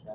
Hey,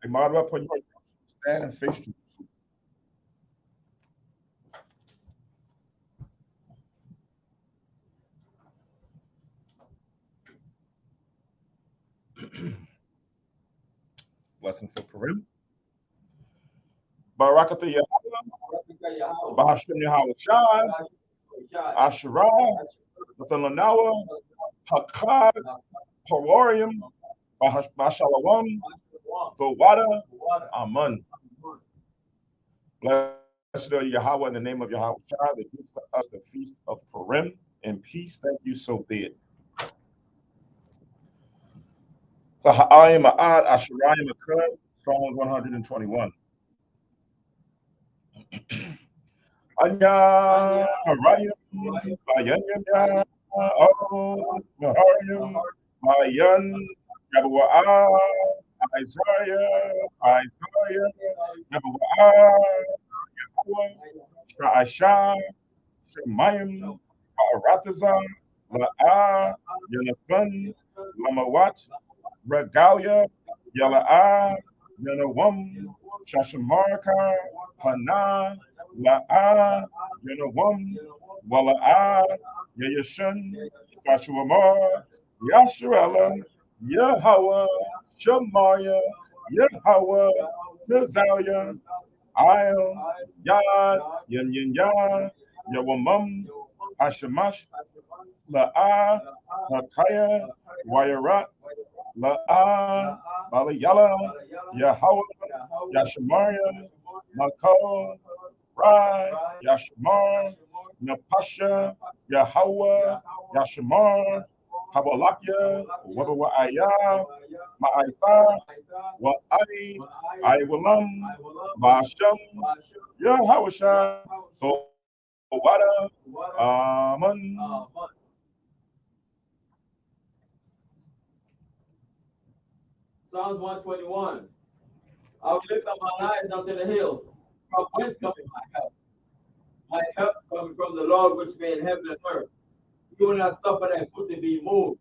model up on your stand and face you. Blessing for Purim. Barakatah Yahweh, Bahashim Yahweh Shai, Asherah, Nathan Hakad, Hororium, Bashalawam, Thowada, Amun. Blessed are Yahweh in the name of Yahweh Shai that gives to us the feast of Purim in peace. Thank you, so be it. Taha'ayim Ma'ad, Asherayim Akkad, Psalms 121. Anya, Arayim, Bayanyam, Oh, Maharim, Mayan, Yabu'a, Isaiah, Yabu'a, Sha'asha, Shemayim, Ma'aratazah, La'a, Yonathan, Lamawat, Regalia, Yala'a, Yanawam, Shashamarka, Hana, La'a, Yanawam, Wala'a, Yayashan, Yashuamar, Yashuela, Yahweh, Shemaya, Yahweh, Tizalia, I'll, Yad, Yin Yin Yah, Yawamam, Hashemash, La'a, Hakaya, Wayarat, La'a, Balayala, Yahweh, Yashamaria, Makol, Rai, Yashamar, Napasha, Yahweh, Yashamar, Habalakya, Wabawa'aya, Ma'aifa, I Walam, Basham, Yahawasha, so Wada, Aman. Psalms 121. I will lift up my eyes unto the hills. From whence cometh my help? My help coming from the Lord which made heaven and earth. He will not suffer thy foot to be moved.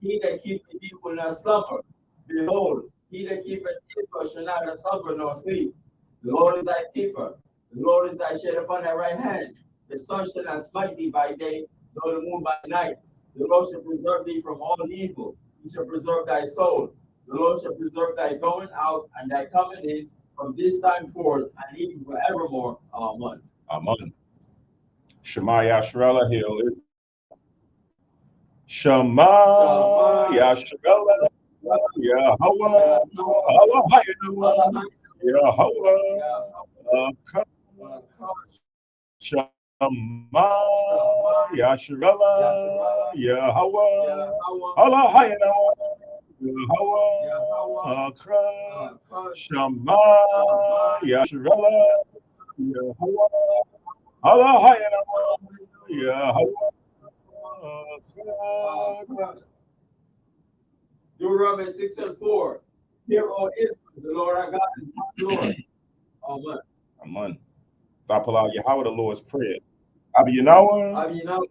He that keepeth thee will not slumber. Behold, he that keepeth Israel shall not slumber nor sleep. The Lord is thy keeper. The Lord is thy shade upon thy right hand. The sun shall not smite thee by day, nor the moon by night. The Lord shall preserve thee from all evil. He shall preserve thy soul. The Lord shall preserve thy going out and thy coming in from this time forth and even forevermore. Amen. Amen. Shema Yashrela Hill. Shema Yashrela Yahweh. Elohim. Yahweh. Shema Yashrela Yahweh. Elohim. Yahweh. Shema Yashrela Yahweh. Elohim. Yahweh. Deuteronomy 6:4. Hear, O Israel, the Lord our God is one Lord. Amen. Amen. Tapala Yahweh, the Lord's Prayer. Abi Yanawa, Abi Yanawa,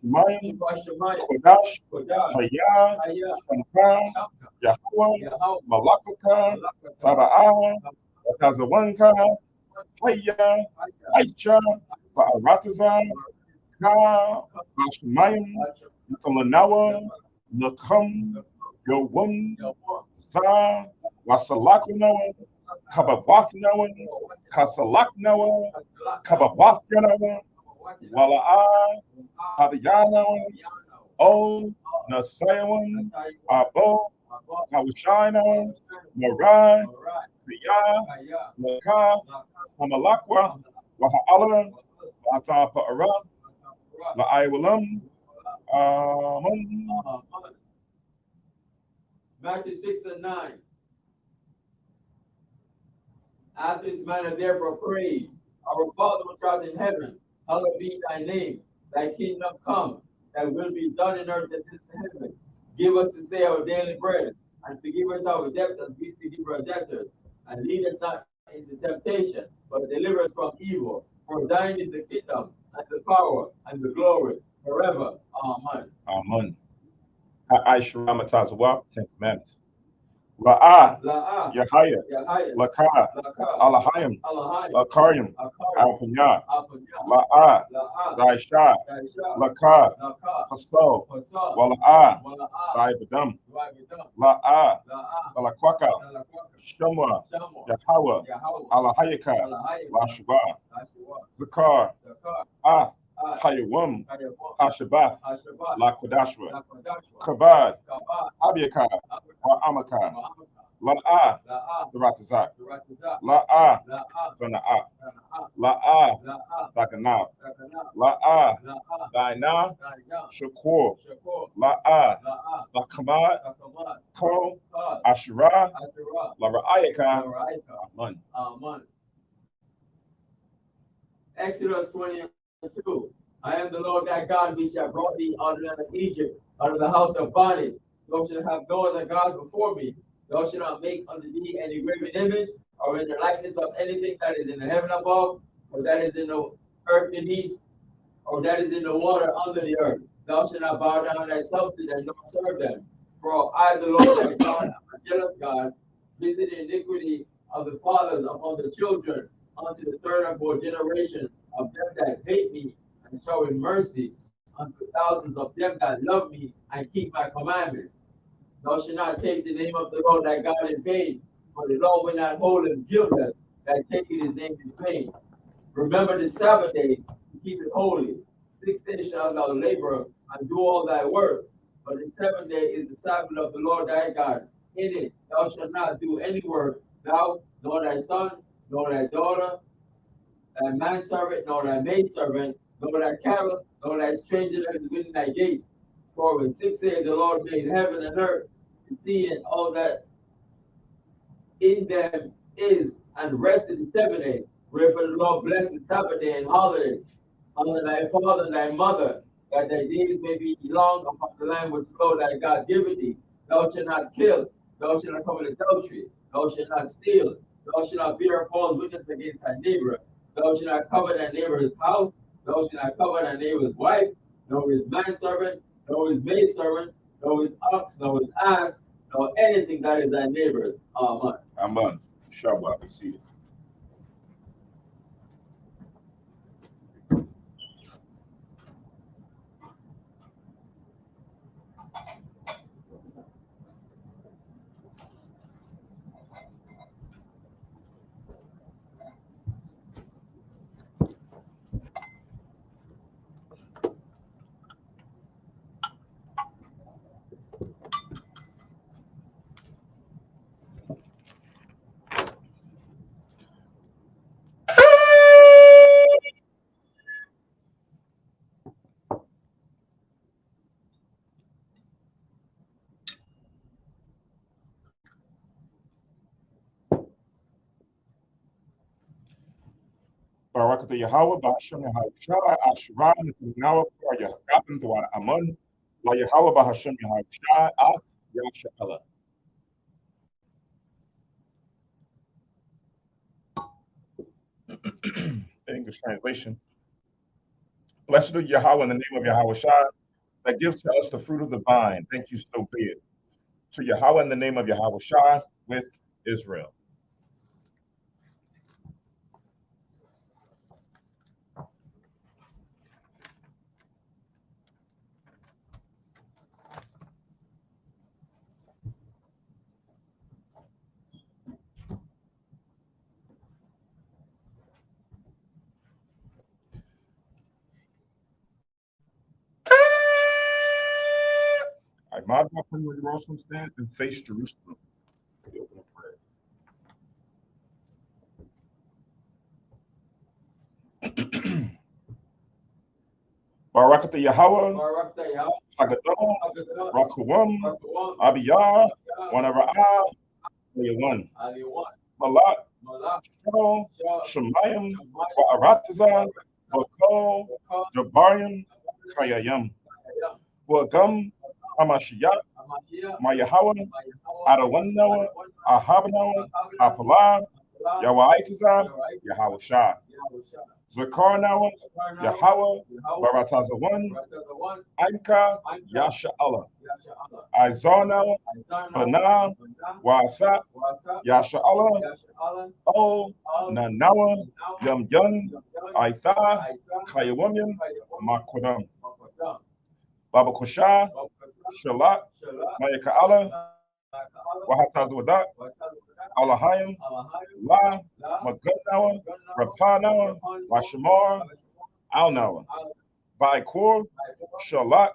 Shemayim, Shemayim, Kodash, Kodash, Hayah, Hayah, Shamka, Shamka, Yahweh, Yahweh, Malakaka, Malakaka, Taba'ah, Tazawanka, Hayah, Aicha, Ba'aratazah, Ka, Bashemayim, Nakamanawa, Nakam, Yowum, Sa, Wasalak Noah, Kababath Noah, Kasalak Noah, Kababath Noah, Wala'ah, Hadiyah O, Nasayawan, Abo, Hawashina, Marai, Riyah, Laka, Hamalakwa, Waha'ala, Wata Pa'ara, La'aywalam, Amen. Matthew 6:9. After this manner, therefore, pray, our Father which art in heaven, hallowed be thy name. Thy kingdom come, thy will be done in earth as it is in heaven. Give us this day our daily bread, and forgive us our debts as we forgive our debtors. And lead us not into temptation, but deliver us from evil. For thine is the kingdom, and the power, and the glory, forever. Amen. Amen. Aisha Ramatazwa, 10 Commandments. La'ah, La'ah, Yahaya, Yahaya, Laka, Laka, Alahayim, Alahayim, Lakaryim, Akar, Alpanya, Apanya, La'ah, La'ah, Daisha, Daisha, Laka, Laka, Haso, Pasal, Wala'ah, Wala'ah, Saibadam, Rabidam, La'ah, La'ah, Talakwaka, Talakwaka, Shemwa, Shamwa, Yahweh, Yahweh, Alahayaka, Alahayim, Lashua, Lashua, Zakar, Zakar, Ath, Ah, Hayawam, Hayawam, Hashabath, Ashabat, Lakodashwa, Lakodashwa, Kabad, Kabad, Abiakar, Abakar, Amakar, Ma'amaka, La'ah, La'ah, Duratazak, Duratazah, La'ah, La'ah, Zana'ah, Sana'ah, La'ah, La'ah, Dakanah, Takanah, La'ah, La'ah, Dainah, Daiyah, Shakur, Shakur, La'ah, La'ah, Dakamad, Takamad, Ko, Kad, Asherah, Asherah, Lara'ayaka, Laraika, Aman. Aman. Exodus 20:2. I am the Lord thy God, which have brought thee out of the land of Egypt, out of the house of bondage. Thou shalt have no other gods before me. Thou shalt not make unto thee any graven image, or in the likeness of anything that is in the heaven above, or that is in the earth beneath, or that is in the water under the earth. Thou shalt not bow down thyself to them, nor serve them. For I, the Lord thy God, am a jealous God, visit the iniquity of the fathers upon the children, unto the third and fourth generation of them that hate me, and showing mercy unto thousands of them that love me and keep my commandments. Thou shalt not take the name of the Lord thy God in vain, for the Lord will not hold him guiltless that taketh his name in vain. Remember the Sabbath day to keep it holy. 6 days shalt thou labor and do all thy work, but the seventh day is the Sabbath of the Lord thy God. In it thou shalt not do any work, thou, nor thy son, nor thy daughter, thy manservant, nor thy maidservant, nor thy cattle, nor thy stranger that is within thy gates. For in 6 days the Lord made heaven and earth, the sea and all that in them is, and rested the seventh day. Wherefore the Lord blessed the Sabbath day and holiday. Honor thy father and thy mother, that thy days may be long upon the land which the Lord thy God giveth thee. Thou shalt not kill, thou shalt not commit adultery, thou shalt not steal, thou shalt not bear false witness against thy neighbor, thou shalt not covet thy neighbor's house, thou shalt not covet thy neighbor's wife, nor his manservant, nor his maidservant, nor his ox, nor his ass, nor anything that is thy neighbor's. Amen. Aman. Shabbat, be seated. Barakata Yahweh, Bahasham Yahweh Shai, Ashura, Nathanawa, Yahapin, Dwar Amun, La Yahweh, Bahasham Yahweh Shai, Ath, Yasha'ala. English translation. Blessed are Yahweh in the name of Yahweh Shai, that gives to us the fruit of the vine. Thank you, so be it. To Yahweh in the name of Yahweh Shai with Israel. I mod my from the Jerusalem stand and face Jerusalem. We open up prayer. Barakata Yahweh, Hagadol, Rakuam, Abiyah, Wanara'ah, One. Malak, Shemayim, Wa'aratazah, Bakol, Jabarium, Kayayam, Wagam, Hamashiach, Mayahawa, Adawanawa, Ahabanawa, Apalah, Yawaitazah, Yahweh Shah, Zakarnawa, Yahweh, Barataza one, Anka, Yasha'Allah, Izarnawa, Banah, Wa'asat, Yasha'Allah, O, Nanawa, Yum Yum, Aitha, Kayawamim, Makwadam, Baba Kosha, Shalat, Mayaka'ala, Wahatazawadat, Alahayim, La, Maganawa, Rapanawa, Washamar, Alnawa, Baikor, Shalat,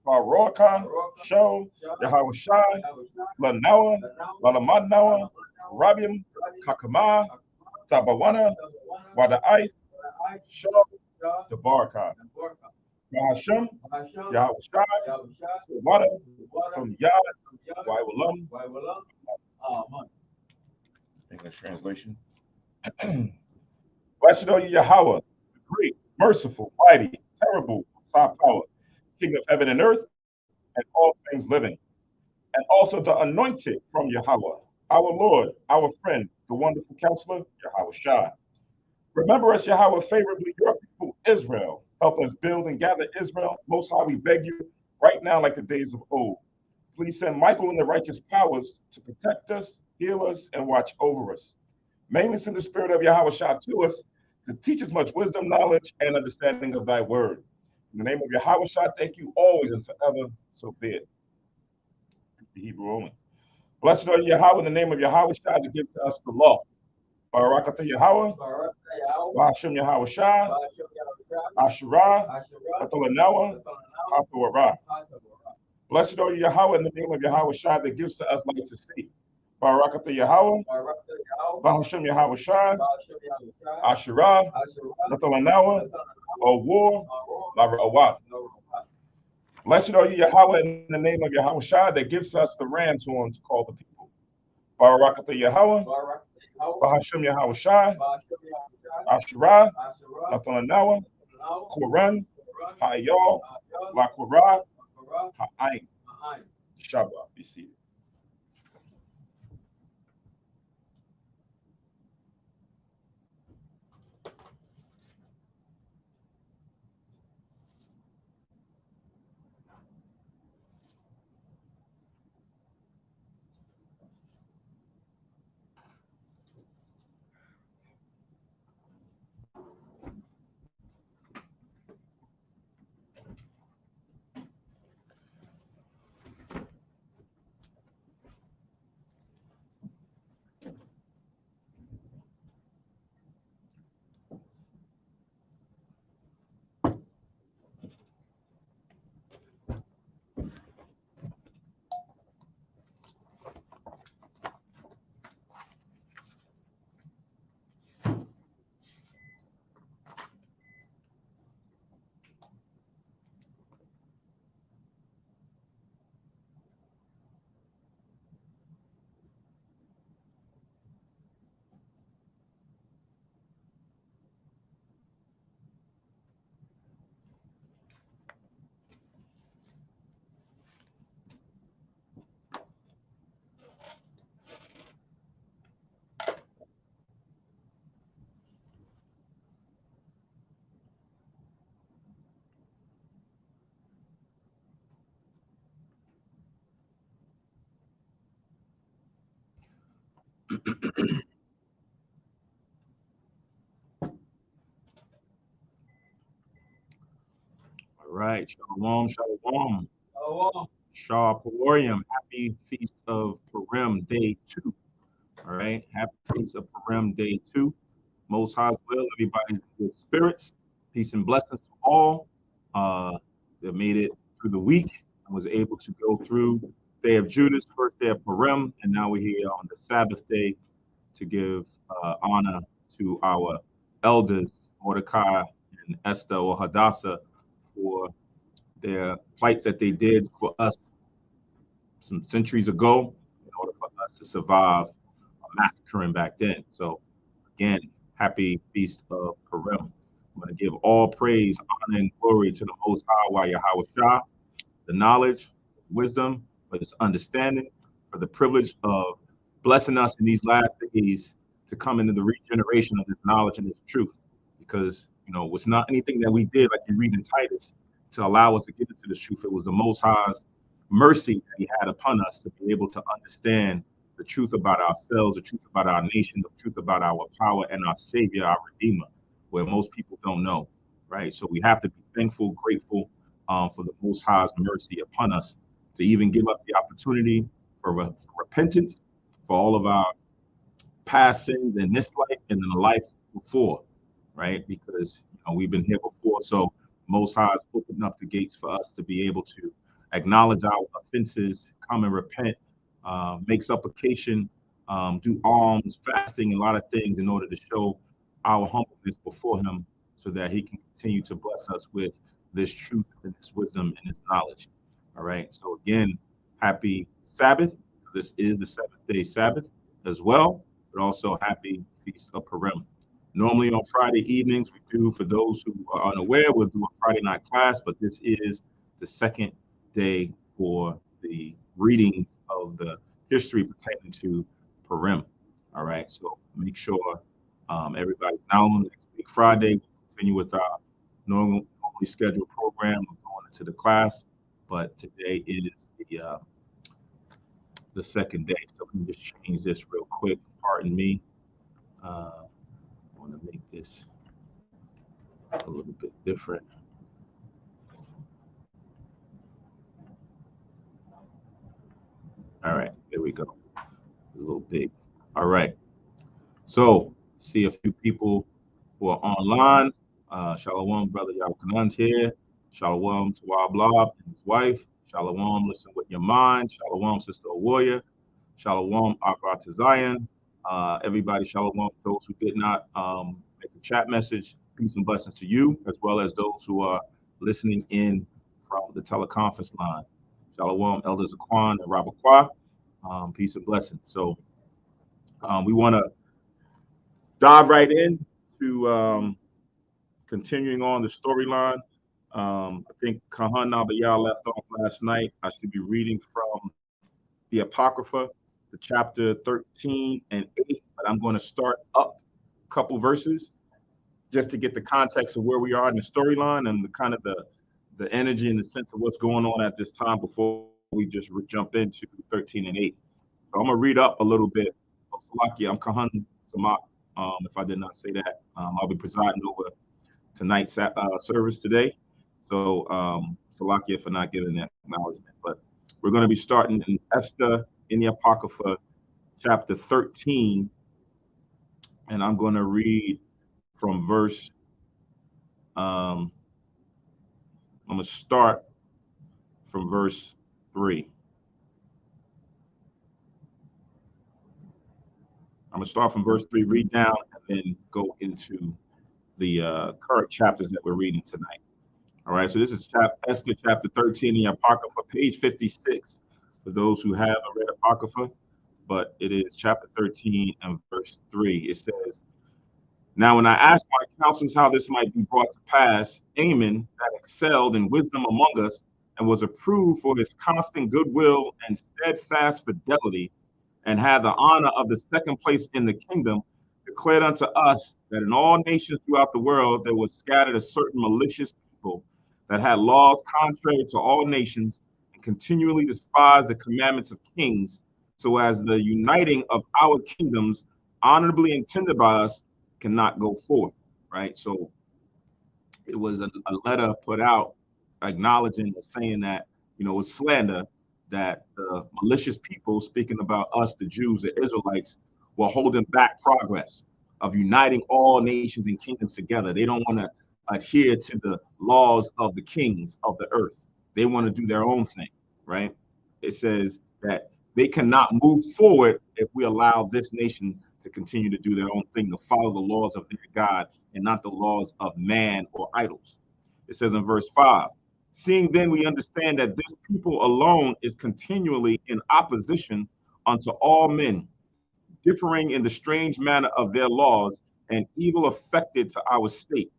Baroka, Sho, Yahweh Shai, Lanawa, Lalamadnawa, Rabiam, Kakama, Tabawana, Wada'ith, Sho, Debarka, Mahasham, Yahweh Shai, Wada, from Yad, Waiwalam. English translation. Blessed are you, Yahweh, the great, merciful, mighty, terrible, top power, King of heaven and earth, and all things living, and also the anointed from Yahweh, our Lord, our friend, the wonderful counselor, Yahweh Shai. Remember us, Yahweh, favorably, your people, Israel. Help us build and gather Israel. Most High, we beg you, right now, like the days of old. Please send Michael and the righteous powers to protect us, heal us, and watch over us. Mainly send the spirit of Yahweh Shah to us to teach us much wisdom, knowledge, and understanding of thy word. In the name of Yahweh Shah, thank you always and forever. So be it. The Hebrew only. Blessed are you, Yahweh, in the name of Yahweh Shah, that gives to us the law. Barakatah Yahweh, Bahashim Yahweh Shah, Asherah, Athalanawa, Hathawarah. Blessed are you, Yahweh, in the name of Yahweh Shah, that gives to us light to see. Barakatah Yahweh, Bahashim Yahweh Shah, Asherah, Athalanawa, War, Lara. Blessed are you, Yahweh, in the name of Yahweh Shah, that gives us the ram's horn to call the people. Barakatah Yahweh, Bahashim Yahweh Shah, Asherah, Nathanawa, Koran, Hayal, Lakwara, Ha'ain. Shabbat, be seated. All right. Shalom, shalom. Shalom. Shah Purim. Happy Feast of Purim, Day 2. All right. Happy Feast of Purim, Day 2. Most High's will, everybody's in good spirits. Peace and blessings to all that made it through the week and was able to go through Day of Judas, first day of Purim, and now we're here on the Sabbath day to give honor to our elders, Mordecai and Esther or Hadassah, for their plights that they did for us some centuries ago in order for us to survive a massacring back then. So again, happy Feast of Purim. I'm going to give all praise, honor, and glory to the Most High, Yahweh Shah, the knowledge, wisdom, for this understanding, for the privilege of blessing us in these last days to come into the regeneration of this knowledge and this truth. Because, it's not anything that we did, like you read in Titus, to allow us to get into this truth. It was the Most High's mercy that He had upon us to be able to understand the truth about ourselves, the truth about our nation, the truth about our power and our Savior, our Redeemer, where most people don't know, right? So we have to be thankful, grateful for the Most High's mercy upon us to even give us the opportunity for repentance for all of our past sins in this life and in the life before, right? Because we've been here before, so Most High has opened up the gates for us to be able to acknowledge our offenses, come and repent, make supplication, do alms, fasting, and a lot of things in order to show our humbleness before Him, so that He can continue to bless us with this truth and this wisdom and this knowledge. All right. So again, happy Sabbath. This is the seventh day Sabbath as well, but also happy Feast of Purim. Normally on Friday evenings, we do, for those who are unaware, we'll do a Friday night class, but this is the second day for the readings of the history pertaining to Purim. All right, so make sure everybody's down next week, Friday. We'll continue with our normally scheduled program of going into the class, but today is the second day. So let me just change this real quick. Pardon me. I want to make this a little bit different. All right, there we go. A little big. All right. So see a few people who are online. Shalom, brother Yakanan's here. Shalom to Blob and his wife. Shalom, listen with your mind. Shalom, sister warrior. Shalom, Akbar to Zion. Everybody, shalom. Those who did not make a chat message, peace and blessings to you, as well as those who are listening in from the teleconference line. Shalom, Elders Aquan and Robert Qua. Peace and blessings. So we want to dive right in to continuing on the storyline. I think Kahan Nabayah left off last night. I should be reading from the Apocrypha, the chapter 13 and 8, but I'm going to start up a couple verses just to get the context of where we are in the storyline and the kind of the energy and the sense of what's going on at this time before we just jump into 13 and 8. So I'm going to read up a little bit of Salakia. I'm Kahan Samak, if I did not say that. I'll be presiding over tonight's service today. So Salakia for not giving that acknowledgement. But we're going to be starting in Esther in the Apocrypha, chapter 13. And I'm going to read from verse, I'm going to start from verse 3. I'm going to start from verse 3, read down, and then go into the current chapters that we're reading tonight. All right, so this is Esther chapter 13 in the Apocrypha, page 56, for those who haven't read Apocrypha, but it is chapter 13 and verse 3. It says, "Now when I asked my counselors how this might be brought to pass, Amon, that excelled in wisdom among us, and was approved for his constant goodwill and steadfast fidelity, and had the honor of the second place in the kingdom, declared unto us that in all nations throughout the world there was scattered a certain malicious people that had laws contrary to all nations, and continually despised the commandments of kings, so as the uniting of our kingdoms honorably intended by us cannot go forward, right? So it was a letter put out acknowledging or saying that, it was slander, that the malicious people speaking about us, the Jews, the Israelites, were holding back progress of uniting all nations and kingdoms together. They don't want to adhere to the laws of the kings of the earth. They want to do their own thing, right? It says that they cannot move forward if we allow this nation to continue to do their own thing, to follow the laws of their God and not the laws of man or idols. It says in verse 5, seeing then we understand that this people alone is continually in opposition unto all men, differing in the strange manner of their laws, and evil affected to our state,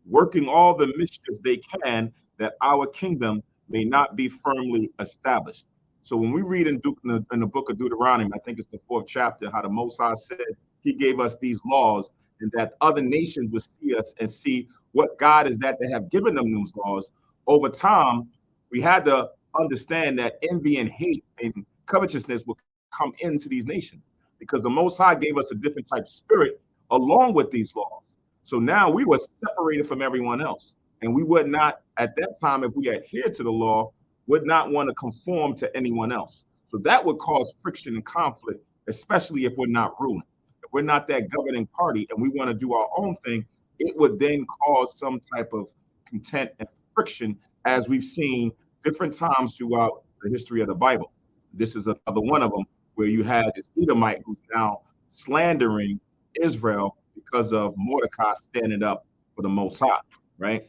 working all the mischief they can, that our kingdom may not be firmly established. So when we read in the book of Deuteronomy, I think it's the 4th chapter, how the Most High said he gave us these laws, and that other nations would see us and see what God is that they have given them those laws. Over time, we had to understand that envy and hate and covetousness will come into these nations, because the Most High gave us a different type of spirit along with these laws. So now we were separated from everyone else. And we would not, at that time, if we adhered to the law, would not want to conform to anyone else. So that would cause friction and conflict, especially if we're not ruling. If we're not that governing party and we want to do our own thing, it would then cause some type of content and friction, as we've seen different times throughout the history of the Bible. This is another one of them, where you had this Edomite who's now slandering Israel because of Mordecai standing up for the Most High, right?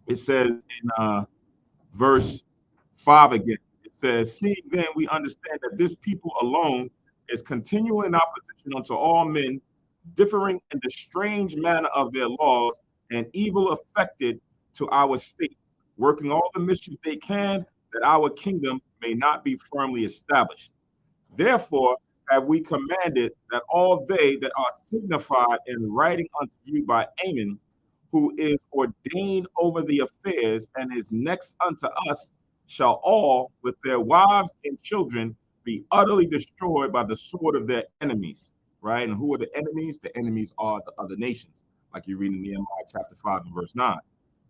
It says in verse 5 again, it says, seeing then we understand that this people alone is continually in opposition unto all men, differing in the strange manner of their laws, and evil affected to our state, working all the mischief they can, that our kingdom may not be firmly established. Therefore have we commanded that all they that are signified in writing unto you by Amen, who is ordained over the affairs and is next unto us, shall all, with their wives and children, be utterly destroyed by the sword of their enemies. Right? And who are the enemies? The enemies are the other nations, like you read in Nehemiah chapter 5 and verse 9.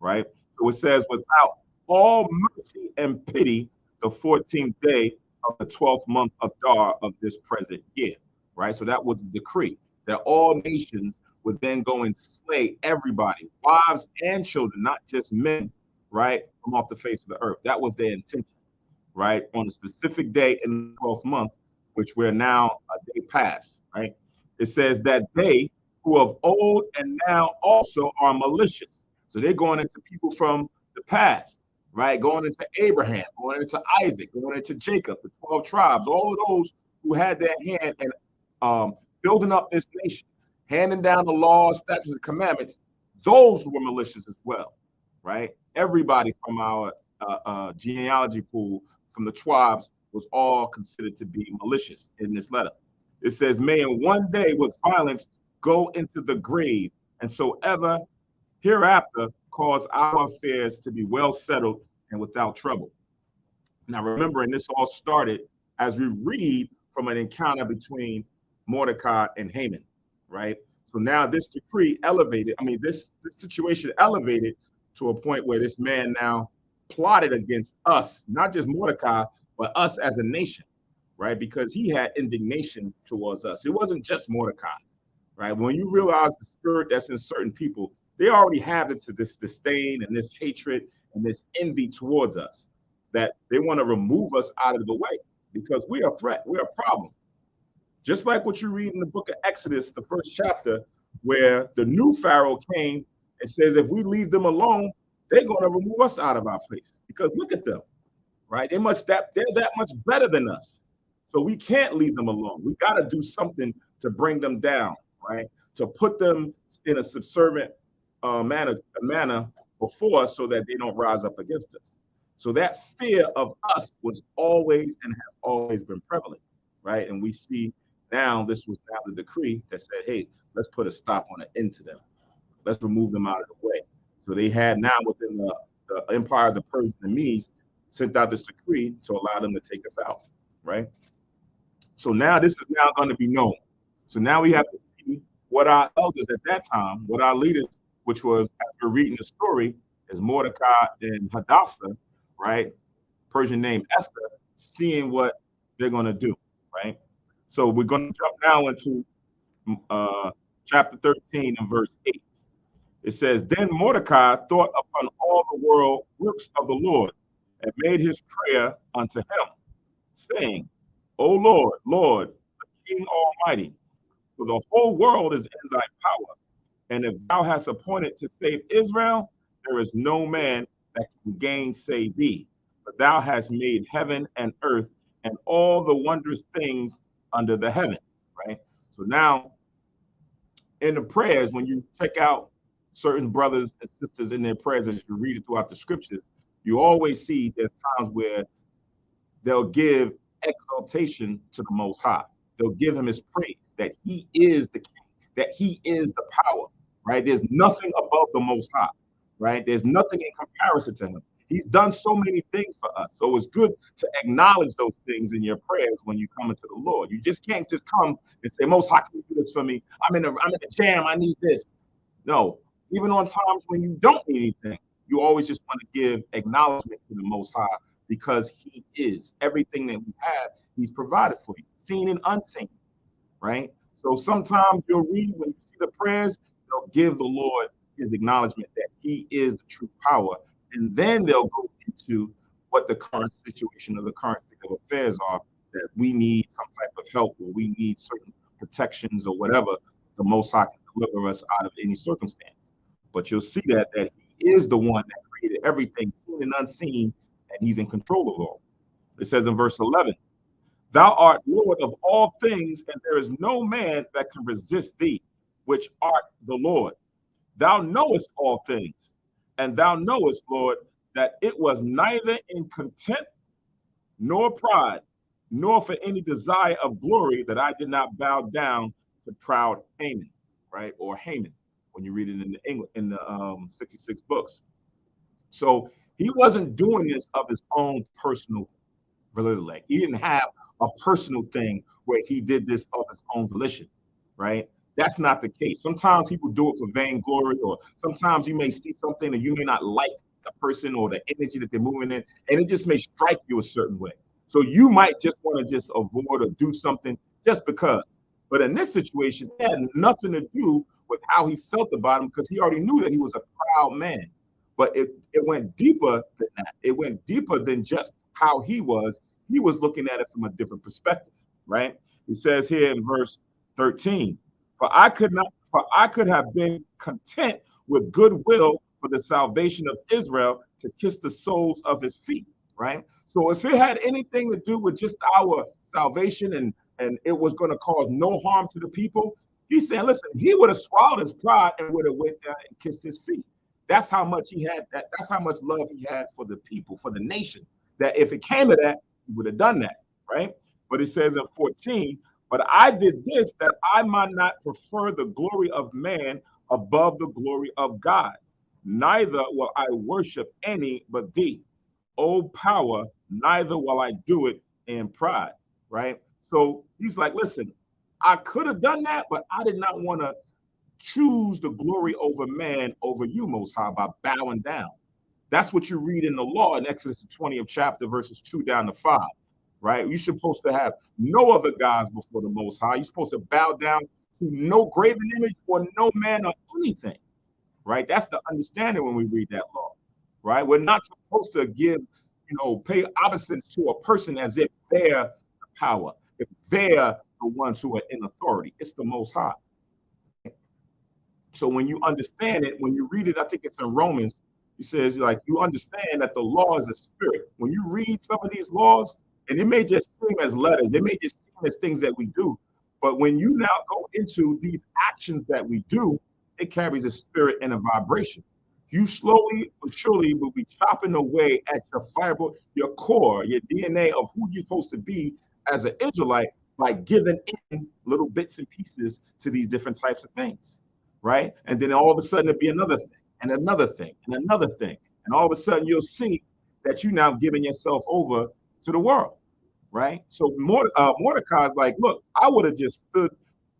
Right? So it says, without all mercy and pity, the 14th day of the 12th month of Dar of this present year. Right? So that was the decree that all nations would then go and slay everybody, wives and children, not just men, right, from off the face of the earth. That was their intention, right, on a specific day in the 12th month, which we're now a day past, right? It says that they who of old and now also are malicious. So they're going into people from the past, right? Going into Abraham, going into Isaac, going into Jacob, the 12 tribes, all of those who had their hand in building up this nation, handing down the laws, statutes, and commandments. Those were malicious as well, right? Everybody from our genealogy pool, from the tribes, was all considered to be malicious in this letter. It says, may in one day with violence go into the grave, and so ever hereafter cause our affairs to be well settled and without trouble. Now, remembering this all started as we read from an encounter between Mordecai and Haman, right? So now this decree elevated, this situation elevated to a point where this man now plotted against us, not just Mordecai, but us as a nation, right? Because he had indignation towards us. It wasn't just Mordecai, right? When you realize the spirit that's in certain people, they already have this disdain and this hatred and this envy towards us, that they want to remove us out of the way because we are a threat, we're a problem. Just like what you read in the book of Exodus, the 1st chapter, where the new Pharaoh came and says, if we leave them alone, they're going to remove us out of our place. Because look at them, right? They're that much better than us. So we can't leave them alone. We got to do something to bring them down, right? To put them in a subservient manner before us so that they don't rise up against us. So that fear of us was always and has always been prevalent, right? And we see now this was now the decree that said, hey, let's put a stop on an end to them. Let's remove them out of the way. So they had now within the empire of the Persians and Medes sent out this decree to allow them to take us out, right? So now this is now going to be known. So now we have to see what our elders at that time, what our leaders, which was after reading the story, is Mordecai and Hadassah, right? Persian name Esther, seeing what they're going to do, right? So we're going to jump now into uh, chapter 13 and verse 8. It says, Then Mordecai thought upon all the world works of the Lord and made his prayer unto him, saying, O Lord, Lord, the King Almighty, for the whole world is in thy power. And if thou hast appointed to save Israel, there is no man that can gainsay thee. But thou hast made heaven and earth and all the wondrous things under the heaven. Right? So now in the prayers, when you check out certain brothers and sisters in their prayers as you read it throughout the scriptures, you always see there's times where they'll give exaltation to the Most High. They'll give him his praise that he is the king, that he is the power, right? There's nothing above the Most High, right? There's nothing in comparison to him. He's done so many things for us. So it's good to acknowledge those things in your prayers when you come into the Lord. You just can't just come and say, Most High, can you do this for me? I'm in the jam. I need this. No, even on times when you don't need anything, you always just want to give acknowledgement to the Most High because he is everything that we have. He's provided for you, seen and unseen, right? So sometimes you'll read when you see the prayers, they'll give the Lord his acknowledgement that he is the true power. And then they'll go into what the current situation of the current state of affairs are, that we need some type of help or we need certain protections or whatever. The Most High can deliver us out of any circumstance. But you'll see that he is the one that created everything, seen and unseen, and he's in control of all. It says in verse 11, Thou art Lord of all things, and there is no man that can resist thee, which art the Lord. Thou knowest all things, and thou knowest, Lord, that it was neither in contempt nor pride, nor for any desire of glory that I did not bow down to proud Haman, right? Or Haman, when you read it in the English, in the 66 books. So he wasn't doing this of his own personal volition. He didn't have a personal thing where he did this of his own volition, right? That's not the case. Sometimes people do it for vainglory, or sometimes you may see something and you may not like the person or the energy that they're moving in, and it just may strike you a certain way. So you might just want to just avoid or do something just because. But in this situation, it had nothing to do with how he felt about him because he already knew that he was a proud man. But it went deeper than that. It went deeper than just how he was. He was looking at it from a different perspective, right? He says here in verse 13, for I could have been content with goodwill for the salvation of Israel to kiss the soles of his feet, right? So if it had anything to do with just our salvation and it was going to cause no harm to the people, he's saying, listen, he would have swallowed his pride and would have went down and kissed his feet. That's how much he had. That's how much love he had for the people, for the nation. That if it came to that, he would have done that, right? But it says in 14, but I did this that I might not prefer the glory of man above the glory of God. Neither will I worship any but thee. O power, neither will I do it in pride, right? So he's like, listen, I could have done that, but I did not want to choose the glory over man over you, Most High, by bowing down. That's what you read in the law in Exodus 20th chapter, verses 2 down to 5, right? You're supposed to have no other gods before the Most High. You're supposed to bow down to no graven image or no man or anything, right? That's the understanding when we read that law, right? We're not supposed to give, pay obeisance to a person as if they're the power, if they're the ones who are in authority. It's the Most High. So when you understand it, when you read it, I think it's in Romans, he says, like, you understand that the law is a spirit. When you read some of these laws, and it may just seem as letters, it may just seem as things that we do, but when you now go into these actions that we do, it carries a spirit and a vibration. You slowly but surely will be chopping away at your fiber, your core, your DNA of who you're supposed to be as an Israelite by giving in little bits and pieces to these different types of things, right? And then all of a sudden it'll be another thing and another thing and another thing. And all of a sudden you'll see that you're now giving yourself over to the world. right? So Mordecai's like, look, I would have just stood.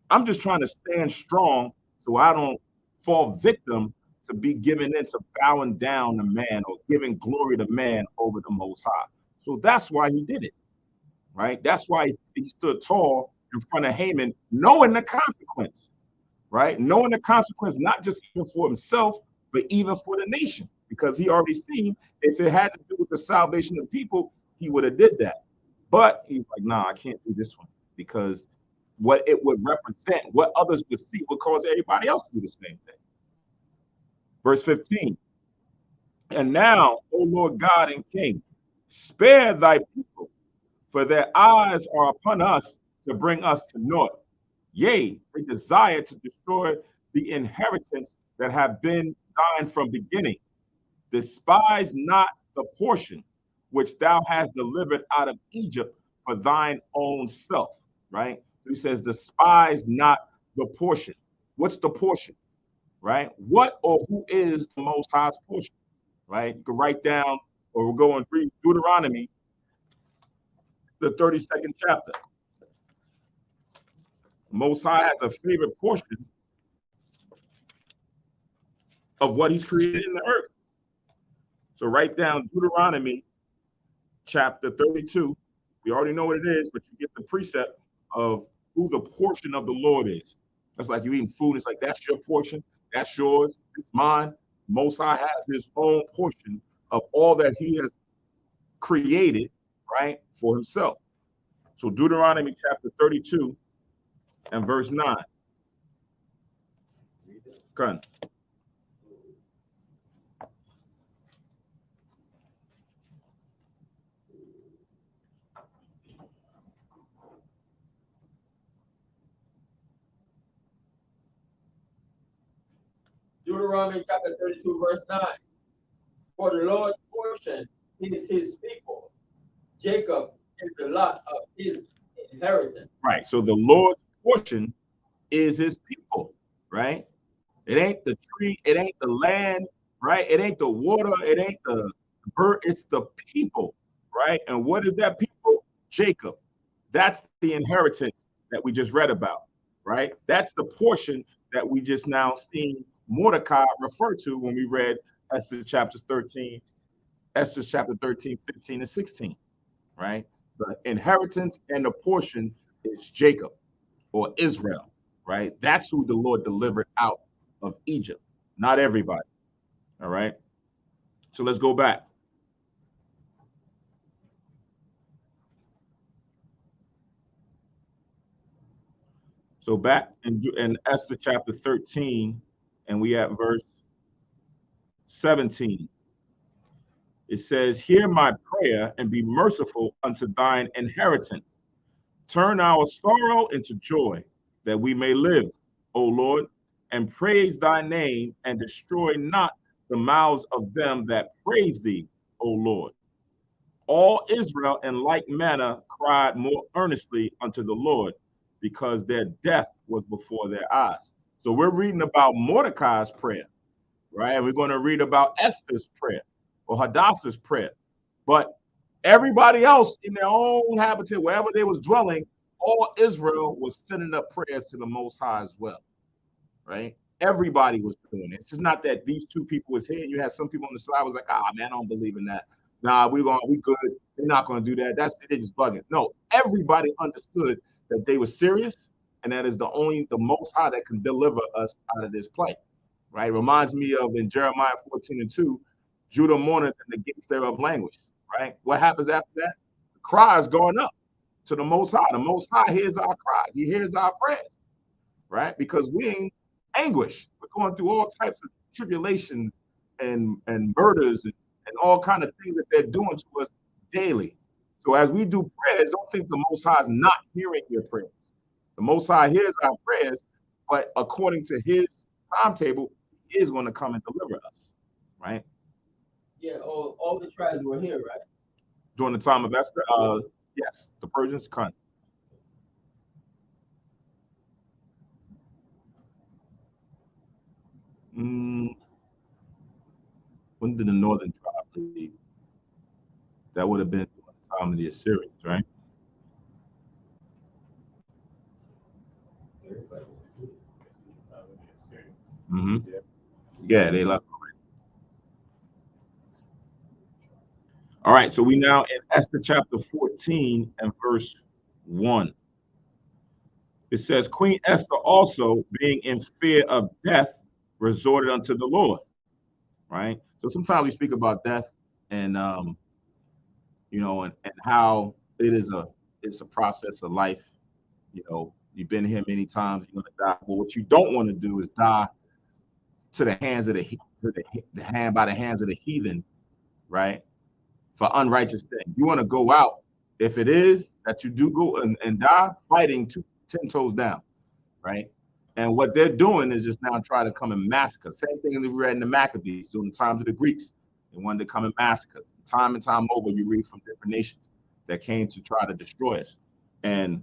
I'm just trying to stand strong so I don't fall victim to be given into bowing down to man or giving glory to man over the Most High. So that's why he did it, right? That's why he stood tall in front of Haman, knowing the consequence, right? Knowing the consequence, not just even for himself, but even for the nation, because he already seen if it had to do with the salvation of people, he would have did that. But he's like, nah, I can't do this one because what it would represent, what others would see, would cause everybody else to do the same thing. Verse 15. And now, O Lord God and King, spare thy people, for their eyes are upon us to bring us to naught. Yea, they desire to destroy the inheritance that have been thine from beginning. Despise not the portion which thou hast delivered out of Egypt for thine own self. Right? He says, despise not the portion. What's the portion? Right? What or who is the Most High's portion? Right? You can write down, or we'll go and read Deuteronomy, the 32nd chapter. Most High has a favorite portion of what he's created in the earth. So write down Deuteronomy chapter 32. We already know what it is, but you get the precept of who the portion of the Lord is. That's like you eating food. It's like, that's your portion. That's yours. It's mine. Most High has his own portion of all that he has created, right, for himself. So Deuteronomy chapter 32 and verse 9. Come. Deuteronomy chapter 32, verse 9. For the Lord's portion is his people. Jacob is the lot of his inheritance. Right. So the Lord's portion is his people, right? It ain't the tree, it ain't the land, right? It ain't the water, it ain't the bird, it's the people, right? And what is that people? Jacob. That's the inheritance that we just read about, right? That's the portion that we just now seen Mordecai refer to when we read Esther chapters 13, Esther chapter 13, 15, and 16, right? The inheritance and the portion is Jacob or Israel, right? That's who the Lord delivered out of Egypt, not everybody. All right. So let's go back. So back in Esther chapter 13, and we at verse 17. It says, hear my prayer and be merciful unto thine inheritance. Turn our sorrow into joy, that we may live, O Lord, and praise thy name, and destroy not the mouths of them that praise thee, O Lord. All Israel in like manner cried more earnestly unto the Lord, because their death was before their eyes. So we're reading about Mordecai's prayer, right? And we're going to read about Esther's prayer or Hadassah's prayer. But everybody else in their own habitat, wherever they was dwelling, all Israel was sending up prayers to the Most High as well, right? Everybody was doing it. It's just not that these two people was here. You had some people on the side was like, ah, man, I don't believe in that. Nah, we good. They're not gonna do that. They're just bugging. No, everybody understood that they were serious, and that is the Most High that can deliver us out of this place. Right? It reminds me of in Jeremiah 14 and 2, Judah mourneth and the gates thereof languish. Right? What happens after that? The cry is going up to the Most High. The Most High hears our cries. He hears our prayers. Right? Because we ain't anguish. We're going through all types of tribulations and murders and all kind of things that they're doing to us daily. So as we do prayers, don't think the Most High is not hearing your prayers. The Most High hears our prayers, but according to His timetable, He is going to come and deliver us, right? Yeah, all the tribes were here, right? During the time of Esther, yes, the Persians come. Mm, when did the northern tribe leave? That would have been during the time of the Assyrians, right? Mm-hmm. Yeah, they left. All right, so we now in Esther chapter 14 and verse 1. It says, Queen Esther also, being in fear of death, resorted unto the Lord. Right? So sometimes we speak about death and and how it's a process of life. You've been here many times, you're gonna die. But what you don't want to do is die to the hands of the hand by the hands of the heathen, right? For unrighteous things. You want to go out, if it is that you do go and die, fighting 10 toes down, right? And what they're doing is just now trying to come and massacre. Same thing we read in the Maccabees during the times of the Greeks. They wanted to come and massacre. Time and time over, you read from different nations that came to try to destroy us. And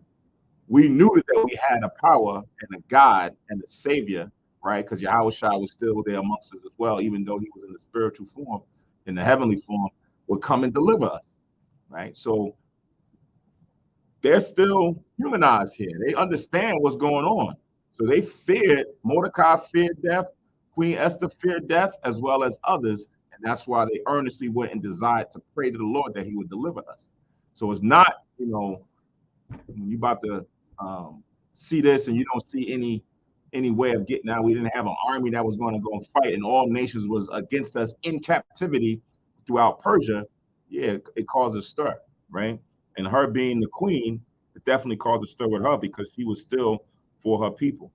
we knew that we had a power and a God and a Savior, right? Because Yahushua was still there amongst us as well, even though he was in the spiritual form, in the heavenly form, would come and deliver us, right? So they're still humanized here. They understand what's going on. So they feared, Mordecai feared death, Queen Esther feared death, as well as others. And that's why they earnestly went and desired to pray to the Lord that he would deliver us. So it's not, you about to see this and you don't see any way of getting out. We didn't have an army that was going to go and fight, and all nations was against us in captivity throughout Persia. Yeah, it caused a stir, right? And her being the queen, it definitely caused a stir with her because she was still for her people.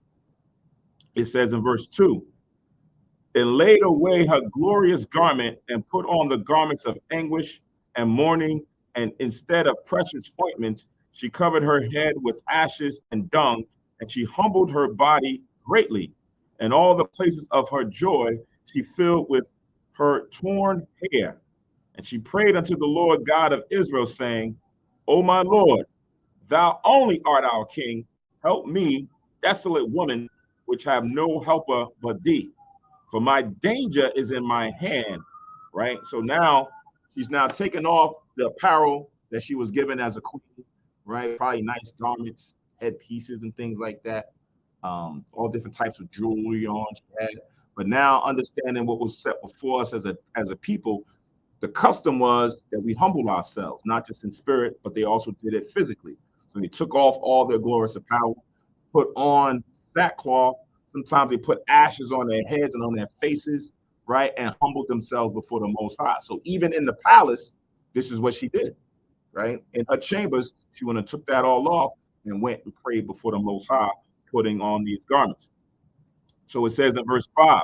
It says in verse 2, and laid away her glorious garment and put on the garments of anguish and mourning, and instead of precious ointments, she covered her head with ashes and dung, and she humbled her body greatly. And all the places of her joy she filled with her torn hair. And she prayed unto the Lord God of Israel, saying, O my Lord, thou only art our king. Help me, desolate woman, which have no helper but thee. For my danger is in my hand, right? So now she's now taken off the apparel that she was given as a queen, right? Probably nice garments, headpieces, and things like that. All different types of jewelry on she had. But now understanding what was set before us as a people, the custom was that we humble ourselves, not just in spirit, but they also did it physically. So they took off all their glorious apparel, put on sackcloth. Sometimes they put ashes on their heads and on their faces, right? And humbled themselves before the Most High. So even in the palace, this is what she did, right? In her chambers, she went and took that all off and went and prayed before the Most High, putting on these garments. So it says in verse 5,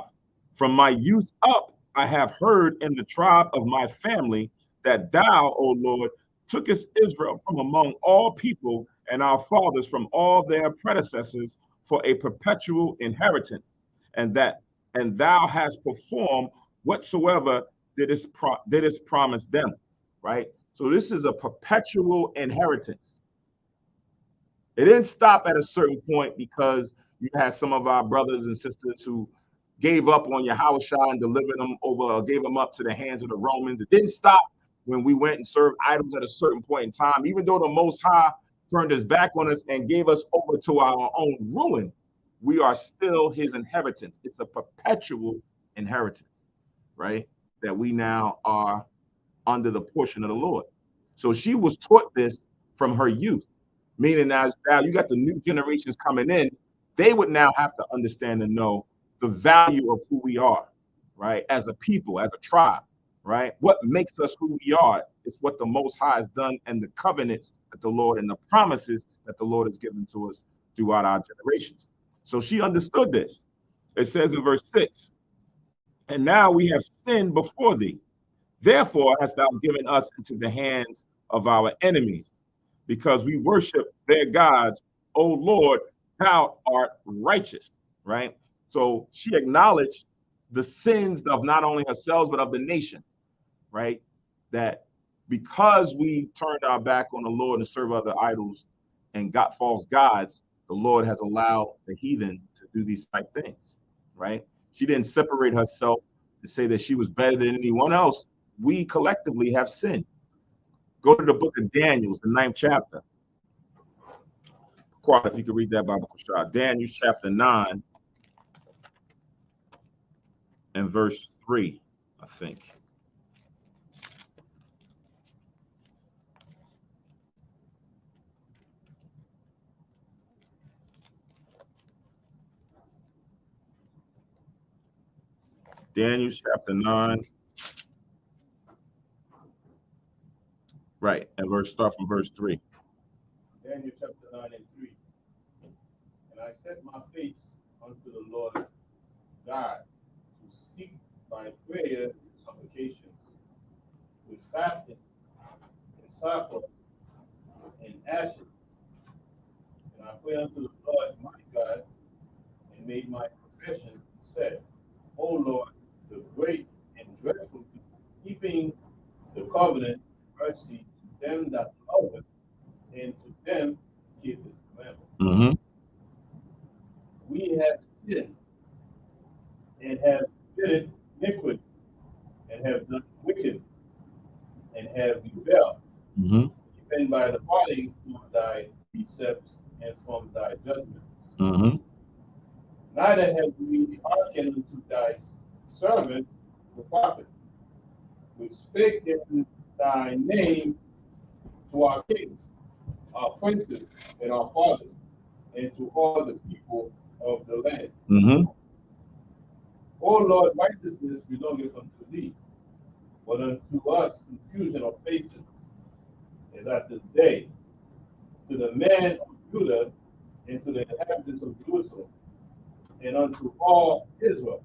from my youth up, I have heard in the tribe of my family that thou, O Lord, tookest Israel from among all people and our fathers from all their predecessors for a perpetual inheritance, and thou hast performed whatsoever didst promise them. Right? So this is a perpetual inheritance. It didn't stop at a certain point because you had some of our brothers and sisters who gave up on Yahushua and delivered them over, gave them up to the hands of the Romans. It didn't stop when we went and served idols at a certain point in time. Even though the Most High turned his back on us and gave us over to our own ruin, we are still his inheritance. It's a perpetual inheritance, right? That we now are under the portion of the Lord. So she was taught this from her youth, meaning as now you got the new generations coming in, they would now have to understand and know the value of who we are, right? As a people, as a tribe, right? What makes us who we are is what the Most High has done and the covenants that the Lord and the promises that the Lord has given to us throughout our generations. So she understood this. It says in verse 6, and now we have sinned before thee. Therefore hast thou given us into the hands of our enemies, because we worship their gods. O Lord, thou art righteous, right? So she acknowledged the sins of not only herself, but of the nation, right? That because we turned our back on the Lord and serve other idols and got false gods, the Lord has allowed the heathen to do these type things, right? She didn't separate herself to say that she was better than anyone else. We collectively have sinned. Go to the book of Daniel, the 9th chapter. Quite, if you could read that Bible, Daniel chapter 9. and verse 3, I think. Daniel chapter 9. Right, and start from verse 3. Daniel chapter 9 and 3. And I set my face unto the Lord God to seek by prayer and supplication with fasting and sackcloth and ashes. And I prayed unto the Lord my God and made my profession and said, O Lord, the great and dreadful, keeping the covenant and mercy to them that love it, and to them keep his commandments. Mm-hmm. We have sinned and have committed iniquity and have done wicked and have rebelled, Mm-hmm. even by departing from thy precepts and from thy judgments. Mm-hmm. Neither have we hearkened unto thy servants, the prophets, which spake in thy name to our kings, our princes, and our fathers, and to all the people of the land. Mm-hmm. O Lord, righteousness belongeth unto thee, but unto us confusion of faces is at this day, to the men of Judah and to the inhabitants of Jerusalem, and unto all Israel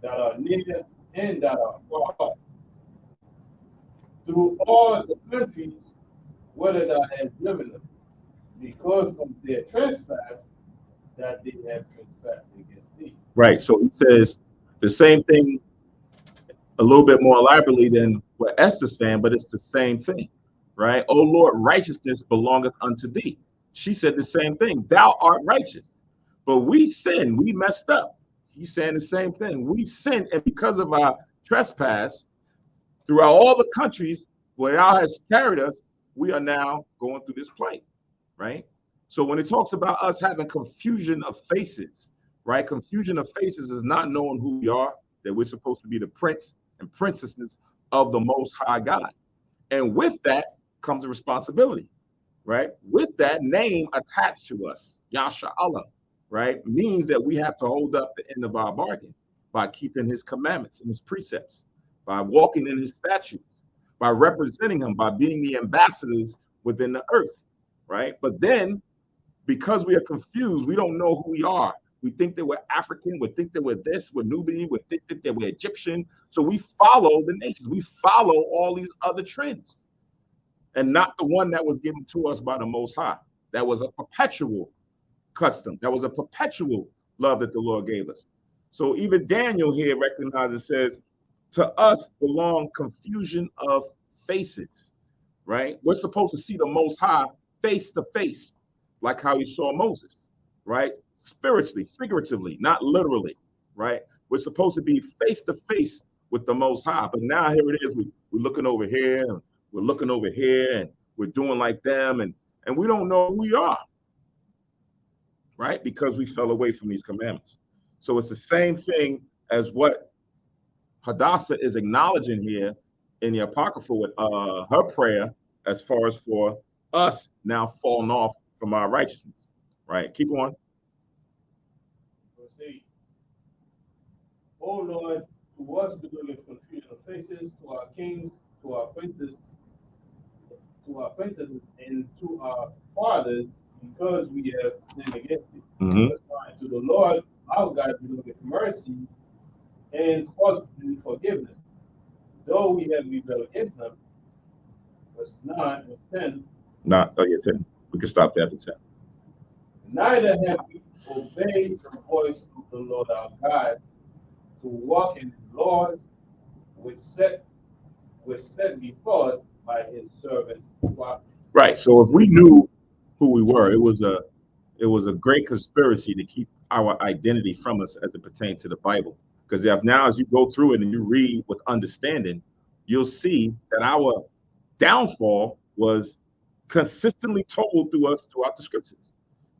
that are near and that are far off, through all the countries whither thou hast driven them, because of their trespass that they have trespassed against thee. Right. So he says the same thing a little bit more elaborately than what Esther's saying, but it's the same thing, right? Oh Lord, righteousness belongeth unto thee. She said the same thing. Thou art righteous. But we sinned, we messed up. He's saying the same thing. We sinned, and because of our trespass, throughout all the countries where thou hast carried us, we are now going through this plight, right? So when it talks about us having confusion of faces, right? Confusion of faces is not knowing who we are, that we're supposed to be the prince and princesses of the Most High God. And with that comes a responsibility, right? With that name attached to us, Yasha Allah, right? Means that we have to hold up the end of our bargain by keeping his commandments and his precepts, by walking in his statutes, by representing him, by being the ambassadors within the earth, right? But then because we are confused, we don't know who we are. We think that we're African, we think that we're this, we're Nubian, we think that we're Egyptian. So we follow the nations, we follow all these other trends, and not the one that was given to us by the Most High. That was a perpetual custom, that was a perpetual love that the Lord gave us. So even Daniel here recognizes, says, to us belong confusion of faces, right? We're supposed to see the Most High face to face, like how he saw Moses, right? Spiritually, figuratively, not literally, right? We're supposed to be face to face with the Most High. But now here it is, we're looking over here, and we're looking over here, and we're doing like them, and we don't know who we are, right? Because we fell away from these commandments. So it's the same thing as what Hadassah is acknowledging here in the Apocrypha with her prayer, as far as for us now falling off from our righteousness, right? Keep on. Verse 8. O Lord, to us belongeth confusion of faces, to our kings, to our princes, to our princesses, and to our fathers, because we have sinned against thee. Mm-hmm. To the Lord our God belongeth mercy and forgiveness, though we have rebelled against him. Verse 9, verse 10. Not, oh yeah, 10. We can stop there at 10. Neither have we obeyed the voice of the Lord our God to walk in his laws, which set before us by his servants prophets. Right. So if we knew who we were, it was a great conspiracy to keep our identity from us as it pertains to the Bible. Because if now, as you go through it and you read with understanding, you'll see that our downfall was consistently told through us throughout the scriptures,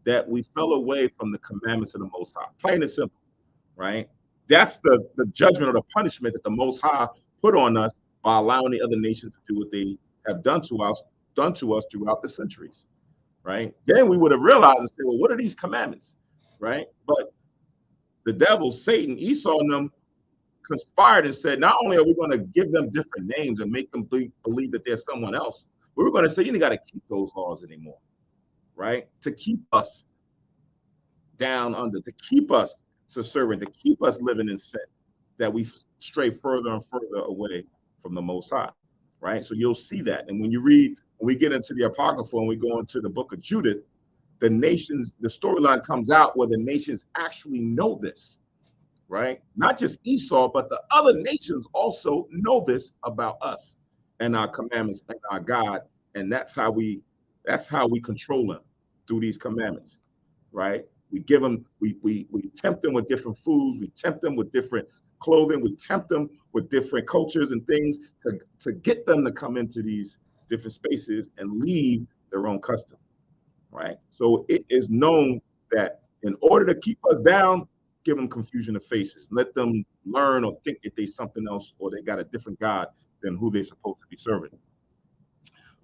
that we fell away from the commandments of the Most High. Plain and simple, right? That's the judgment or the punishment that the Most High put on us by allowing the other nations to do what they have done to us throughout the centuries, right? Then we would have realized and said, well, what are these commandments, right? But the devil, Satan, Esau, and them conspired and said, not only are we going to give them different names and make them believe that there's someone else, we were going to say, you ain't got to keep those laws anymore, right? To keep us down under, to keep us subservient, to keep us living in sin, that we stray further and further away from the Most High, right? So you'll see that. And when you read, when we get into the Apocrypha and we go into the book of Judith, the nations, the storyline comes out where the nations actually know this, right? Not just Esau, but the other nations also know this about us and our commandments and our God. And that's how we control them, through these commandments, right? We give them, we tempt them with different foods, we tempt them with different clothing, we tempt them with different cultures and things to get them to come into these different spaces and leave their own custom, right? So it is known that in order to keep us down, give them confusion of faces. Let them learn or think that they're something else or they got a different God than who they're supposed to be serving.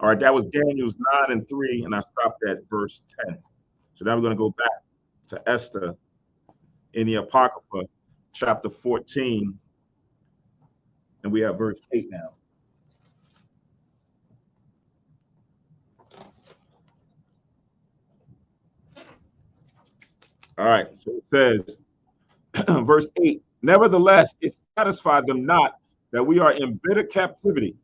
All right, that was Daniel's 9:3, and I stopped at verse 10. So now we're going to go back to Esther in the Apocrypha, chapter 14, and we have verse 8 now. All right, so it says, verse 8, nevertheless, it satisfied them not that we are in bitter captivity,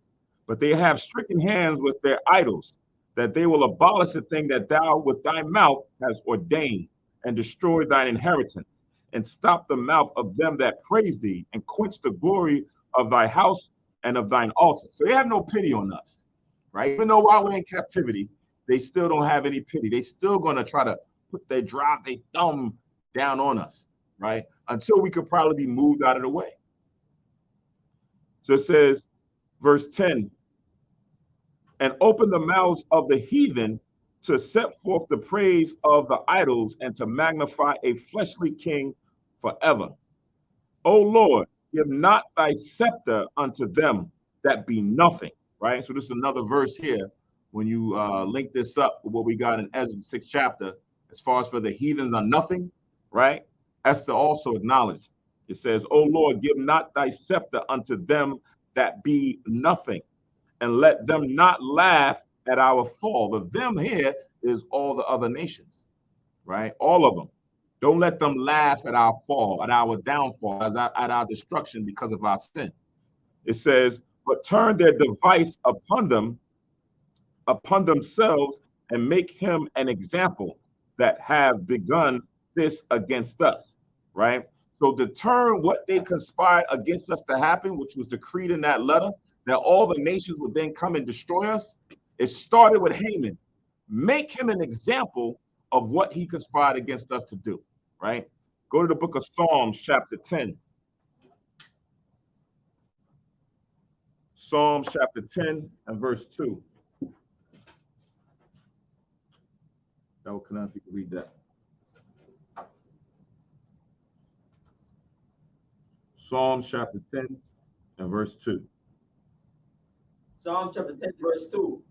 but they have stricken hands with their idols, that they will abolish the thing that thou with thy mouth hast ordained, and destroy thine inheritance, and stop the mouth of them that praise thee, and quench the glory of thy house and of thine altar. So they have no pity on us, right? Even though while we're in captivity, they still don't have any pity. They still going to try to drive their thumb down on us, right? Until we could probably be moved out of the way. So it says, verse 10, and open the mouths of the heathen to set forth the praise of the idols and to magnify a fleshly king forever. O Lord, give not thy scepter unto them that be nothing, right? So this is another verse here. When you link this up with what we got in Ezra, the 6th chapter, as far as for the heathens are nothing, right? Esther also acknowledged. It says, O Lord, give not thy scepter unto them that be nothing, and let them not laugh at our fall. The them here is all the other nations, right? All of them. Don't let them laugh at our fall, at our downfall, at our destruction because of our sin. It says, but turn their device upon themselves, and make him an example that have begun this against us, right? So to turn what they conspired against us to happen, which was decreed in that letter, that all the nations would then come and destroy us, it started with Haman. Make him an example of what he conspired against us to do, right? Go to the book of Psalms, chapter 10. Psalms chapter 10 and verse 2. Now, can I read that? Psalms chapter 10 and verse 2. Psalm chapter 10, verse 2.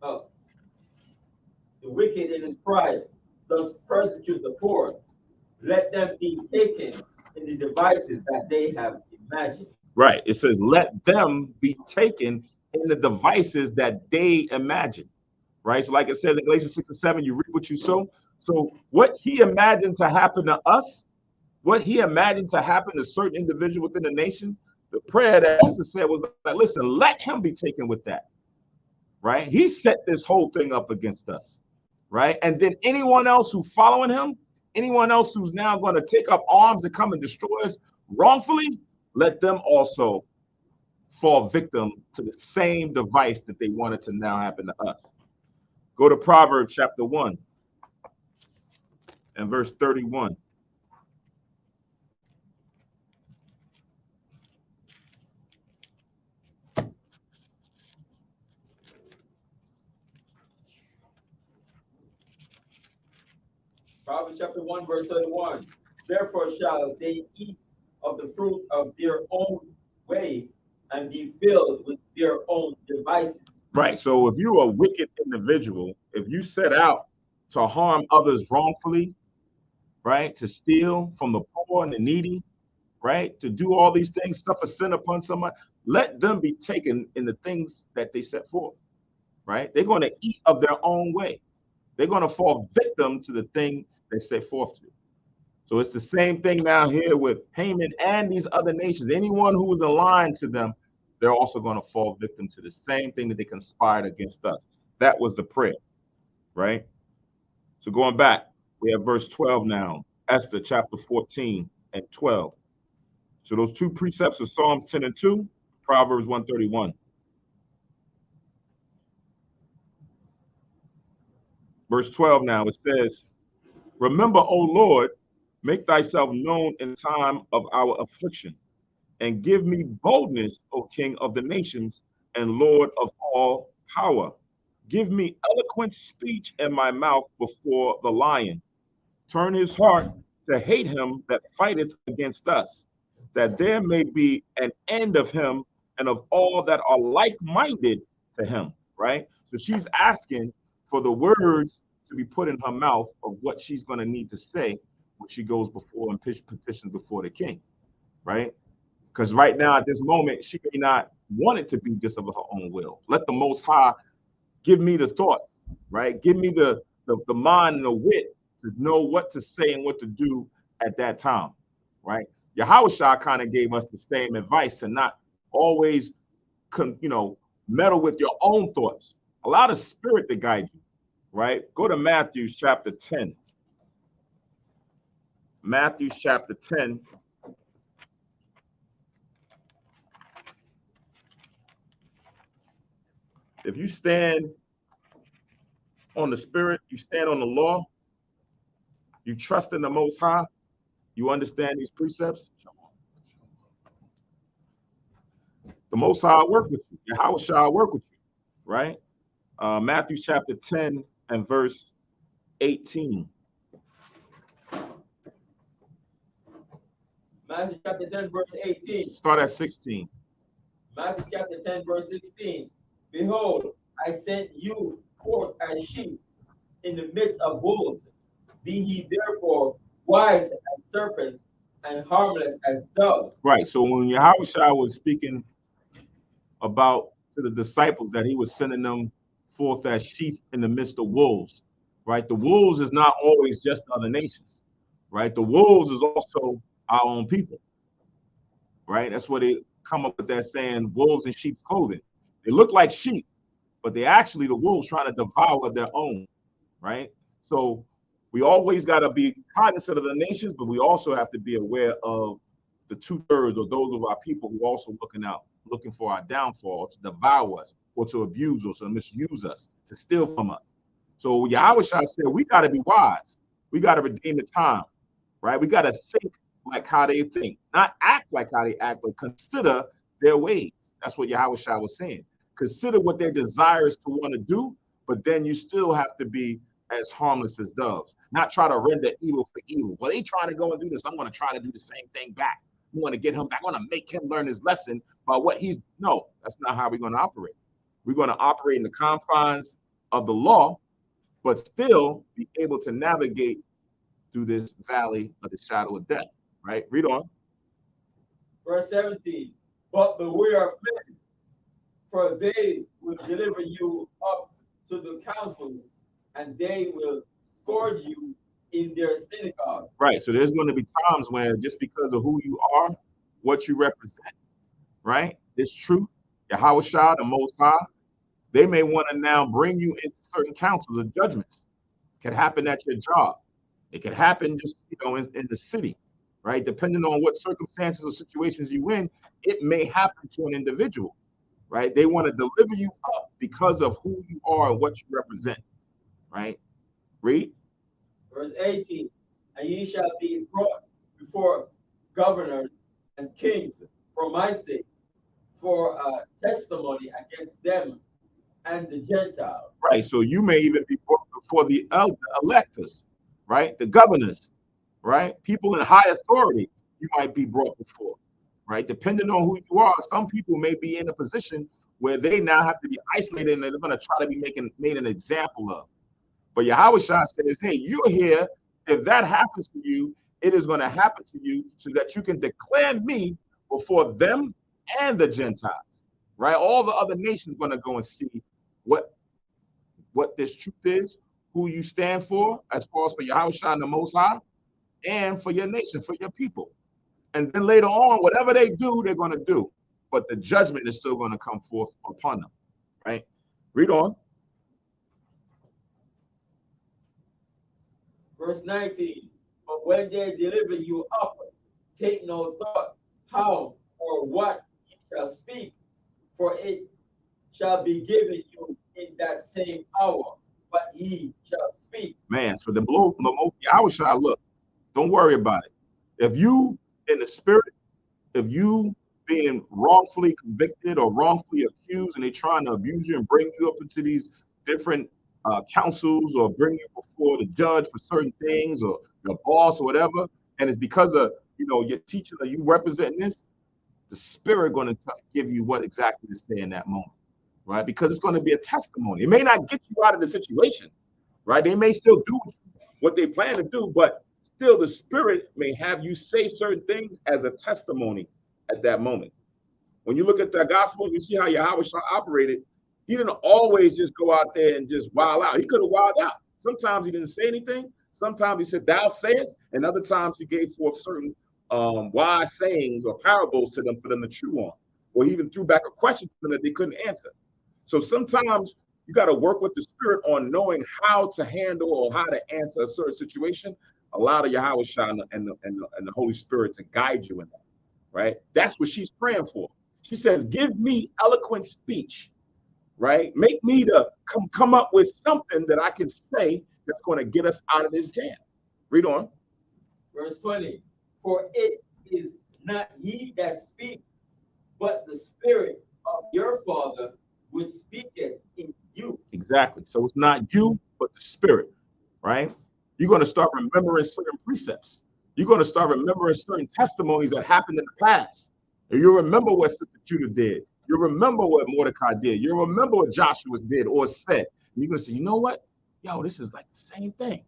The wicked in his pride does persecute the poor. Let them be taken in the devices that they have imagined. Right. It says, let them be taken in the devices that they imagine. Right. So, like it says in Galatians 6 and 7, you reap what you sow. So, what he imagined to happen to us, what he imagined to happen to certain individuals within the nation, the prayer that Esther said was like, listen, let him be taken with that. Right. He set this whole thing up against us. Right. And then anyone else who's following him, anyone else who's now going to take up arms and come and destroy us wrongfully, let them also fall victim to the same device that they wanted to now happen to us. Go to Proverbs chapter 1 and verse 31. Proverbs chapter 1, verse 31. Therefore shall they eat of of the fruit of their own way and be filled with their own devices. Right. So if you're a wicked individual, if you set out to harm others wrongfully, right, to steal from the poor and the needy, right, to do all these things, suffer sin upon somebody, let them be taken in the things that they set forth, right? They're going to eat of their own way. They're going to fall victim to the thing they set forth to. So it's the same thing now here with Haman and these other nations. Anyone who is aligned to them, they're also going to fall victim to the same thing that they conspired against us. That was the prayer, right? So going back, we have verse 12 now, Esther chapter 14 and 12. So those two precepts of Psalms 10 and 2, Proverbs 131. Verse 12 now, it says, remember, O Lord, make thyself known in time of our affliction, and give me boldness, O King of the nations, and Lord of all power. Give me eloquent speech in my mouth before the lion. Turn his heart to hate him that fighteth against us, that there may be an end of him and of all that are like-minded to him, right? So she's asking for the words to be put in her mouth of what she's going to need to say when she goes before and petitions before the king, right? Because right now at this moment, she may not want it to be just of her own will. Let the Most High give me the thoughts, right? Give me the mind and the wit to know what to say and what to do at that time, right? Yahushua kind of gave us the same advice to not always, meddle with your own thoughts. Allow the Spirit to guide you, right? Go to Matthew chapter 10. Matthew chapter 10. If you stand on the Spirit, you stand on the law, you trust in the Most High, you understand these precepts, the Most High will work with you. Yahweh shall work with you, right? Matthew chapter 10 and verse 18. Matthew chapter 10, verse 18. Start at 16. Matthew chapter 10, verse 16. Behold, I sent you forth as sheep in the midst of wolves. Be ye therefore wise as serpents and harmless as doves. Right. So when Yahweh was speaking about to the disciples that he was sending them forth as sheep in the midst of wolves, right? The wolves is not always just other nations, right? The wolves is also our own people, right? That's where they come up with that saying, wolves in sheep's clothing. They look like sheep, but they actually the wolves trying to devour their own, right? So we always got to be cognizant of the nations, but we also have to be aware of the 2/3 of those of our people who are also looking for our downfall, to devour us, or to abuse us, or misuse us, to steal from us. So Yahweh said, we got to be wise. We got to redeem the time, right? We got to think like how they think, not act like how they act, but consider their ways. That's what Yahweh was saying. Consider what their desires to want to do, but then you still have to be as harmless as doves. Not try to render evil for evil. Well, they trying to go and do this. I'm going to try to do the same thing back. We want to get him back. I want to make him learn his lesson about what he's. No, that's not how we're going to operate. We're going to operate in the confines of the law, but still be able to navigate through this valley of the shadow of death. Right? Read on. Verse 17. But beware of men, for they will deliver you up to the councils, and they will scourge you in their synagogues. Right. So there's going to be times when just because of who you are, what you represent, right? This truth, Yahweh Shah, the Most High, they may want to now bring you into certain councils of judgments. It could happen at your job. It could happen just in the city, right? Depending on what circumstances or situations you in, it may happen to an individual, right? They want to deliver you up because of who you are and what you represent, right? Read. Verse 18. And ye shall be brought before governors and kings for my sake, for a testimony against them and the Gentiles. Right. So you may even be brought before the electors, right? The governors, right? People in high authority. you might be brought before, right? Depending on who you are, some people may be in a position where they now have to be isolated and they're going to try to be made an example of. But Yahweh Shah says, hey, you're here. If that happens to you, it is going to happen to you so that you can declare me before them and the Gentiles, right? All the other nations are going to go and see what this truth is, who you stand for, as far as for Yahweh Shah and the Most High, and for your nation, for your people. And then later on, whatever they do, they're going to do. But the judgment is still going to come forth upon them, right? Read on. Verse 19. But when they deliver you up, take no thought how or what you shall speak, for it shall be given you in that same hour, but ye shall speak. Man, so the Yahweh Shah, look, don't worry about it. If you in the spirit, if you being wrongfully convicted or wrongfully accused and they're trying to abuse you and bring you up into these different councils or bring you before the judge for certain things or your boss or whatever, and it's because of your teaching or you representing this, the spirit going to give you what exactly to say in that moment, right? Because it's going to be a testimony. It may not get you out of the situation, right? They may still do what they plan to do, but still the spirit may have you say certain things as a testimony at that moment. When you look at the gospel, you see how Yahweh operated. He didn't always just go out there and just wild out. He could have wild out. Sometimes he didn't say anything. Sometimes he said, thou sayest, and other times he gave forth certain wise sayings or parables to them for them to chew on. Or he even threw back a question to them that they couldn't answer. So sometimes you got to work with the spirit on knowing how to handle or how to answer a certain situation. Allow the Yahweh Shah and the Holy Spirit to guide you in that, right? That's what she's praying for. She says, give me eloquent speech, right? Make me to come up with something that I can say that's going to get us out of this jam. Read on. Verse 20. For it is not ye that speak, but the Spirit of your Father which speaketh in you. Exactly. So it's not you, but the Spirit, right? You're going to start remembering certain precepts. You're going to start remembering certain testimonies that happened in the past. And you'll remember what Sister Judah did. You'll remember what Mordecai did. You'll remember what Joshua did or said. And you're going to say, you know what? Yo, this is like the same thing.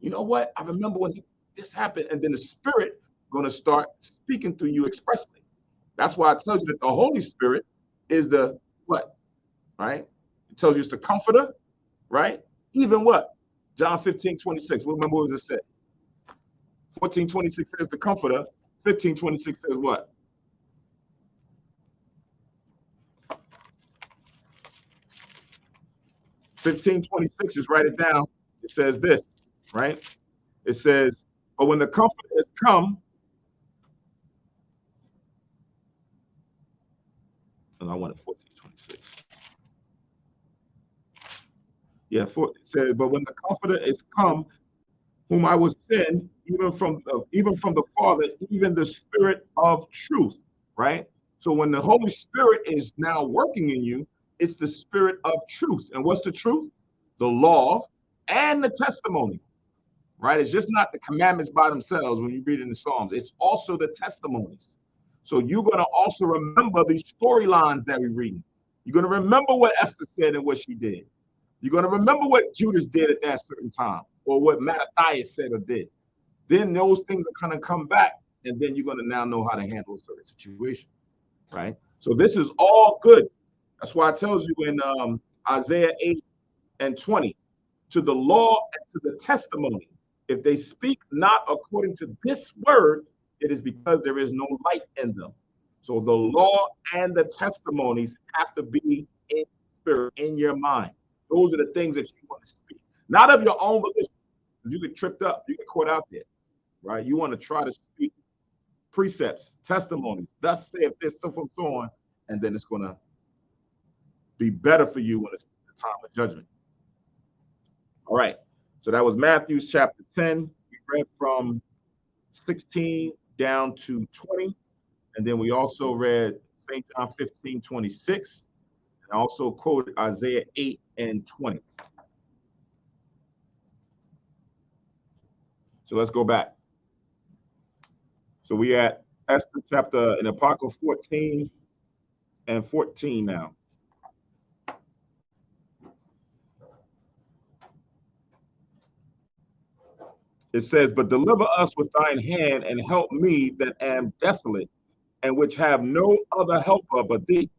You know what? I remember when this happened. And then the Spirit going to start speaking through you expressly. That's why I tell you that the Holy Spirit is the what? Right? It tells you it's the comforter, right? Even what? John 15:26. Remember what it said? 14:26 says the comforter. 15:26 says what? 15:26, just write it down. It says this, right? It says, but when the comforter has come, and I wanted 14:26. Yeah, it says, but when the comforter is come, whom I will send, even from the Father, even the Spirit of truth, right? So when the Holy Spirit is now working in you, it's the Spirit of truth. And what's the truth? The law and the testimony, right? It's just not the commandments by themselves when you read in the Psalms. It's also the testimonies. So you're going to also remember these storylines that we read. You're going to remember what Esther said and what she did. You're going to remember what Judas did at that certain time, or what Matthias said or did. Then those things are going to come back, and then you're going to now know how to handle a certain situation, right? So this is all good. That's why it tells you in Isaiah 8:20, to the law and to the testimony, if they speak not according to this word, it is because there is no light in them. So the law and the testimonies have to be in spirit, in your mind. Those are the things that you want to speak, not of your own volition. You get tripped up, you get caught out there, right? You want to try to speak precepts, testimonies, thus saith this, so forth, so on, and then it's going to be better for you when it's the time of judgment. All right, so that was Matthew chapter 10. We read from 16 down to 20, and then we also read St. John 15:26, and also quoted Isaiah 8:20. So let's go back. So we at Esther chapter in Apocalypse 14 and 14 now. It says, but deliver us with thine hand and help me that am desolate and which have no other helper but thee.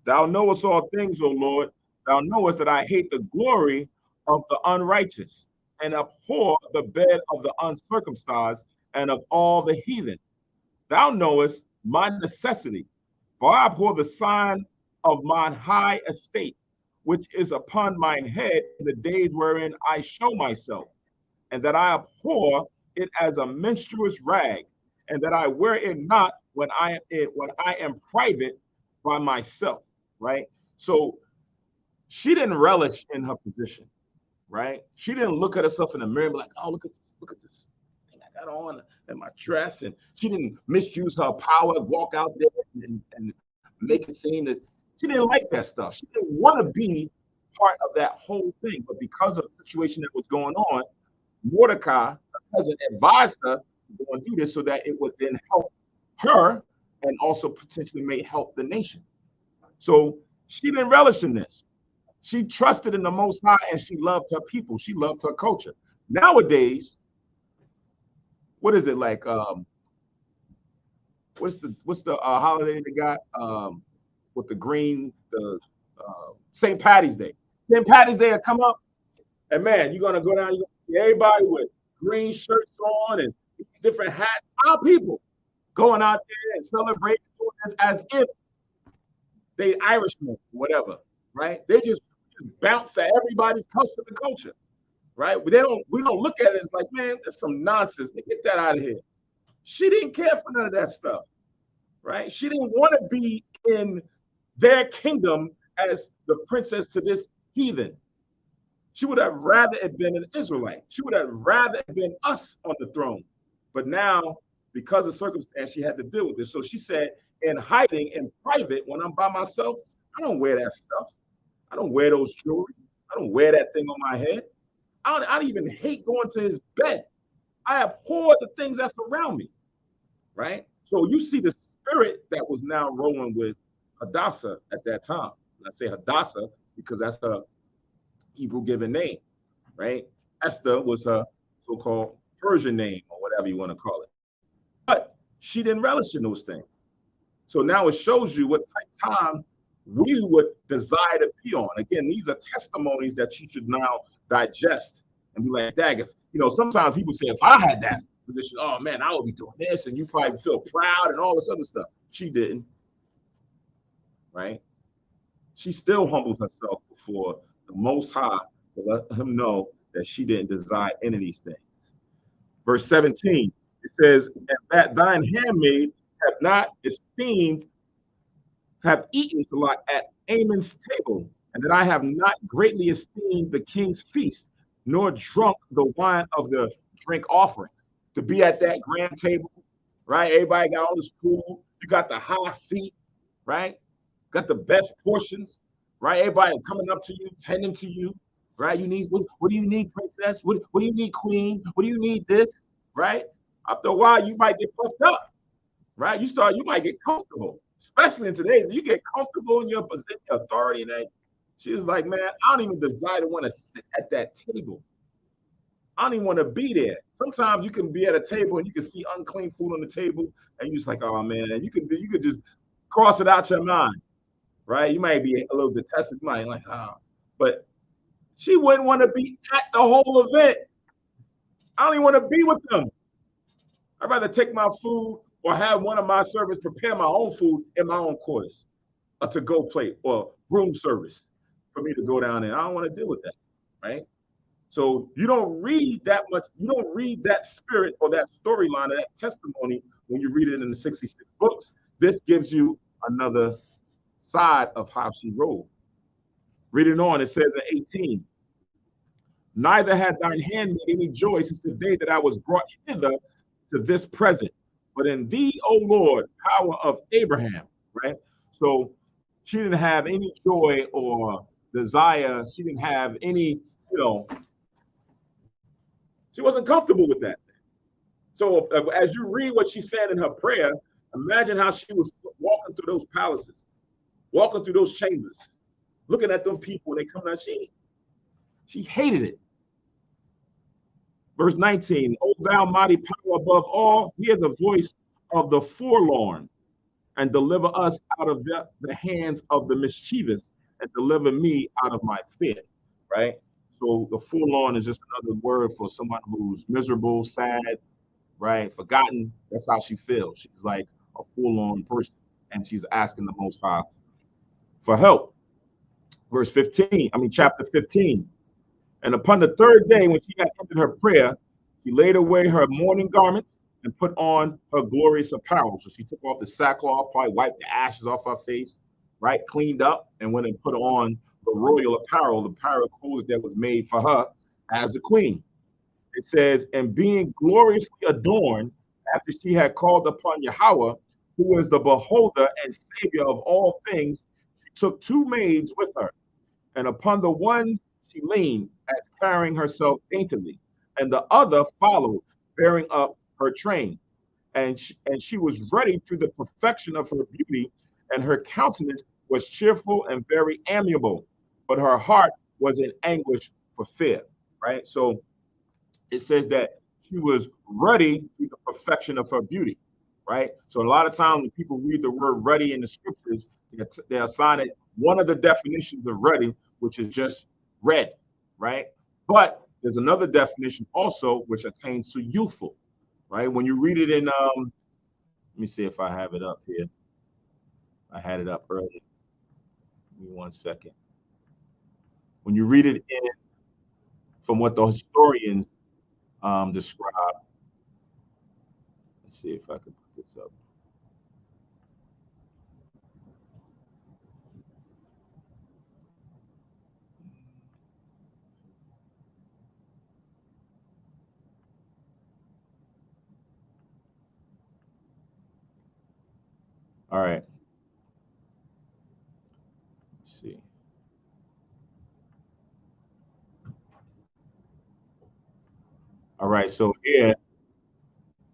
Thou knowest all things, O Lord. Thou knowest that I hate the glory of the unrighteous and abhor the bed of the uncircumcised and of all the heathen. Thou knowest my necessity, for I abhor the sign of mine high estate, which is upon mine head in the days wherein I show myself, and that I abhor it as a menstruous rag, and that I wear it not when I am private by myself. Right? So she didn't relish in her position, right? She didn't look at herself in the mirror and be like, oh, look at this thing I got on and my dress. And she didn't misuse her power, walk out there and make it seem that she didn't like that stuff. She didn't want to be part of that whole thing. But because of the situation that was going on, Mordecai, her cousin, advised her to go and do this so that it would then help her and also potentially may help the nation. So she didn't relish in this. She trusted in the Most High and she loved her people. She loved her culture. Nowadays, what is it like? What's the holiday they got with the green, the St. Patty's Day? St. Patty's Day will come up, and man, you're gonna go down. You're gonna see everybody with green shirts on and different hats. Our people going out there and celebrating as if they Irishmen, whatever, right? They just bounce at everybody's custom and culture, right? We don't look at it as like, man, that's some nonsense. Get that out of here. She didn't care for none of that stuff, right? She didn't want to be in their kingdom as the princess to this heathen. She would have rather have been an Israelite. She would have rather have been us on the throne. But now, because of circumstance, she had to deal with this. So she said, in hiding, in private, when I'm by myself, I don't wear that stuff. I don't wear those jewelry. I don't wear that thing on my head. I don't even hate going to his bed. I abhor the things that's around me, right? So you see the spirit that was now rolling with Hadassah at that time. And I say Hadassah because that's her Hebrew given name, right? Esther was her so-called Persian name or whatever you want to call it. But she didn't relish in those things. So now it shows you what type of time we would desire to be on. Again, these are testimonies that you should now digest and be like, dag, if, sometimes people say, if I had that position, oh man, I would be doing this, and you probably feel proud and all this other stuff. She didn't, right? She still humbled herself before the Most High to let him know that she didn't desire any of these things. Verse 17, it says, and that thine handmaid have not esteemed, have eaten at Amon's table, and that I have not greatly esteemed the king's feast, nor drunk the wine of the drink offering. To be at that grand table, right? Everybody got all this food. You got the high seat, right? Got the best portions, right? Everybody coming up to you, tending to you, right? You need what do you need, princess? What do you need, queen? What do you need this, right? After a while, you might get puffed up, right? You might get comfortable, especially in today. You get comfortable in your position, authority, and that. She was like, man, I don't even desire to want to sit at that table. I don't even want to be there. Sometimes you can be at a table and you can see unclean food on the table, and you're just like, oh man, and you could just cross it out your mind, right? You might be a little detested, you might like, but she wouldn't want to be at the whole event. I don't even want to be with them. I'd rather take my food or have one of my servants prepare my own food in my own quarters, a to-go plate or room service for me to go down there. I don't want to deal with that, right? So you don't read that much. You don't read that spirit or that storyline or that testimony when you read it in the 66 books. This gives you another side of how she rolled. Reading on, it says in 18, neither had thine hand made any joy since the day that I was brought hither to this present, but in thee, O Lord, power of Abraham, right? So she didn't have any joy or desire. She didn't have any, she wasn't comfortable with that. So as you read what she said in her prayer, imagine how she was walking through those palaces, walking through those chambers, looking at them people when they come out. She hated it. Verse 19, O thou mighty power above all, hear the voice of the forlorn, and deliver us out of the hands of the mischievous, and deliver me out of my fear. Right? So the forlorn is just another word for someone who's miserable, sad, right? Forgotten. That's how she feels. She's like a forlorn person, and she's asking the Most High for help. Verse 15, chapter 15. And upon the third day, when she had ended her prayer, she laid away her mourning garments and put on her glorious apparel. So she took off the sackcloth, probably wiped the ashes off her face, right? Cleaned up, and went and put on the royal apparel, the apparel clothes that was made for her as the queen. It says, and being gloriously adorned, after she had called upon Yahweh, who is the beholder and savior of all things, she took two maids with her. And upon the one she leaned, as carrying herself daintily, and the other followed, bearing up her train. And she was ready through the perfection of her beauty, and her countenance was cheerful and very amiable, but her heart was in anguish for fear. Right? So it says that she was ready through the perfection of her beauty. Right? So a lot of times when people read the word ready in the scriptures, they assign it one of the definitions of ready, which is just red, right? But there's another definition also which attains to youthful, right? When you read it in, let me see if I have it up here. I had it up earlier. Give me 1 second. When you read it in, from what the historians describe, let's see if I can put this up. All right. Let's see. All right. So here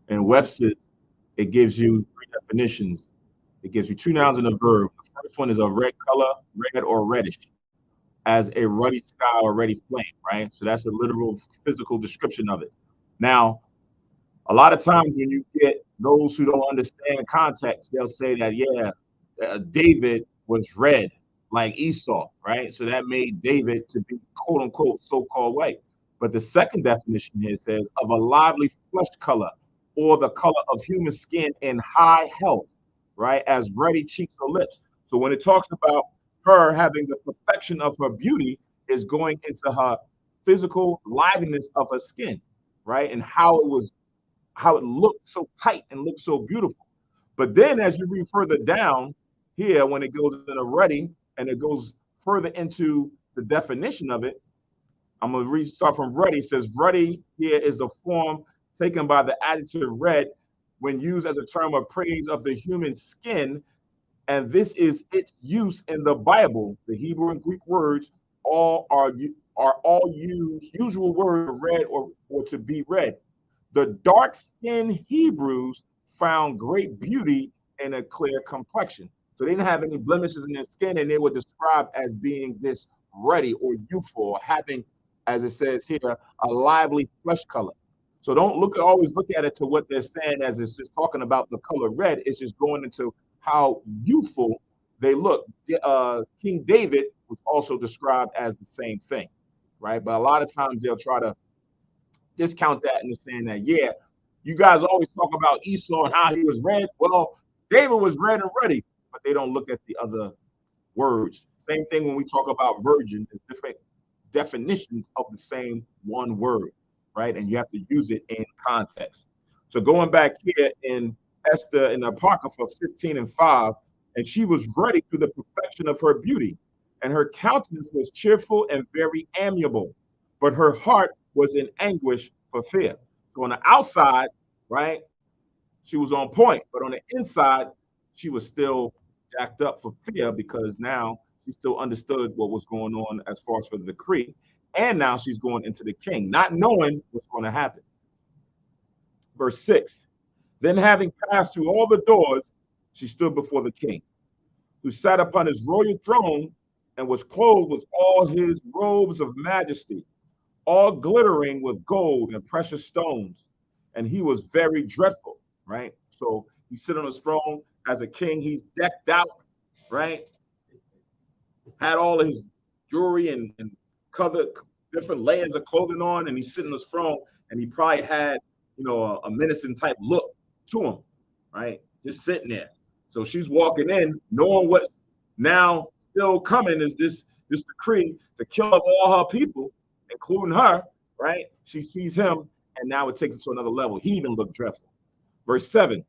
in Webster, it gives you three definitions. It gives you two nouns and a verb. The first one is a red color, red or reddish, as a ruddy sky or ruddy flame, right? So that's a literal physical description of it. Now, a lot of times when you get those who don't understand context, they'll say that, yeah, David was red like Esau, right? So that made David to be quote unquote so-called white. But the second definition here says of a lively flesh color or the color of human skin in high health, right? As ruddy cheeks or lips. So when it talks about her having the perfection of her beauty, is going into her physical liveliness of her skin, right? And how it looked so tight and looked so beautiful. But then as you read further down here, when it goes into ruddy and it goes further into the definition of it, I'm going to start from ruddy. It says ruddy here is the form taken by the adjective red when used as a term of praise of the human skin, and this is its use in the Bible. The Hebrew and Greek words all are all usual words read or to be read. The dark-skinned Hebrews found great beauty in a clear complexion. So they didn't have any blemishes in their skin, and they were described as being this ruddy or youthful, or having, as it says here, a lively flesh color. So don't always look at it to what they're saying as it's just talking about the color red. It's just going into how youthful they look. King David was also described as the same thing, right? But a lot of times they'll try to discount that and saying that, yeah, you guys always talk about Esau and how he was red. Well, David was red and ruddy, but they don't look at the other words. Same thing when we talk about virgin, there's different definitions of the same one word, right? And you have to use it in context. So going back here in Esther in the Apocrypha 15:5, and she was ready through the perfection of her beauty, and her countenance was cheerful and very amiable, but her heart was in anguish for fear. So on the outside, right, she was on point, but on the inside, she was still jacked up for fear because now she still understood what was going on as far as for the decree. And now she's going into the king, not knowing what's going to happen. Verse 6. Then having passed through all the doors, she stood before the king, who sat upon his royal throne and was clothed with all his robes of majesty, all glittering with gold and precious stones. And he was very dreadful, right? So he's sitting on his throne as a king. He's decked out, right? Had all of his jewelry and covered different layers of clothing on, and he's sitting on his throne, and he probably had, a menacing type look to him, right? Just sitting there. So she's walking in, knowing what's now still coming is this decree to kill up all her people, including her, right? She sees him, and now it takes it to another level. He even looked dreadful. Verse 7.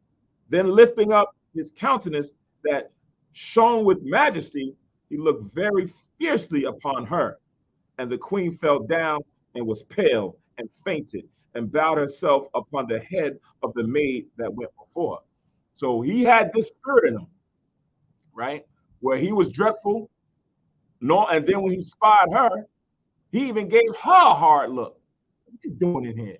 Then lifting up his countenance that shone with majesty, he looked very fiercely upon her. And the queen fell down and was pale and fainted and bowed herself upon the head of the maid that went before. So he had this spirit in him, right? Where he was dreadful. No, and then when he spied her, he even gave her a hard look. What you doing in here?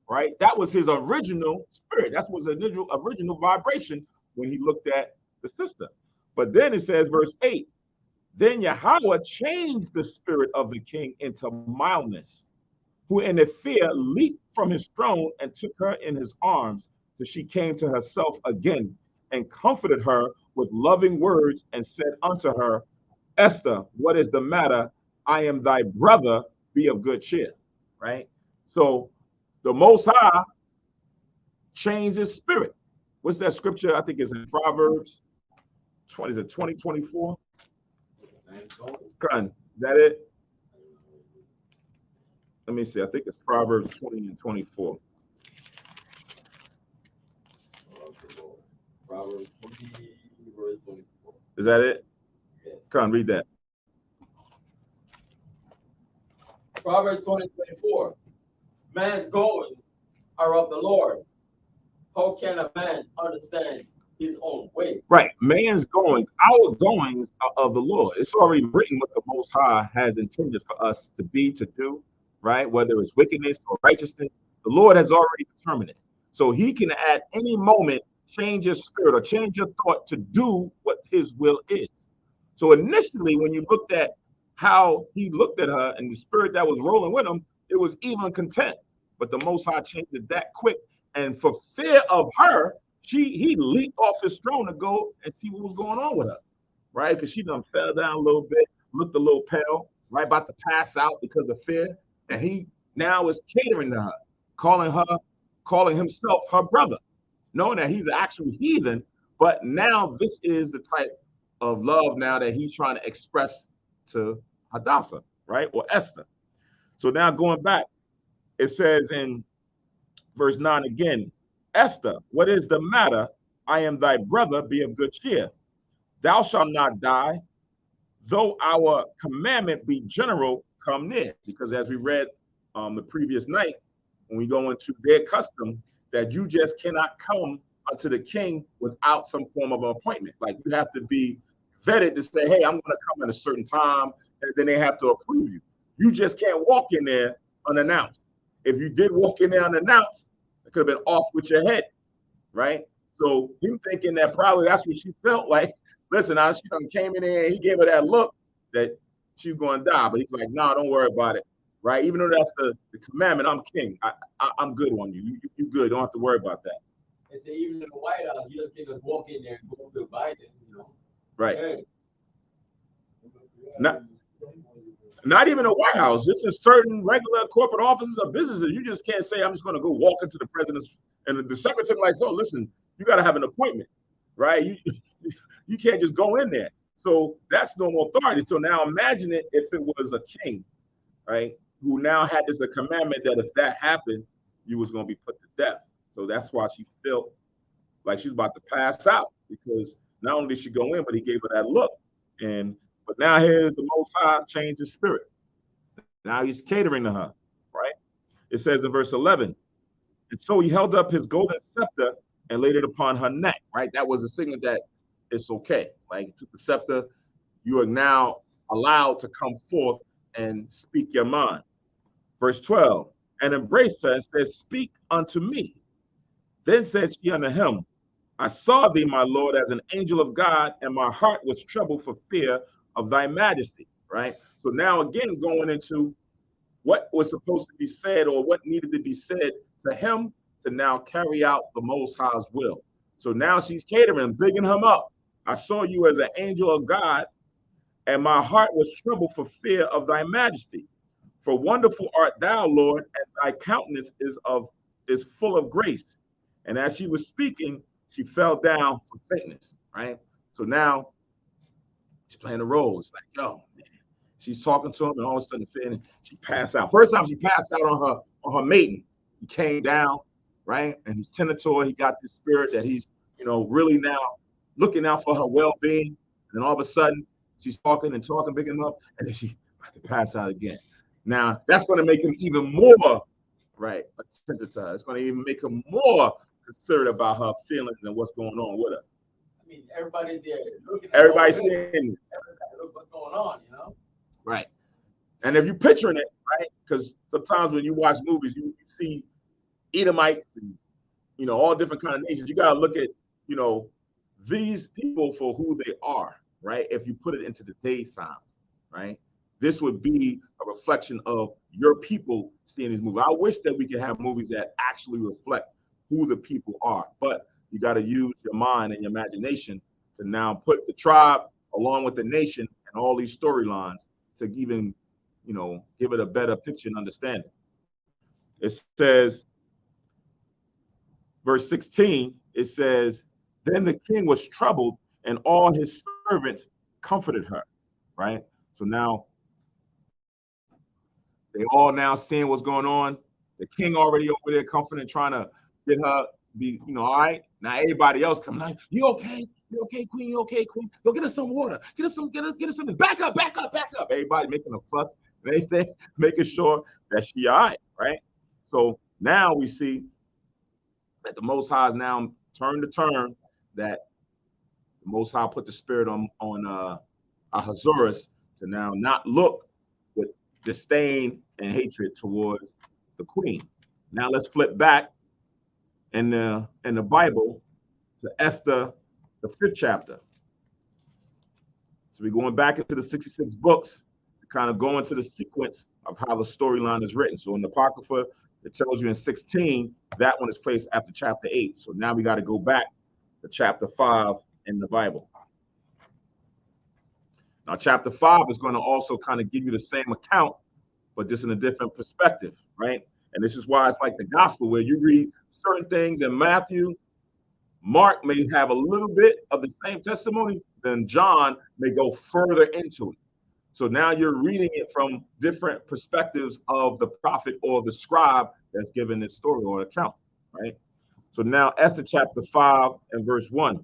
Right? That was his original spirit. That was his original vibration when he looked at the sister. But then it says, verse 8, then Yahweh changed the spirit of the king into mildness, who in a fear leaped from his throne and took her in his arms till she came to herself again and comforted her with loving words and said unto her, Esther, what is the matter? I am thy brother, be of good cheer. Right? So the Most High changed his spirit. What's that scripture? I think it's in Proverbs 20, is it 20:24? Is that it? Let me see. I think it's Proverbs 20:24. Proverbs 20, verse 24. Is that it? Yeah. Come on, read that. Proverbs 20:24. Man's goings are of the Lord. How can a man understand his own way? Right. Man's goings, our goings are of the Lord. It's already written what the Most High has intended for us to be, to do, right? Whether it's wickedness or righteousness, the Lord has already determined it. So he can at any moment change your spirit or change your thought to do what his will is. So initially, when you looked at how he looked at her and the spirit that was rolling with him, it was even content. But the Most High changed it that quick. And for fear of her, he leaped off his throne to go and see what was going on with her, right? Because she done fell down a little bit, looked a little pale, right, about to pass out because of fear. And he now is catering to her, calling himself her brother, knowing that he's an actual heathen. But now this is the type of love now that he's trying to express to Hadassah, right, or Esther. So now going back, it says in verse 9 again, Esther, what is the matter? I am thy brother, be of good cheer. Thou shalt not die, though our commandment be general, come near. Because as we read the previous night, when we go into their custom, that you just cannot come unto the king without some form of an appointment. Like you have to be vetted to say, hey, I'm going to come at a certain time, and then they have to approve you. You just can't walk in there unannounced. If you did walk in there unannounced, it could have been off with your head, right? So him thinking that probably that's what she felt like. Listen, she done came in there and he gave her that look that she's going to die. But he's like, no, don't worry about it, right? Even though that's the commandment, I'm king. I'm good on you. You good. Don't have to worry about that. They say even in the White House, you just can't just walk in there and go to Biden, you know? Right. Hey. Not even a White House, just in certain regular corporate offices or businesses. You just can't say, I'm just going to go walk into the president's, and the secretary like, oh, listen, you got to have an appointment, right? You can't just go in there. So that's no authority. So now imagine it if it was a king, right, who now had this a commandment that if that happened, you was going to be put to death. So that's why she felt like she was about to pass out, because not only did she go in, but he gave her that look. But now here's the Most High changed his spirit. Now he's catering to her, right? It says in verse 11, and so he held up his golden scepter and laid it upon her neck, right? That was a signal that it's okay. Like he took the scepter, you are now allowed to come forth and speak your mind. Verse 12, and embraced her and said, speak unto me. Then said she unto him, I saw thee, my Lord, as an angel of God, and my heart was troubled for fear of thy majesty. Right? So now again, going into what was supposed to be said or what needed to be said to him to now carry out the Most High's will. So now she's catering, bigging him up. I saw you as an angel of God, and my heart was troubled for fear of thy majesty. For wonderful art thou, Lord, and thy countenance is full of grace. And as she was speaking, she fell down from faintness. Right. So now she's playing the role. It's like, yo, man. She's talking to him, and all of a sudden, she passed out. First time she passed out on her maiden. He came down, right, and he's tending to her. He got this spirit that he's, really now looking out for her well-being. And then all of a sudden, she's talking, picking him up, and then she has to pass out again. Now that's going to make him even more, right, attentive to her. It's going to even make him more concerned about her feelings and what's going on with her. I mean, everybody's there looking. Everybody's seeing it. Everybody look what's going on, Right. And if you're picturing it, right, because sometimes when you watch movies, you see Edomites and, all different kind of nations. You got to look at, these people for who they are, right? If you put it into today's time, right? This would be a reflection of your people seeing these movies. I wish that we could have movies that actually reflect who the people are, but you got to use your mind and your imagination to now put the tribe along with the nation and all these storylines to even, give it a better picture and understanding. It says, verse 16, it says, then the king was troubled and all his servants comforted her, right? So now they all now seeing what's going on. The king already over there comforting, trying to get her be, all right. Now everybody else coming like, you okay? You okay, queen? You okay, queen? Go get us some water. Get us some. Back up. Everybody making a fuss and everything, making sure that she all right, right? So now we see that the Most High is now turn to turn, that the Most High put the spirit on Ahasuerus to now not look with disdain and hatred towards the queen. Now let's flip back in the Bible to Esther, the 5th chapter. So we're going back into the 66 books to kind of go into the sequence of how the storyline is written. So in the Apocrypha, it tells you in 16, that one is placed after chapter 8. So now we got to go back to chapter 5 in the Bible. Now, chapter 5 is going to also kind of give you the same account, but just in a different perspective, right? And this is why it's like the gospel, where you read certain things in Matthew, Mark may have a little bit of the same testimony, then John may go further into it. So now you're reading it from different perspectives of the prophet or the scribe that's given this story or account, right? So now Esther chapter 5 and verse 1.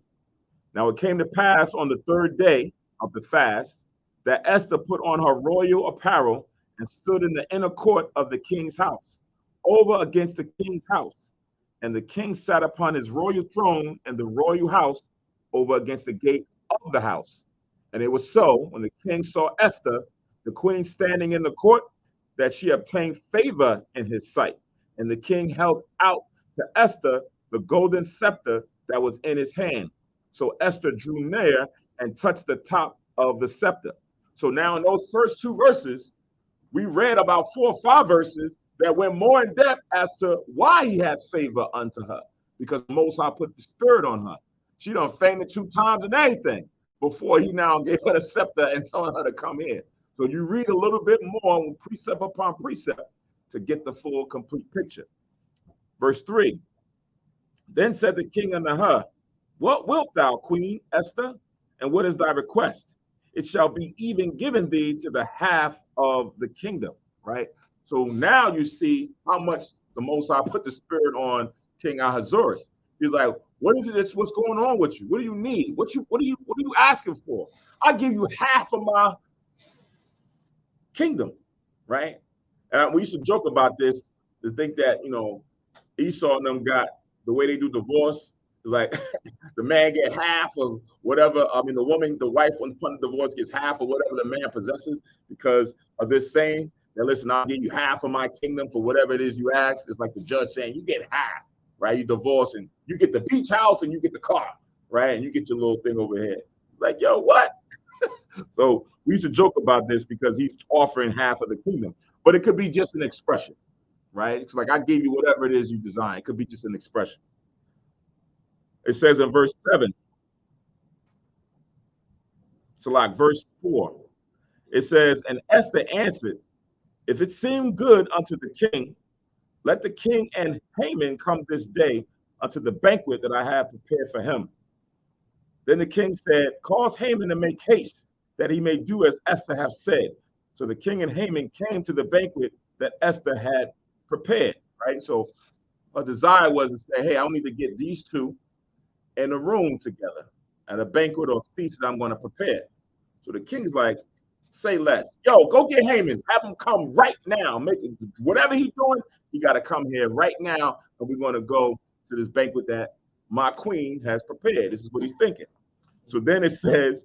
Now it came to pass on the 3rd day of the fast that Esther put on her royal apparel and stood in the inner court of the king's house, over against the king's house. And the king sat upon his royal throne in the royal house over against the gate of the house. And it was so, when the king saw Esther, the queen standing in the court, that she obtained favor in his sight. And the king held out to Esther the golden scepter that was in his hand. So Esther drew near and touched the top of the scepter. So now in those first 2 verses, we read about 4 or 5 verses that went more in depth as to why he had favor unto her, because Most High put the spirit on her. She done fainted 2 times and everything before he now gave her the scepter and telling her to come in. So you read a little bit more, precept upon precept, to get the full, complete picture. Verse 3, then said the king unto her, what wilt thou, Queen Esther, and what is thy request? It shall be even given thee to the half of the kingdom, right? So now you see how much the Most High put the spirit on King Ahasuerus. He's like, what is it? What's going on with you? What do you need? What are you asking for? I'll give you half of my kingdom, right? And we used to joke about this, to think that, Esau and them got the way they do divorce. It's like the man get half of whatever. I mean, the woman, the wife, upon divorce gets half of whatever the man possesses because of this saying that, listen, I'll give you half of my kingdom for whatever it is you ask. It's like the judge saying, you get half. right? You divorce and you get the beach house and you get the car, right? And you get your little thing over here. Like, yo, what? So we used to joke about this because he's offering half of the kingdom, but it could be just an expression, right? It's like I gave you whatever it is you design. It could be just an expression. It says in verse 7, so like verse 4, it says, and Esther answered, if it seem good unto the king, let the king and Haman come this day unto the banquet that I have prepared for him. Then the king said, cause Haman to make haste, that he may do as Esther hath said. So the king and Haman came to the banquet that Esther had prepared, right? So her desire was to say, hey, I need to get these two in a room together at a banquet or feast that I'm going to prepare. So the king's like, say less. Yo, go get Haman. Have him come right now. Make it, whatever he's doing, he got to come here right now. And we're going to go to this banquet that my queen has prepared. This is what he's thinking. So then it says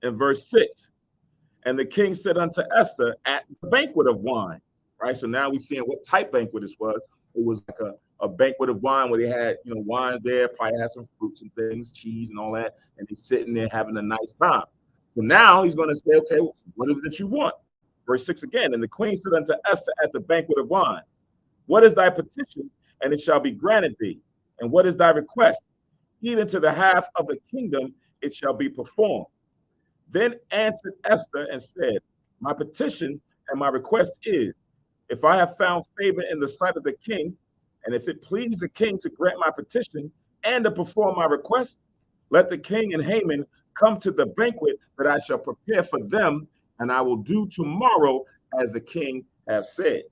in verse 6, and the king said unto Esther at the banquet of wine, right? So now we're seeing what type banquet this was. It was like a banquet of wine where they had, wine there, probably had some fruits and things, cheese and all that, and he's sitting there having a nice time. So now he's going to say, okay, what is it that you want? Verse 6 again, and the queen said unto Esther at the banquet of wine, what is thy petition? And it shall be granted thee. And what is thy request? Even to the half of the kingdom it shall be performed. Then answered Esther and said, my petition and my request is, if I have found favor in the sight of the king, and if it please the king to grant my petition and to perform my request, let the king and Haman come to the banquet that I shall prepare for them, and I will do tomorrow as the king have said.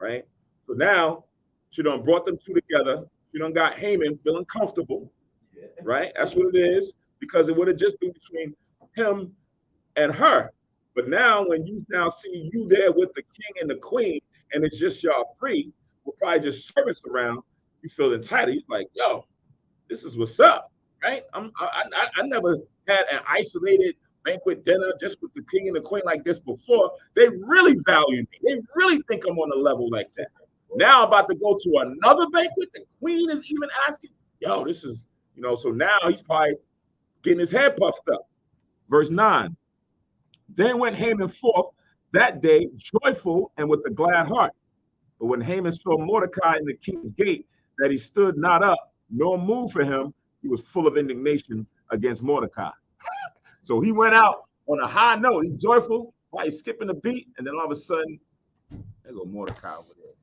Right? So now she done brought them two together. She done got Haman feeling comfortable. Right? That's what it is, because it would have just been between him and her. But now when you now see you there with the king and the queen, and it's just y'all three, with probably just servants around, you feel entitled. You're like, yo, this is what's up, right? I never had an isolated banquet dinner just with the king and the queen like this before. They really value me. They really think I'm on a level like that. Now I'm about to go to another banquet. The queen is even asking, yo, this is, so now he's probably getting his head puffed up. Verse 9. Then went Haman forth that day joyful and with a glad heart. But when Haman saw Mordecai in the king's gate, that he stood not up, nor moved for him, he was full of indignation against Mordecai. So he went out on a high note. He's joyful, while he's skipping a beat, and then all of a sudden, there goes Mordecai over there.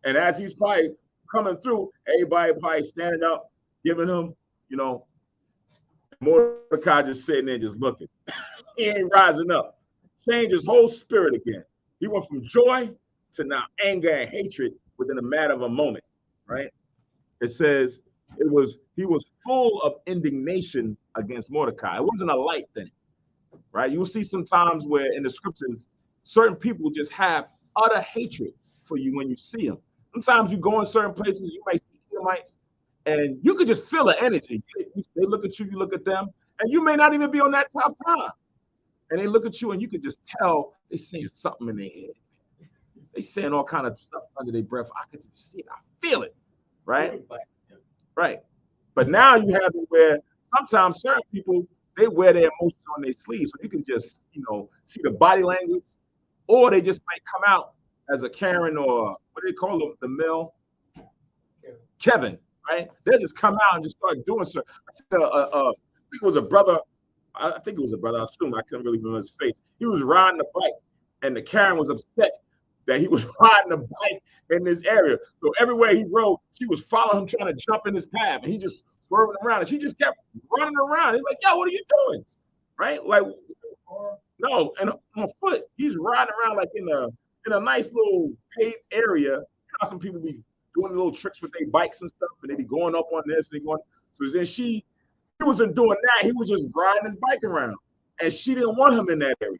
And as he's probably coming through, everybody probably standing up, giving him, Mordecai just sitting there just looking. He ain't rising up. Changed his whole spirit again. He went from joy to now anger and hatred within a matter of a moment, right? It says he was full of indignation against Mordecai. It wasn't a light thing, right? You'll see sometimes where in the scriptures, certain people just have utter hatred for you when you see them. Sometimes you go in certain places, you might see Edomites, and you could just feel the energy. They look at you, you look at them, and you may not even be on that top time. And they look at you and you could just tell they're saying something in their head. They saying all kind of stuff under their breath. I could just see it. I feel it. Right? Right. But now you have it where sometimes certain people, they wear their emotions on their sleeves. So you can just, see the body language, or they just might come out as a Karen, or what do they call them? The male? Kevin, right? They'll just come out and just start doing so. I think it was a brother. I assume. I couldn't really remember his face. He was riding the bike, and the Karen was upset that he was riding the bike in this area. So everywhere he rode, she was following him, trying to jump in his path, and he just swerving around, and she just kept running around. He's like, yo, what are you doing? Right? Like, no, and on foot. He's riding around like in a nice little paved area. Some people be doing little tricks with their bikes and stuff, and they be going up on this and going. So then he wasn't doing that. He was just riding his bike around, and she didn't want him in that area.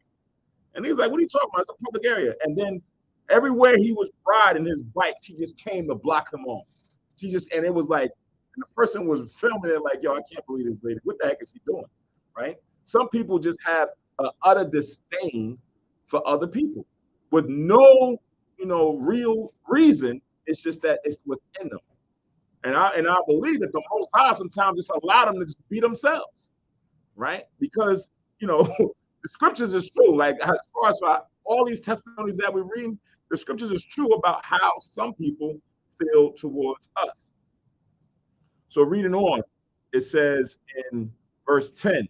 And he's like, what are you talking about? It's a public area. And then everywhere he was riding his bike, she just came to block him off. And it was like, and the person was filming it like, yo, I can't believe this lady. What the heck is she doing? Right? Some people just have an utter disdain for other people with no, real reason. It's just that it's within them. And I believe that the Most High sometimes just allowed them to just be themselves, right? Because, you know, the scriptures is true. Like as far as all these testimonies that we read, the scriptures is true about how some people feel towards us. So reading on, it says in verse 10,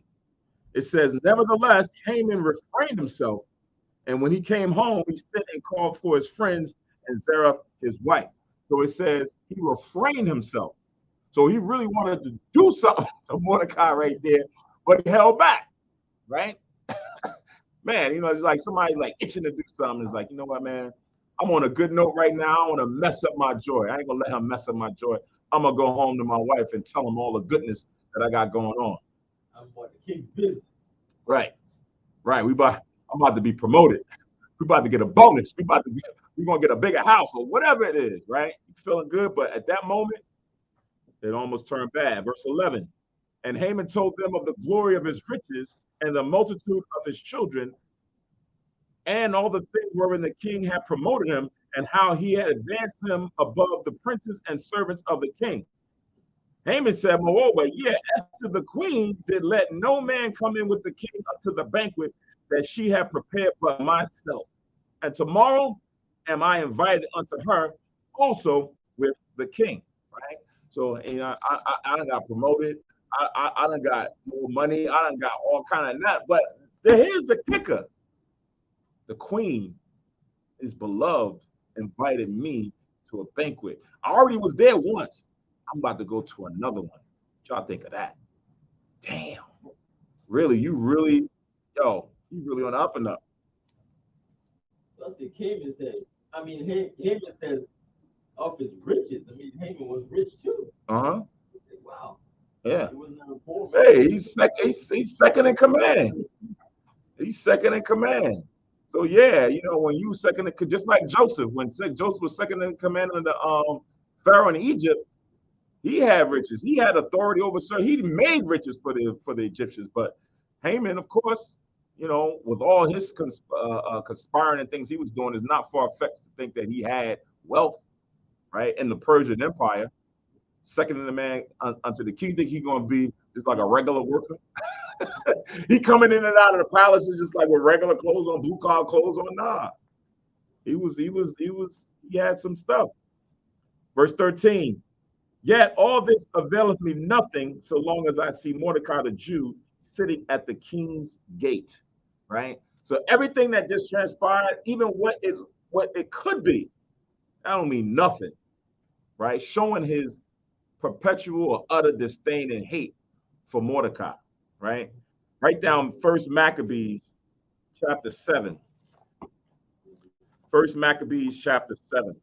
it says, nevertheless, Haman refrained himself. And when he came home, he sent and called for his friends and Zareth, his wife. So it says he refrained himself. So he really wanted to do something to Mordecai right there, but he held back, right? Man, you know, it's like somebody like itching to do something. It's like, you know what, man? I'm on a good note right now. I want to mess up my joy. I ain't gonna let him mess up my joy. I'm gonna go home to my wife and tell him all the goodness that I got going on. I'm about the king's business. Right. I'm about to be promoted. We're about to get a bonus. We're gonna get a bigger house or whatever it is, right? You're feeling good, but at that moment, it almost turned bad. Verse 11. And Haman told them of the glory of his riches and the multitude of his children and all the things wherein the king had promoted him and how he had advanced him above the princes and servants of the king. Haman said, moreover, as to the queen did let no man come in with the king up to the banquet that she had prepared but myself. And tomorrow am I invited unto her also with the king, right? So, you know, I done got promoted. I done got more money. I done got all kind of that. But here's the kicker. The queen, his beloved, invited me to a banquet. I already was there once. I'm about to go to another one. What y'all think of that? Damn. Really? You really on the up and up. So I said, Haman said, Haman says of his riches. I mean, Haman was rich too. Uh-huh. Wow. Yeah. He was not a poor man. Hey, he's second in command. He's second in command. So yeah, you know, when you second in, just like Joseph, when Joseph was second in command of the Pharaoh in Egypt, he had riches. He had authority over certain. He made riches for the Egyptians. But Haman, of course, you know, with all his conspiring and things he was doing, is not far-fetched to think that he had wealth, right, in the Persian Empire. Second in the man unto the king. Think he's gonna be just like a regular worker? He coming in and out of the palaces just like with regular clothes on, blue collar clothes on. Nah, he had some stuff. Verse 13. Yet all this availeth me nothing so long as I see Mordecai the Jew sitting at the king's gate. Right. So everything that just transpired, even what it could be, that don't mean nothing. Right. Showing his perpetual or utter disdain and hate for Mordecai. Right. Write down First Maccabees chapter 7. First Maccabees chapter 7.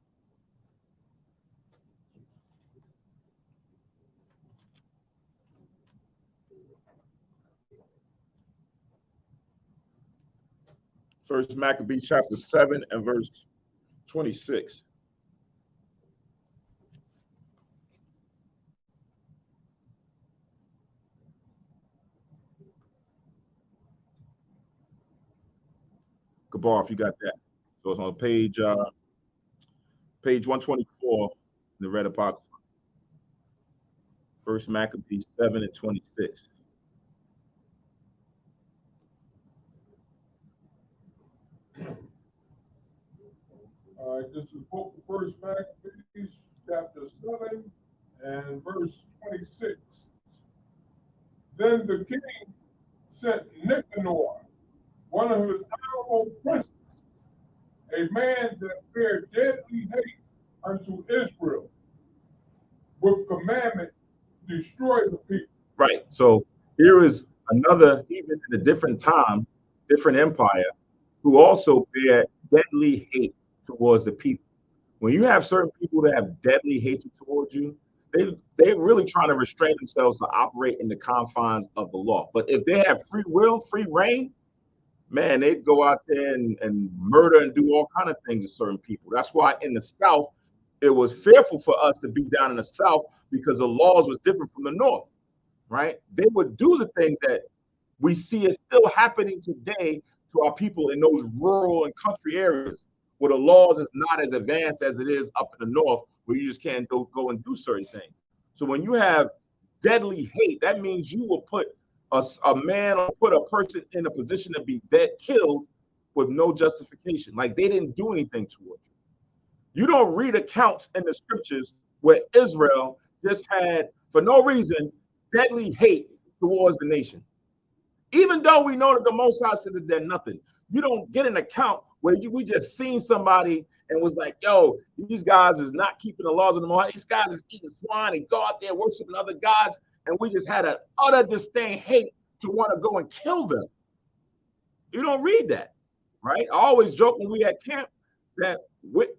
First Maccabees chapter 7 and verse 26. Gabar, if you got that. So it's on page 124 in the Red Apocrypha. First Maccabees 7 and 26. All right, this is book of First Maccabees, chapter 7 and verse 26. Then the king sent Nicanor, one of his honorable princes, a man that bare deadly hate unto Israel, with commandment to destroy the people. Right. So here is another, even in a different time, different empire, who also bear deadly hate towards the people. When you have certain people that have deadly hatred towards you, they're really trying to restrain themselves to operate in the confines of the law. But if they have free will, free reign, man, they'd go out there and murder and do all kind of things to certain people. That's why in the South, it was fearful for us to be down in the South because the laws was different from the North, right? They would do the things that we see is still happening today to our people in those rural and country areas where the laws is not as advanced as it is up in the North, where you just can't go and do certain things. So when you have deadly hate, that means you will put a man or put a person in a position to be dead, killed with no justification. Like they didn't do anything toward you. You don't read accounts in the scriptures where Israel just had, for no reason, deadly hate towards the nation. Even though we know that the Most High said that they're nothing, you don't get an account where we just seen somebody and was like, yo, these guys is not keeping the laws of the Most High. These guys is eating swine and go out there worshiping other gods. And we just had an utter disdain, hate to want to go and kill them. You don't read that, right? I always joke when we at camp that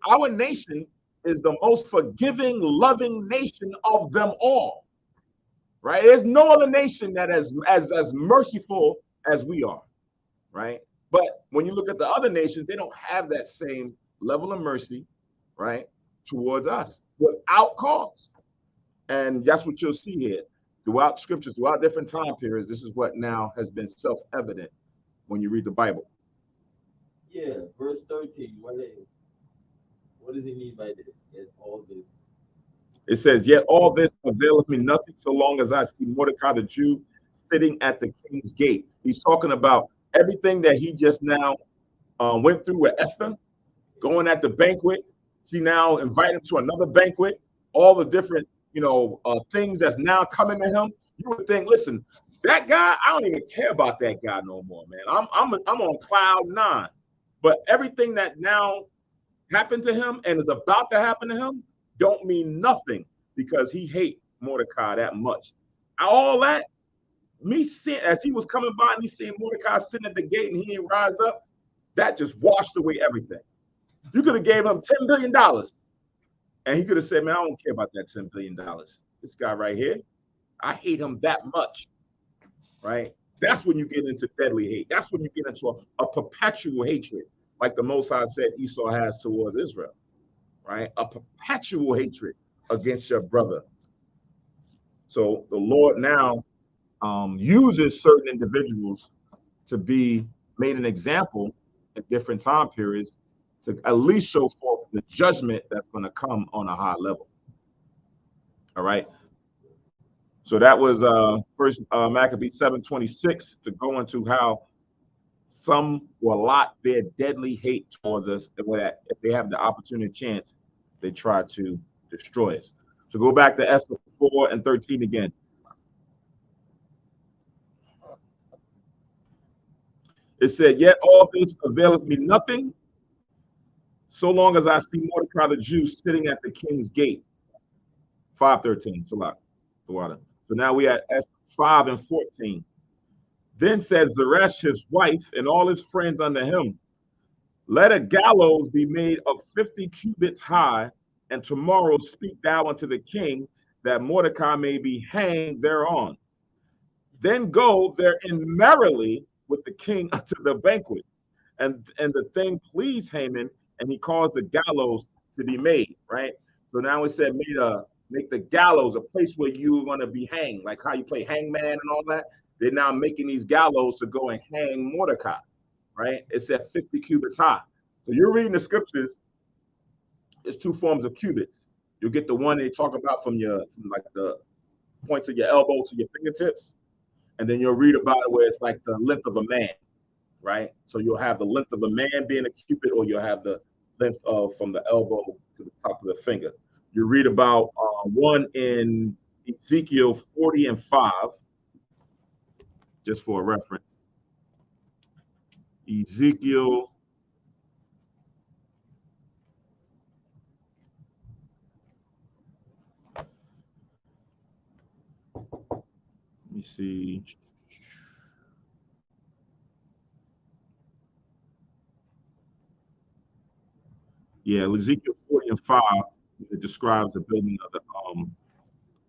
our nation is the most forgiving, loving nation of them all, right? There's no other nation that is as merciful as we are, right? But when you look at the other nations, they don't have that same level of mercy, right, towards us without cause. And that's what you'll see here throughout scriptures, throughout different time periods. This is what now has been self-evident when you read the Bible. Yeah, verse 13. What does he mean by this? And all this. It says, yet all this availeth me nothing so long as I see Mordecai the Jew sitting at the king's gate. He's talking about everything that he just now went through with Esther, going at the banquet. She now invited him to another banquet, all the different, things that's now coming to him. You would think, listen, that guy, I don't even care about that guy no more, man. I'm on cloud 9. But everything that now happened to him and is about to happen to him don't mean nothing because he hate Mordecai that much. All that, me seeing as he was coming by and he seeing Mordecai sitting at the gate and he didn't rise up, that just washed away everything. You could have gave him $10 billion and he could have said, man, I don't care about that $10 billion. This guy right here, I hate him that much, right? That's when you get into deadly hate. That's when you get into a perpetual hatred, like the Most High said Esau has towards Israel, right? A perpetual hatred against your brother. So the Lord now uses certain individuals to be made an example at different time periods to at least show forth the judgment that's going to come on a high level. All right. So that was first Maccabees 7:26 to go into how some will lot their deadly hate towards us, that if they have the opportunity chance, they try to destroy us. So go back to Esther 4:13 again. It said, yet all this availeth me nothing, so long as I see Mordecai the Jew sitting at the king's gate. 5:13. So now we at Esther 5:14. Then said Zeresh his wife and all his friends unto him, let a gallows be made of 50 cubits high, and tomorrow speak thou unto the king, that Mordecai may be hanged thereon. Then go therein merrily with the king unto the banquet. And the thing pleased Haman, and he caused the gallows to be made, right? So now it said make the gallows a place where you're going to be hanged, like how you play hangman and all that. They're now making these gallows to go and hang Mordecai, right? It said 50 cubits high. So you're reading the scriptures. There's two forms of cubits. You'll get the one they talk about from like the points of your elbow to your fingertips. And then you'll read about it where it's like the length of a man, right? So you'll have the length of a man being a cubit, or you'll have the length of from the elbow to the top of the finger. You read about one in Ezekiel 40:5, just for a reference. Ezekiel let me see. Yeah, Ezekiel 40:5, it describes the building of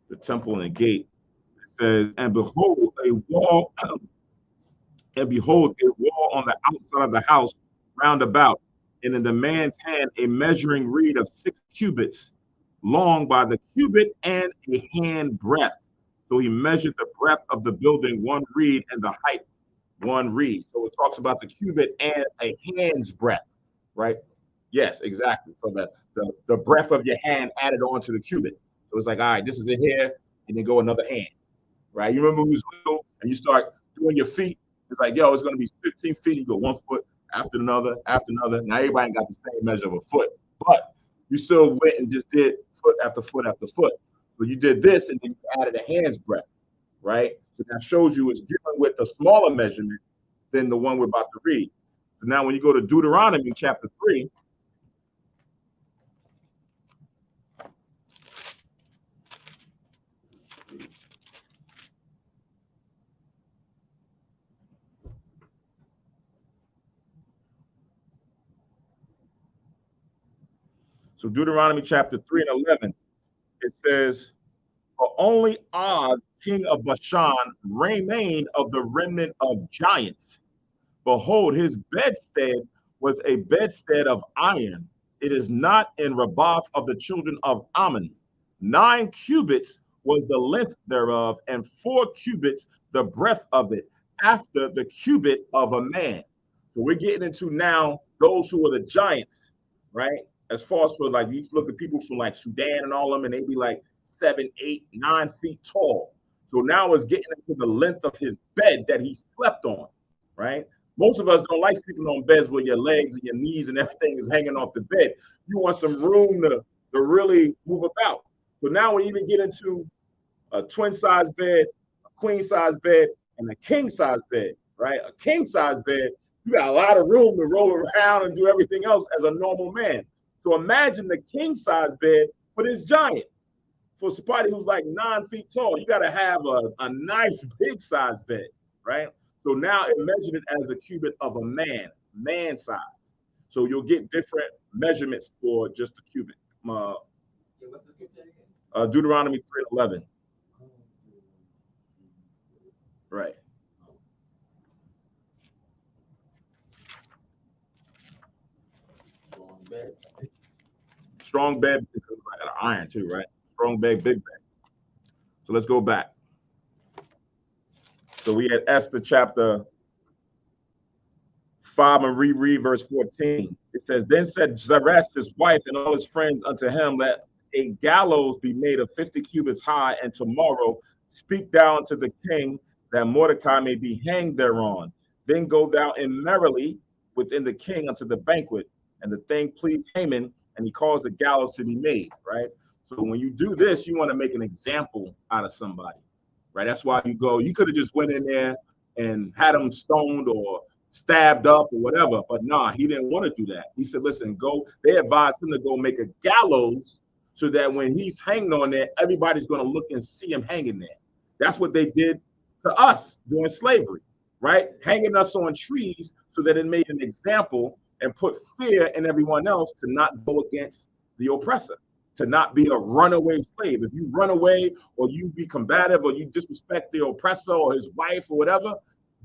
the temple and the gate. It says, and behold, a wall on the outside of the house round about, and in the man's hand a measuring reed of 6 cubits long by the cubit and a hand breadth. So he measured the breadth of the building 1 reed and the height 1 reed. So it talks about the cubit and a hand's breadth, right? Yes, exactly. So the breadth of your hand added on to the cubit. It was like, all right, this is it here, and then go another hand, right? You remember when you was little and you start doing your feet? It's like, yo, it's going to be 15 feet. You go one foot after another, after another. Now everybody got the same measure of a foot, but you still went and just did foot after foot after foot. So you did this, and then you added a hand's breadth, right? So that shows you it's dealing with a smaller measurement than the one we're about to read. So now when you go to Deuteronomy chapter 3, so Deuteronomy chapter 3 and 11, it says, for only Og, king of Bashan, remained of the remnant of giants. Behold, his bedstead was a bedstead of iron. It is not in Rabbah of the children of Ammon. 9 cubits was the length thereof, and 4 cubits the breadth of it, after the cubit of a man. So we're getting into now those who are the giants, right? As far as for like, you look at people from like Sudan and all of them, and they be like 7, 8, 9 feet tall. So now it's getting into the length of his bed that he slept on, right? Most of us don't like sleeping on beds where your legs and your knees and everything is hanging off the bed. You want some room to really move about. So now we even get into a twin size bed, a queen size bed, and a king size bed, right? A king size bed, you got a lot of room to roll around and do everything else as a normal man. So imagine the king size bed for this giant. For somebody who's like 9 feet tall, you got to have a nice big size bed, right? So now it measured it as a cubit of a man size. So you'll get different measurements for just a cubit. Deuteronomy 3:11. Right. Strong bed because iron too, right? Strong bed, big bed. So let's go back. So we had Esther chapter 5 and reread verse 14. It says, then said Zeresh, his wife, and all his friends unto him, let a gallows be made of 50 cubits high, and tomorrow speak thou unto the king that Mordecai may be hanged thereon. Then go thou in merrily within the king unto the banquet. And the thing pleased Haman, and he caused the gallows to be made, right? So when you do this, you want to make an example out of somebody, right? That's why you go, you could have just went in there and had him stoned or stabbed up or whatever, but nah, he didn't want to do that. He said, listen, go. They advised him to go make a gallows so that when he's hanging on there, everybody's going to look and see him hanging there. That's what they did to us during slavery, right? Hanging us on trees so that it made an example and put fear in everyone else to not go against the oppressor, to not be a runaway slave. If you run away or you be combative or you disrespect the oppressor or his wife or whatever,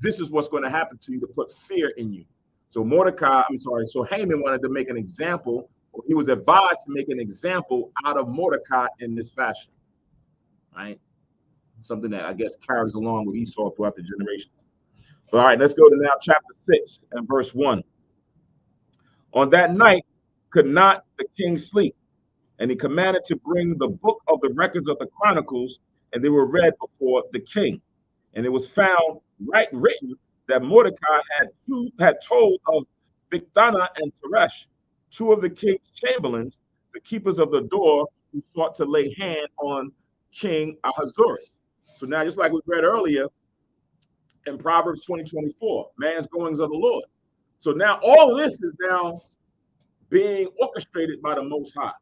this is what's going to happen to you, to put fear in you. So so Haman wanted to make an example, or he was advised to make an example out of Mordecai in this fashion, right? Something that I guess carries along with Esau throughout the generations. All right, let's go to now chapter 6 and verse 1. On that night could not the king sleep, and he commanded to bring the book of the records of the chronicles, and they were read before the king. And it was found written that Mordecai had told of Bigthana and Teresh, 2 of the king's chamberlains, the keepers of the door, who sought to lay hand on King Ahasuerus. So now, just like we read earlier in Proverbs 20:24, man's goings of the Lord. So now all of this is now being orchestrated by the Most High.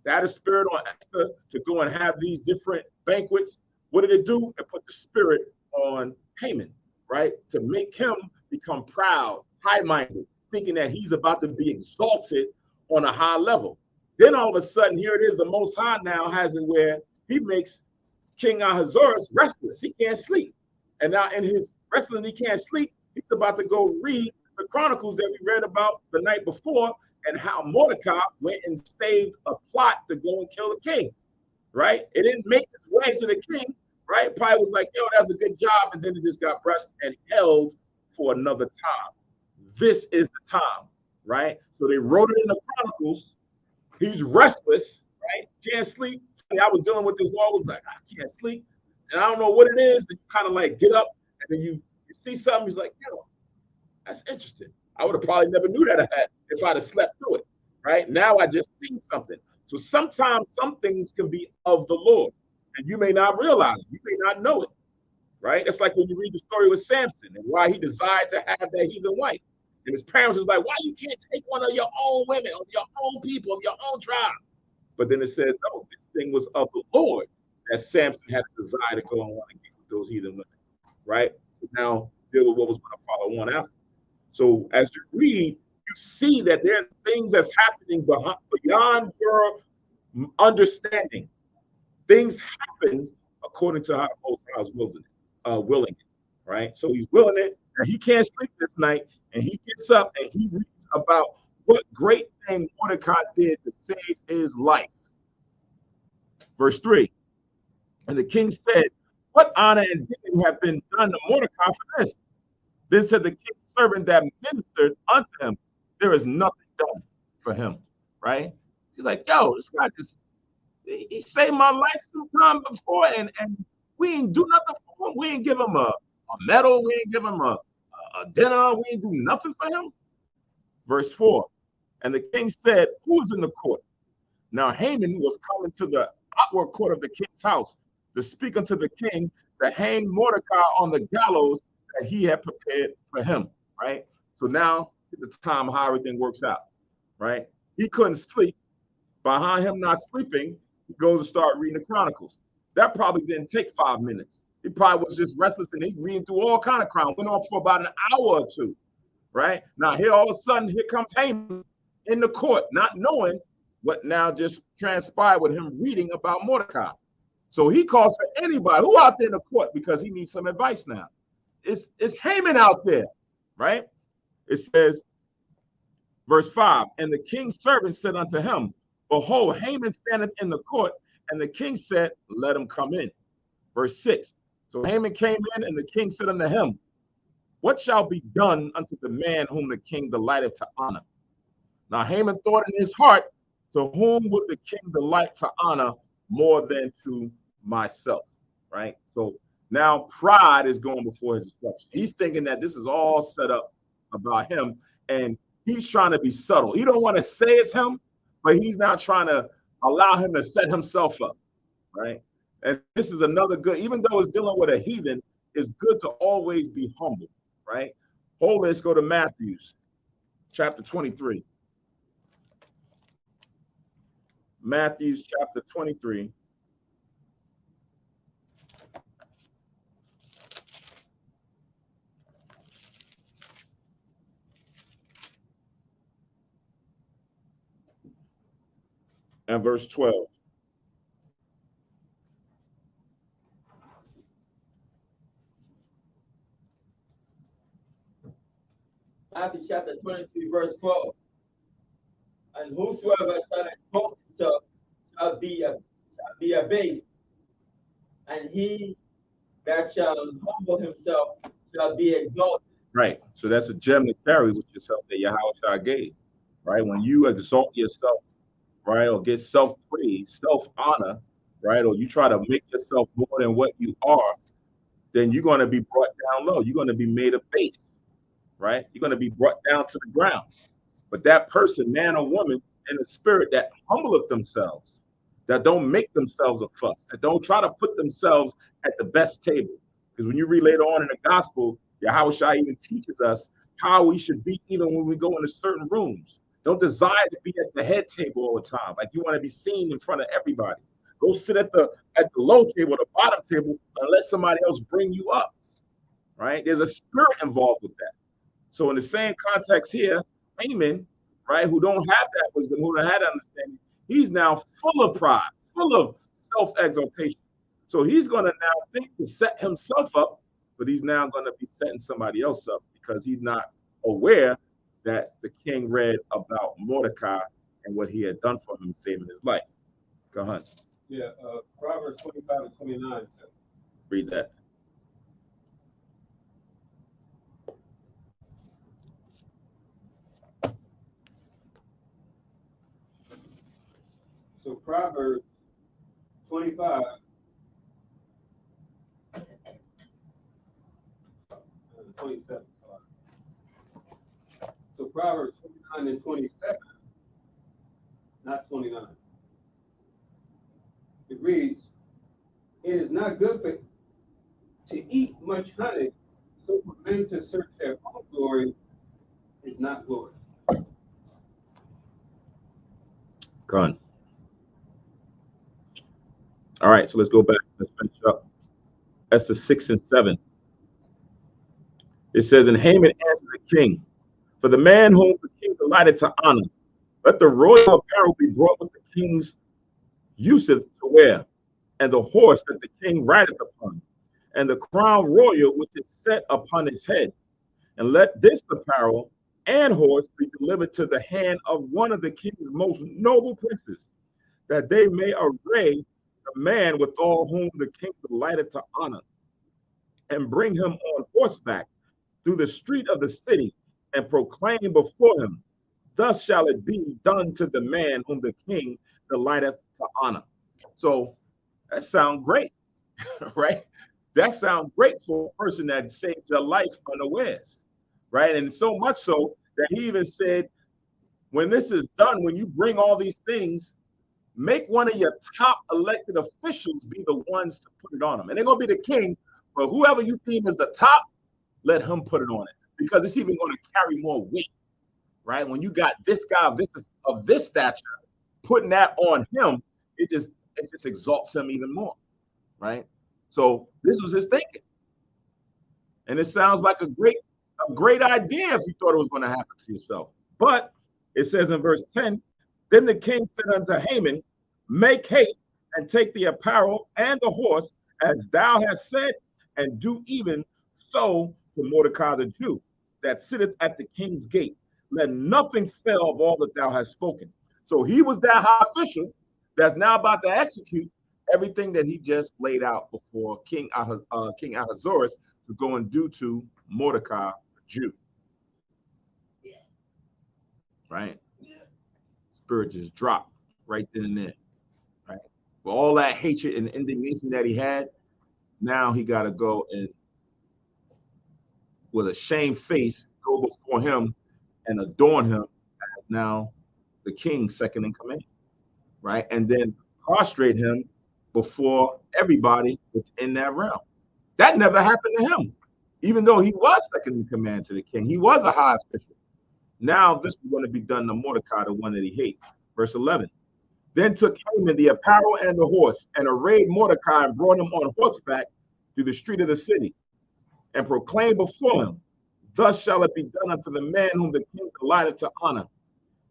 That is spirit on Esther to go and have these different banquets. What did it do? It put the spirit on Haman, right? To make him become proud, high-minded, thinking that he's about to be exalted on a high level. Then all of a sudden, here it is, the Most High now has it where he makes King Ahasuerus restless. He can't sleep. And now in his restless, he can't sleep. He's about to go read the chronicles that we read about the night before, and how Mordecai went and staged a plot to go and kill the king, right? It didn't make its way to the king, right? Probably was like, yo, that's a good job. And then it just got pressed and held for another time. This is the time, right? So they wrote it in the chronicles. He's restless, right? Can't sleep. I was dealing with this law. I was like, I can't sleep, and I don't know what it is. And you kind of like get up, and then you see something. He's like, yo, that's interesting. I would have probably never knew that I had if I'd have slept through it. Right now, I just seen something. So sometimes some things can be of the Lord, and you may not realize it. You may not know it. Right? It's like when you read the story with Samson and why he desired to have that heathen wife. And his parents was like, why you can't take one of your own women, of your own people, of your own tribe? But then it said, no, this thing was of the Lord that Samson had a desire to go and want to get with those heathen women. Right? So now deal with what was going to follow on after. So as you read, you see that there's things that's happening beyond your understanding. Things happen according to how the Most High is willing it, right? So he's willing it, and he can't sleep this night, and he gets up and he reads about what great thing Mordecai did to save his life. Verse 3, and the king said, what honor and dignity have been done to Mordecai for this? Then said the king's servant that ministered unto him, there is nothing done for him, right? He's like, yo, this guy just, he saved my life sometime before, and we ain't do nothing for him. We ain't give him a medal. We ain't give him a dinner. We ain't do nothing for him. Verse 4, and the king said, who is in the court? Now Haman was coming to the outward court of the king's house to speak unto the king to hang Mordecai on the gallows that he had prepared for him, right? So now at the time how everything works out, right? He couldn't sleep. Behind him not sleeping, he goes to start reading the Chronicles. That probably didn't take 5 minutes. He probably was just restless and he reading through all kind of crime. Went on for about an hour or two, right? Now here all of a sudden, here comes Haman in the court, not knowing what now just transpired with him reading about Mordecai. So he calls for anybody who out there in the court because he needs some advice now. It's Haman out there, right? It says, verse 5, and the king's servant said unto him, behold, Haman standeth in the court. And the king said, let him come in. Verse 6, so Haman came in, and the king said unto him, what shall be done unto the man whom the king delighteth to honor? Now Haman thought in his heart, to whom would the king delight to honor more than to myself, right? So now pride is going before his instruction. He's thinking that this is all set up about him, and he's trying to be subtle. He don't want to say it's him, but he's now trying to allow him to set himself up, right? And this is another good, even though it's dealing with a heathen, it's good to always be humble, right? Let's go to Matthew chapter 23. Matthew chapter 23. And verse 12. Matthew chapter 22, verse 12. And whosoever shall exalt himself shall be abased, and he that shall humble himself shall be exalted. Right. So that's a gem to carry with yourself that Yahweh gave, right? When you exalt yourself, right, or get self-praise, self-honor, right, or you try to make yourself more than what you are, then you're going to be brought down low. You're going to be made a base, right? You're going to be brought down to the ground. But that person, man or woman, in the spirit that humbleth themselves, that don't make themselves a fuss, that don't try to put themselves at the best table. Because when you read later on in the gospel, Yahweh Shai even teaches us how we should be even when we go into certain rooms. Don't desire to be at the head table all the time. Like you want to be seen in front of everybody. Go sit at the low table, the bottom table, and let somebody else bring you up. Right? There's a spirit involved with that. So in the same context here, Haman, right, who don't have that wisdom, who don't have that understanding, he's now full of pride, full of self-exaltation. So he's going to now think to set himself up, but he's now going to be setting somebody else up because he's not aware that the king read about Mordecai and what he had done for him, saving his life. Go ahead. Yeah, Proverbs 25 and 29. Read that. So Proverbs 25. 27. So Proverbs 29 and 27, not 29. It reads, "It is not good to eat much honey, so for men to search their own glory is not glory." Gone. All right, so let's go back. Let's finish up. Esther 6 and 7. It says, and Haman answered the king, for the man whom the king delighted to honor, let the royal apparel be brought with the king's useth to wear, and the horse that the king rideth upon, and the crown royal which is set upon his head. And let this apparel and horse be delivered to the hand of one of the king's most noble princes, that they may array the man with all whom the king delighted to honor, and bring him on horseback through the street of the city, and proclaim before him, thus shall it be done to the man whom the king delighteth to honor. So that sounds great, right? That sounds great for a person that saved their life unawares, right? And so much so that he even said, when this is done, when you bring all these things, make one of your top elected officials be the ones to put it on them. And they're going to be the king, but whoever you deem is the top, let him put it on it, because it's even going to carry more weight, right? When you got this guy of this stature, putting that on him, it just exalts him even more, right? So this was his thinking, and it sounds like a great idea if you thought it was going to happen to yourself. But it says in verse 10, then the king said unto Haman, make haste and take the apparel and the horse as thou hast said, and do even so to Mordecai the Jew that sitteth at the king's gate. Let nothing fail of all that thou hast spoken. So he was that high official that's now about to execute everything that he just laid out before King Ahasuerus to go and do to Mordecai the Jew. Right? Spirit just dropped right then and there. Right? For all that hatred and indignation that he had, now he got to go and with a shame face go before him and adorn him as now the king's second in command, right? And then prostrate him before everybody within that realm. That never happened to him, even though he was second in command to the king. He was a high official. Now this was going to be done to Mordecai, the one that he hated. Verse 11. Then took Haman the apparel and the horse, and arrayed Mordecai, and brought him on horseback through the street of the city, and proclaimed before him, thus shall it be done unto the man whom the king delighted to honor.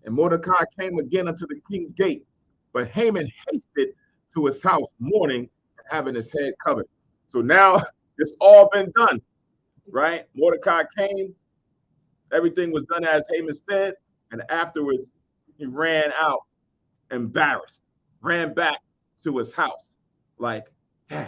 And Mordecai came again unto the king's gate, but Haman hasted to his house mourning and having his head covered. So now it's all been done, right? Mordecai came, everything was done as Haman said, and afterwards he ran out embarrassed, ran back to his house like, dang,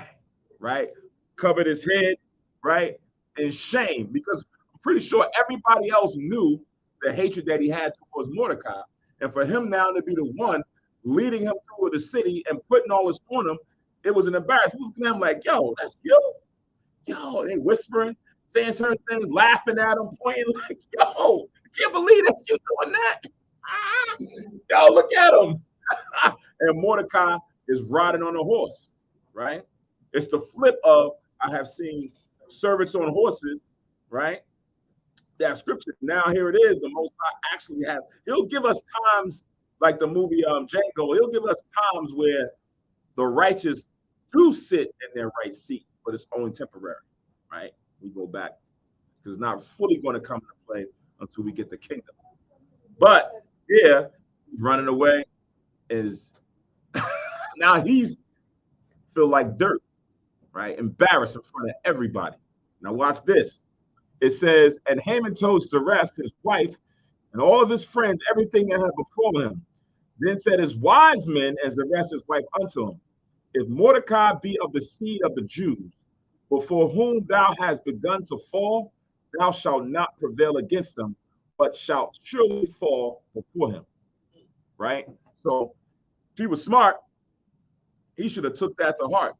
right? Covered his head, right? In shame, because I'm pretty sure everybody else knew the hatred that he had towards Mordecai. And for him now to be the one leading him through the city and putting all this on him, it was an embarrassment. I'm like, yo, that's you. Yo, they whispering, saying certain things, laughing at him, pointing like, yo, I can't believe that you doing that. Yo, look at him. And Mordecai is riding on a horse, right? It's the flip of, I have seen servants on horses, right? That scripture. Now here it is. The Most High actually has. He'll give us times like the movie Django. He'll give us times where the righteous do sit in their right seat, but it's only temporary, right? We go back because it's not fully going to come into play until we get the kingdom. But yeah, he's running away. Is now he's feel like dirt, right? Embarrassed in front of everybody. Now watch this. It says, and Haman told Zeresh, his wife, and all of his friends, everything that had befallen him. Then said his wise men and Zeresh, his wife, unto him, if Mordecai be of the seed of the Jews, before whom thou hast begun to fall, thou shalt not prevail against them, but shalt surely fall before him. Right? So he was smart. He should have took that to heart.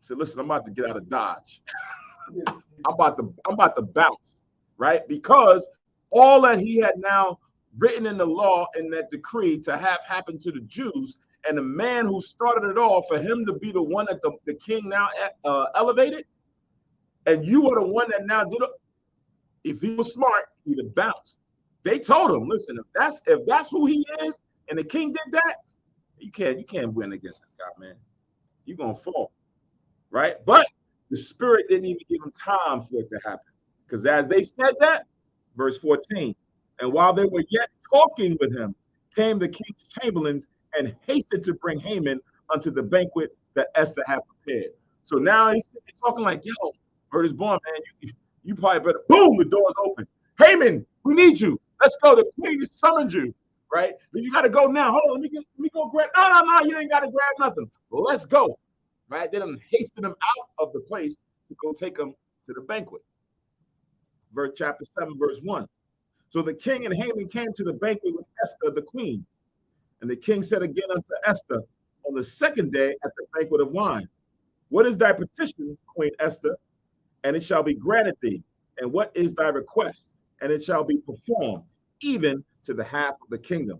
He said, listen, I'm about to get out of Dodge. I'm about to bounce, right? Because all that he had now written in the law in that decree to have happen to the Jews, and the man who started it all, for him to be the one that the king now elevated, and you are the one that now did it. If he was smart, he'd have bounced. They told him, listen, if that's who he is, and the king did that, you can't win against this guy, man. You're gonna fall, right? But the spirit didn't even give him time for it to happen. Because as they said that, verse 14, and while they were yet talking with him, came the king's chamberlains and hasted to bring Haman unto the banquet that Esther had prepared. So now he's talking like, yo, word is born, man. You probably better, boom, the door's open. Haman, we need you. Let's go. The queen has summoned you, right? But you got to go now. Hold on, let me go grab. No, you ain't got to grab nothing. Well, let's go, right? They done hasted him out of the place to go take him to the banquet. Chapter 7, verse 1. So the king and Haman came to the banquet with Esther, the queen. And the king said again unto Esther on the second day at the banquet of wine, what is thy petition, Queen Esther? And it shall be granted thee. And what is thy request? And it shall be performed, even to the half of the kingdom.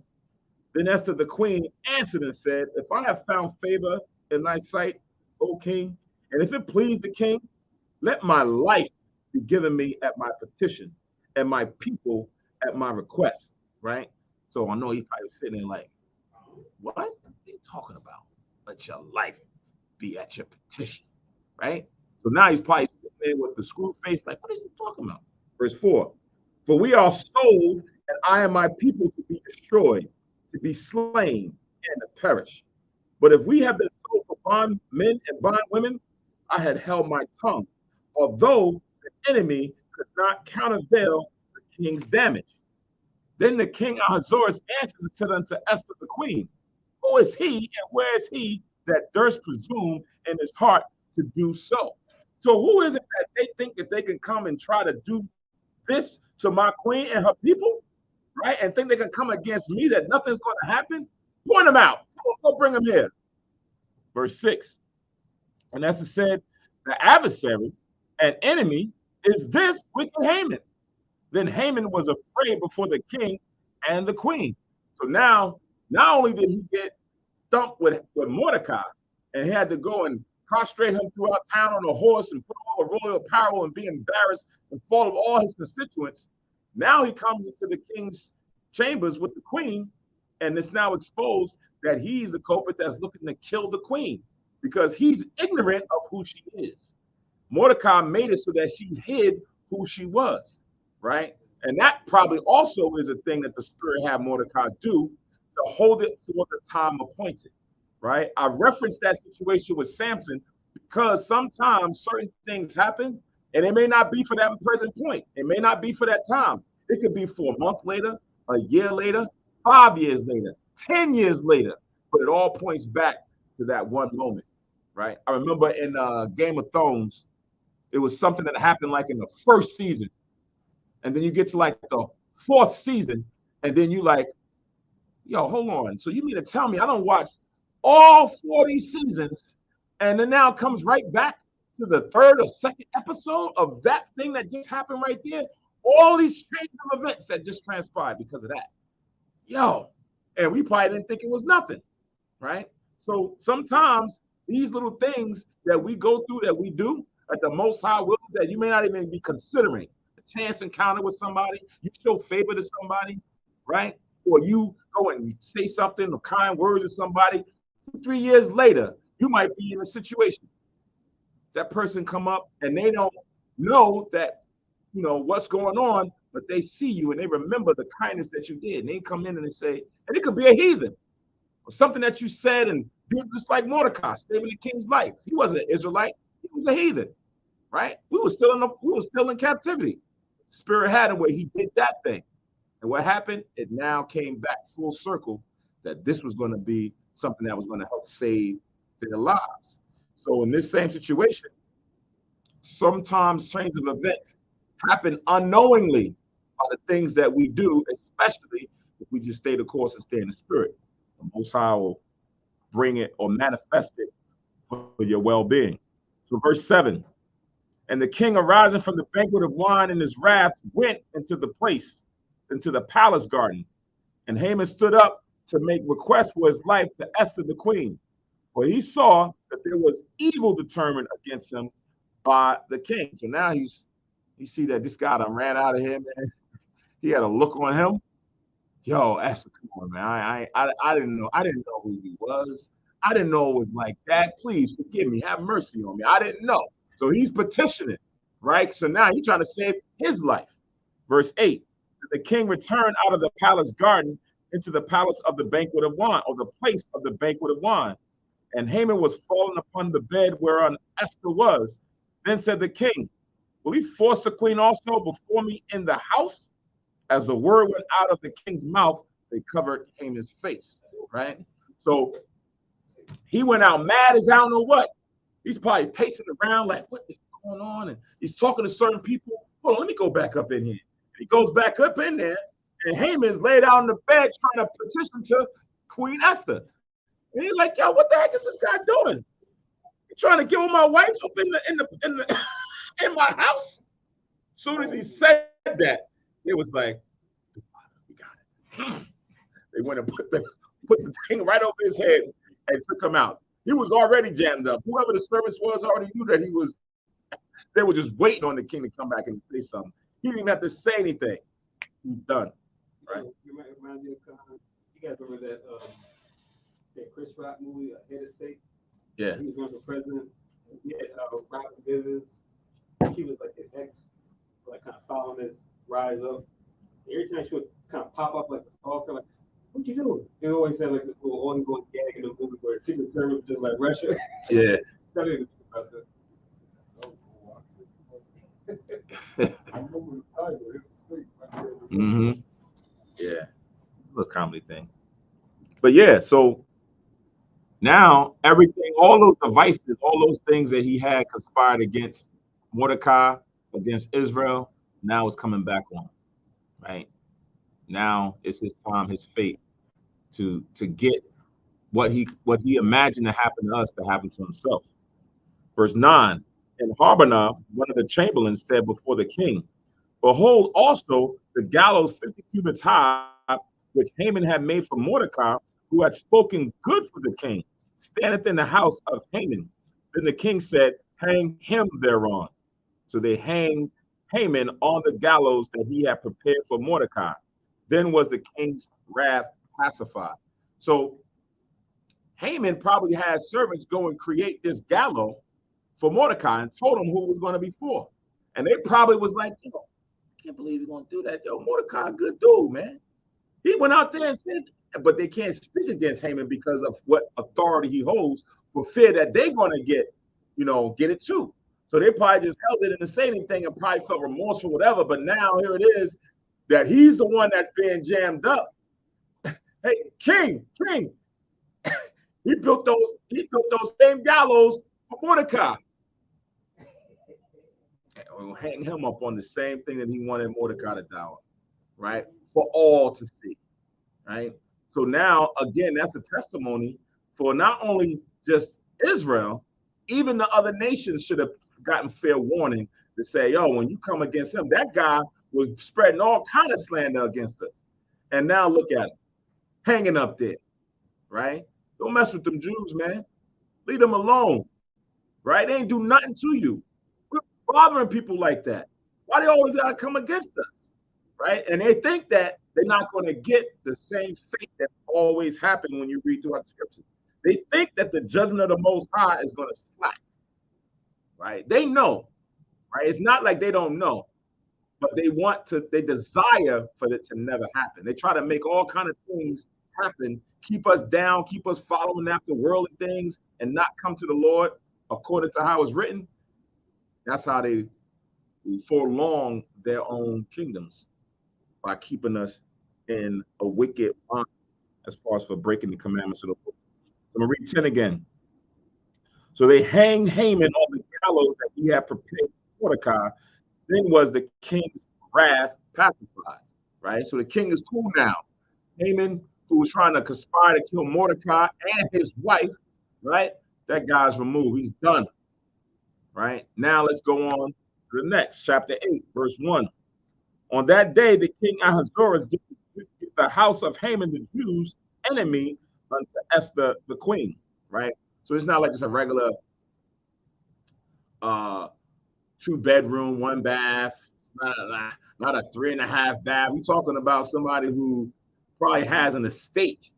Then Esther the queen answered and said, if I have found favor in thy sight, O king, and if it please the king, let my life be given me at my petition, and my people at my request, right? So I know he's probably sitting there like, what are you talking about? Let your life be at your petition, right? So now he's probably sitting there with the screw face, like, what is he talking about? Verse 4, for we are sold, and I and my people to be destroyed, to be slain, and to perish. But if we have been sold for bond men and bond women, I had held my tongue, although the enemy could not countervail the king's damage. Then the king Ahasuerus answered and said unto Esther the queen, who is he and where is he that durst presume in his heart to do so? So who is it that they think that they can come and try to do this to my queen and her people, right? And think they can come against me, that nothing's going to happen? Point them out. Go bring them here. Verse 6. And Esther said, the adversary and enemy is this wicked Haman. Then Haman was afraid before the king and the queen. So now, not only did he get stumped with Mordecai, and he had to go and prostrate him throughout town on a horse and put all the royal apparel and be embarrassed in front of all his constituents, now he comes into the king's chambers with the queen, and it's now exposed that he's the culprit that's looking to kill the queen because he's ignorant of who she is. Mordecai made it so that she hid who she was, right? And that probably also is a thing that the spirit had Mordecai do, to hold it for the time appointed, right? I referenced that situation with Samson because sometimes certain things happen and it may not be for that present point. It may not be for that time. It could be for a month later, a year later, 5 years later, 10 years later, but it all points back to that one moment, right? I remember in Game of Thrones, it was something that happened like in the first season. And then you get to like the fourth season, and then you like, yo, hold on. So you mean to tell me I don't watch all 40 seasons, and then now comes right back to the third or second episode of that thing that just happened right there? All these strange events that just transpired because of that. Yo, and we probably didn't think it was nothing, right? So sometimes these little things that we go through, that we do at the Most High will, that you may not even be considering. A chance encounter with somebody, you show favor to somebody, right? Or you go and say something or kind words to somebody. 3 years later, you might be in a situation. That person come up and they don't know that, you know, what's going on, but they see you and they remember the kindness that you did. And they come in and they say, and it could be a heathen or something that you said, and just like Mordecai saving the king's life. He wasn't an Israelite, he was a heathen, right? We were still in captivity. Spirit had a way he did that thing. And what happened? It now came back full circle that this was going to be something that was going to help save their lives. So in this same situation, sometimes chains of events happen unknowingly by the things that we do, especially if we just stay the course and stay in the spirit. The Most High will bring it or manifest it for your well-being. So verse 7, and the king arising from the banquet of wine in his wrath went into the palace garden. And Haman stood up to make request for his life to Esther the queen. For he saw that there was evil determined against him by the king. So now you see that this guy done ran out of here, man. He had a look on him. Yo, Esther, come on, man. I didn't know who he was. I didn't know it was like that. Please forgive me. Have mercy on me. I didn't know. So he's petitioning, right? So now he's trying to save his life. Verse 8, the king returned out of the palace garden into the palace of the banquet of wine, or the place of the banquet of wine. And Haman was fallen upon the bed whereon Esther was. Then said the king, will he force the queen also before me in the house? As the word went out of the king's mouth, they covered Haman's face, right? So he went out mad as I don't know what. He's probably pacing around like, what is going on? And he's talking to certain people. Hold on, let me go back up in here. He goes back up in there, and Haman's laid out on the bed trying to petition to Queen Esther. And he's like, yo, what the heck is this guy doing? He's trying to kill my wife up in my house. As soon as he said that, it was like, we got it. They went and put the thing right over his head and took him out. He was already jammed up. Whoever the servants was already knew that they were just waiting on the king to come back and say something. He didn't even have to say anything. He's done. Right? You remind me of, you guys remember that Chris Rock movie, Head of State? Yeah. He was running for president. He had Rock business. He was like his ex, like kind of following this rise up. Every time she would kind of pop up like a stalker, like, what you doing? They always had like this little ongoing gag in the movie where Secret Service just like Russia. Yeah. Tell me about that. Mm-hmm. Yeah. Little comedy thing. But yeah, so now everything, all those devices, all those things that he had conspired against Mordecai, against Israel, now it's coming back on. Right? Now it's his time, his fate to get what he imagined to happen to us to happen to himself. Verse 9, and Harbonah, one of the chamberlains, said before the king, behold, also the gallows 50 cubits high, which Haman had made for Mordecai, who had spoken good for the king, standeth in the house of Haman. Then the king said, hang him thereon. So they hanged Haman on the gallows that he had prepared for Mordecai. Then was the king's wrath pacified. So Haman probably had servants go and create this gallows for Mordecai and told him who it was going to be for. And they probably was like, yo, I can't believe you're going to do that. Yo, Mordecai, good dude, man. He went out there and said, but they can't speak against Haman because of what authority he holds, for fear that they're going to get it too. So they probably just held it and didn't say anything and probably felt remorseful, whatever. But now here it is that he's the one that's being jammed up. Hey, King, he built those same gallows for Mordecai. We'll hang him up on the same thing that he wanted Mordecai to die on, right? For all to see, right? So now, again, that's a testimony for not only just Israel, even the other nations should have gotten fair warning to say, yo, when you come against him, that guy was spreading all kind of slander against us. And now look at him, hanging up there, right? Don't mess with them Jews, man. Leave them alone, right? They ain't do nothing to you. We're bothering people like that. Why they always gotta come against us, right? And they think that they're not going to get the same fate that always happens when you read throughout the scriptures. They think that the judgment of the Most High is going to slack, right? They know, right? It's not like they don't know, but they desire for it to never happen. They try to make all kind of things happen, keep us down, keep us following after worldly things and not come to the Lord according to how it's written. That's how they prolong their own kingdoms, by keeping us in a wicked bond as far as for breaking the commandments of the Lord. So I'm going to read 10 again. So they hanged Haman on the gallows that he had prepared for Mordecai. Then was the king's wrath pacified, right? So the king is cool now. Haman, who was trying to conspire to kill Mordecai and his wife, right? That guy's removed. He's done. Right? Now let's go on to the next, chapter 8, verse 1. On that day, the king Ahasuerus gave the house of Haman the Jews' enemy unto Esther the queen. Right? So it's not like just a regular 2-bedroom, 1 bath, not a 3.5 bath. We're talking about somebody who probably has an estate,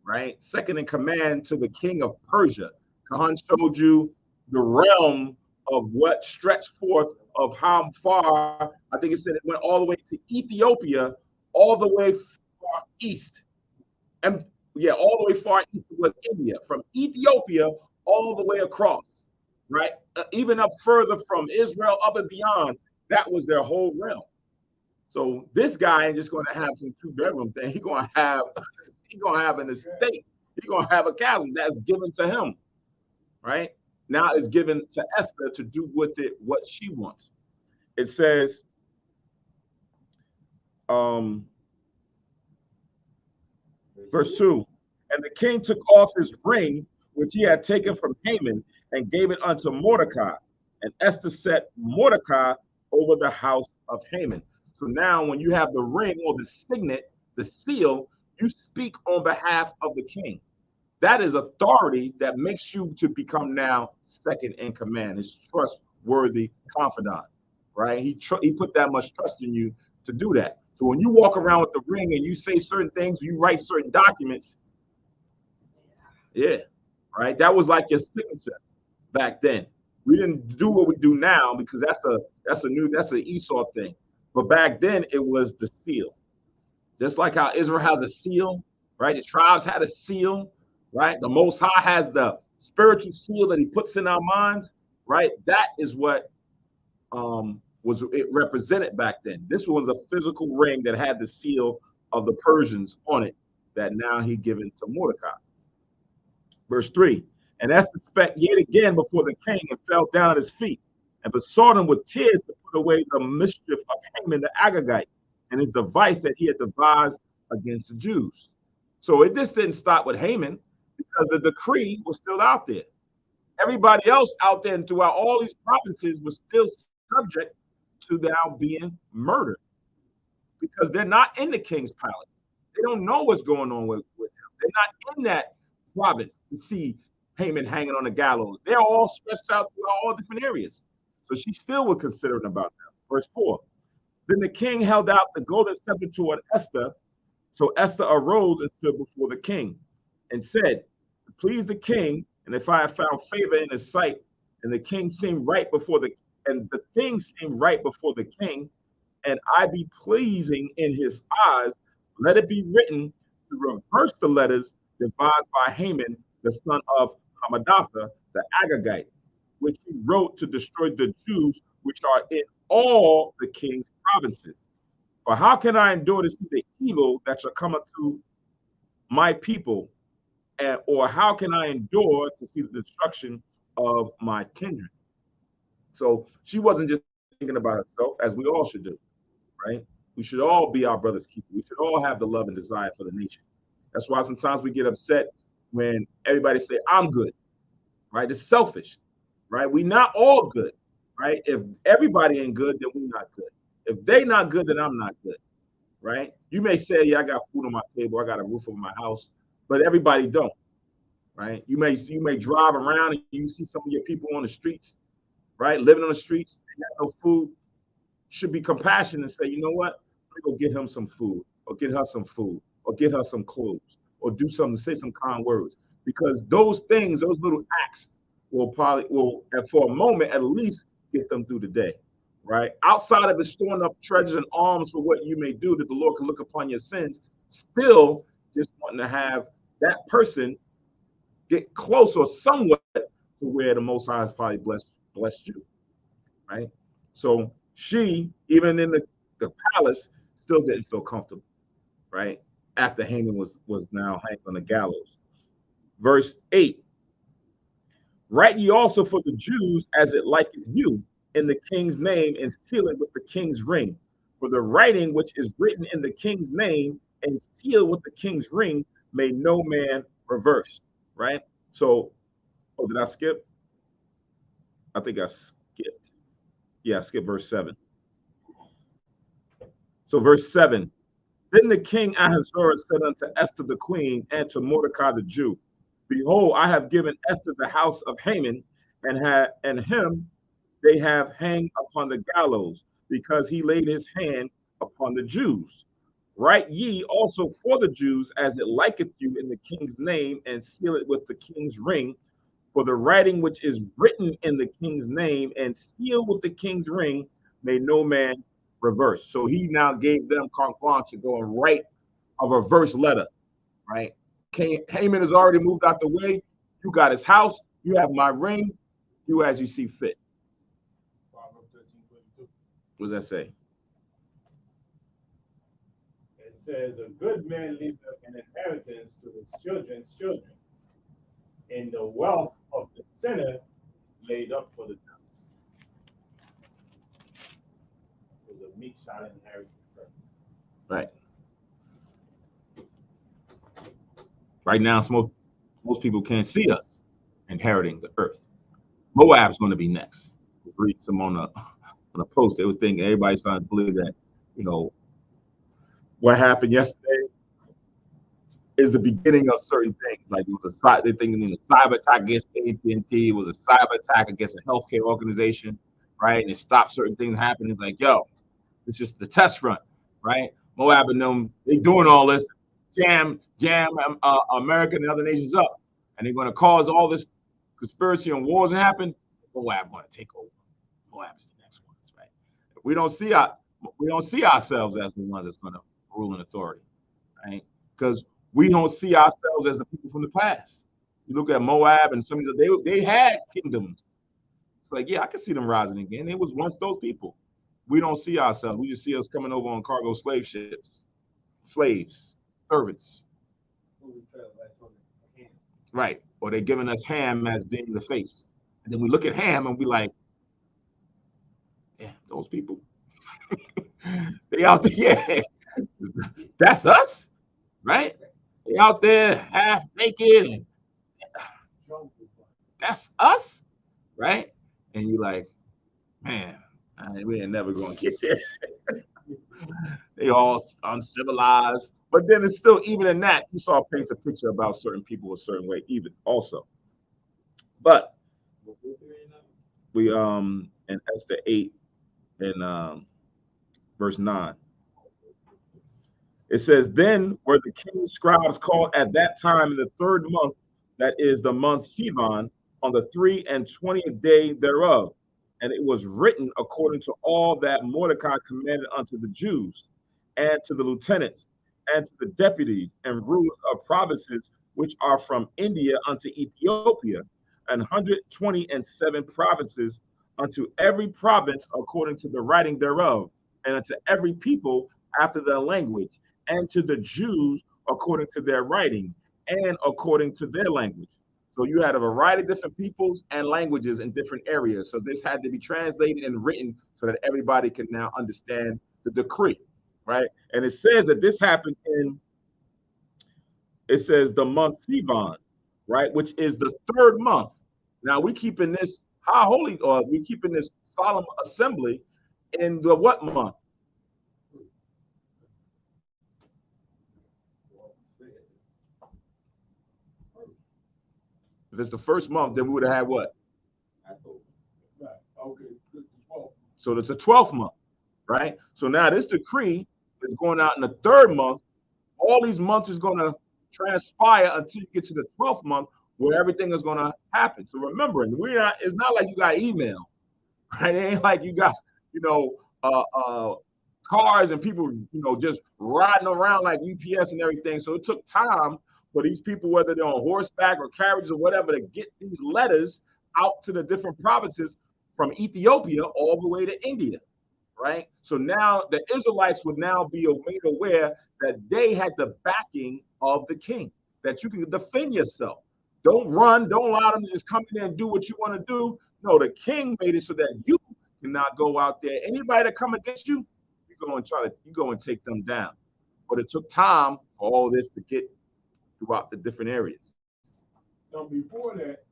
right? Second in command to the king of Persia. Kahan showed you the realm of what stretched forth of how far. I think it said it went all the way to Ethiopia, all the way far east. And yeah, all the way far east was India. From Ethiopia all the way across, right? Even up further from Israel, up and beyond, that was their whole realm. So this guy ain't just going to have some 2-bedroom thing. He's going to have an estate. He's going to have a castle that's given to him, right? Now it's given to Esther to do with it what she wants. It says, verse 2, and the king took off his ring, which he had taken from Haman, and gave it unto Mordecai. And Esther set Mordecai over the house of Haman. So now when you have the ring or the signet, the seal, you speak on behalf of the king. That is authority that makes you to become now second in command. His trustworthy confidant, right? He put that much trust in you to do that. So when you walk around with the ring and you say certain things, you write certain documents, yeah, right? That was like your signature back then. We didn't do what we do now because that's an Esau thing. But back then it was the seal. Just like how Israel has a seal, right? The tribes had a seal, right? The Most High has the spiritual seal that he puts in our minds, right? That is what was it represented back then. This was a physical ring that had the seal of the Persians on it that now he given to Mordecai. Verse 3, and Esther spake yet again before the king and fell down at his feet and besought him with tears to put away the mischief of Haman the Agagite and his device that he had devised against the Jews. So it just didn't stop with Haman because the decree was still out there. Everybody else out there and throughout all these provinces was still subject to now being murdered because they're not in the king's palace. They don't know what's going on with him. They're not in that province to see Haman hanging on the gallows. They're all stretched out through all different areas. So she still was considering about them. Verse 4. Then the king held out the golden scepter toward Esther. So Esther arose and stood before the king and said, please the king, and if I have found favor in his sight, and the king seemed right before and the thing seemed right before the king, and I be pleasing in his eyes, let it be written to reverse the letters devised by Haman, the son of Hammedatha, the Agagite, which he wrote to destroy the Jews which are in all the king's provinces. For how can I endure to see the evil that shall come unto my people, or how can I endure to see the destruction of my kindred? So she wasn't just thinking about herself, as we all should do, right? We should all be our brother's keeper. We should all have the love and desire for the nation. That's why sometimes we get upset when everybody say, I'm good, right? It's selfish, right? We not all good, right? If everybody ain't good, then we're not good. If they not good, then I'm not good, right? You may say, yeah, I got food on my table, I got a roof over my house, but everybody don't, right? You may drive around and you see some of your people on the streets, right? Living on the streets, they got no food. Should be compassionate and say, you know what? Let me go get him some food, or get her some food, or get her some clothes, or do something, say some kind words. Because those things, those little acts will for a moment at least get them through the day, right? Outside of the storing up treasures and alms for what you may do, that the Lord can look upon your sins, still just wanting to have that person get close or somewhat to where the Most High has probably blessed you, right? So she, even in the palace, still didn't feel comfortable, right? After Haman was now hanged on the gallows. Verse 8, write ye also for the Jews as it liketh you in the king's name, and seal it with the king's ring. For the writing which is written in the king's name and sealed with the king's ring may no man reverse, right? So Oh, did I skip? I think I skipped. Yeah, I skipped verse 7. So verse 7. Then the king Ahasuerus said unto Esther the queen and to Mordecai the Jew, Behold, I have given Esther the house of Haman, and him they have hanged upon the gallows, because he laid his hand upon the Jews. Write ye also for the Jews as it liketh you in the king's name, and seal it with the king's ring. For the writing which is written in the king's name and sealed with the king's ring may no man reverse. So he now gave them carte blanche to go and write a reverse letter, right? Haman has already moved out the way. You got his house. You have my ring. Do as you see fit. Proverbs 13:22. What does that say? It says, a good man leaveth an inheritance to his children's children, and the wealth of the sinner laid up for the just. So the meek shall inherit the earth. Right. Right now, most people can't see us inheriting the earth. Moab's going to be next. Read some on a post. They was thinking everybody's starting to believe that, what happened yesterday is the beginning of certain things. Like it was they're thinking in a cyber attack against AT&T. It was a cyber attack against a healthcare organization, right? And it stopped certain things happening. It's like, yo, it's just the test run, right? Moab and them, they doing all this, jam America and other nations up, and they're going to cause all this conspiracy and wars to happen. Moab going to take over. Moab's the next ones, right? We don't see ourselves as the ones that's going to rule in authority, right? Because we don't see ourselves as the people from the past. You look at Moab and some of they had kingdoms. It's like, yeah, I can see them rising again. They was once those people. We don't see ourselves. We just see us coming over on cargo slave ships, slaves, servants. Right. Or they're giving us Ham as being the face. And then we look at Ham and we like, yeah, those people. They out there, yeah. That's us, right? They out there half naked and that's us, right? And you're like, man, we ain't never gonna get there. They all uncivilized. But then it's still, even in that, you saw paints a picture about certain people a certain way, even also. But we in Esther 8 and verse 9. It says, Then were the king's scribes called at that time in the third month, that is the month Sivan, on the 23rd day thereof. And it was written according to all that Mordecai commanded unto the Jews, and to the lieutenants, and to the deputies and rulers of provinces which are from India unto Ethiopia, 127 provinces, unto every province according to the writing thereof, and unto every people after their language, and to the Jews according to their writing and according to their language. So you had a variety of different peoples and languages in different areas. So this had to be translated and written so that everybody can now understand the decree, right? And it says that this happened it says the month Sivan, right, which is the third month. Now we keeping this high holy, or we keeping this solemn assembly in the what month? If it's the first month, then we would have had what? Okay, So it's the 12th month, right? So now this decree is going out in the third month. All these months is going to transpire until you get to the 12th month, where everything is going to happen. So remembering, it's not like you got email, right? It ain't like you got, cars and people, just riding around like UPS and everything. So it took time for these people, whether they're on horseback or carriages or whatever, to get these letters out to the different provinces from Ethiopia all the way to India, right? So now the Israelites would now be made aware that they had the backing of the king, that you can defend yourself. Don't run, don't allow them to just come in and do what you want to do. No, the king made it so that you cannot go out there. Anybody that come against you, you go and take them down. But it took time for all this to get throughout the different areas. Now before that,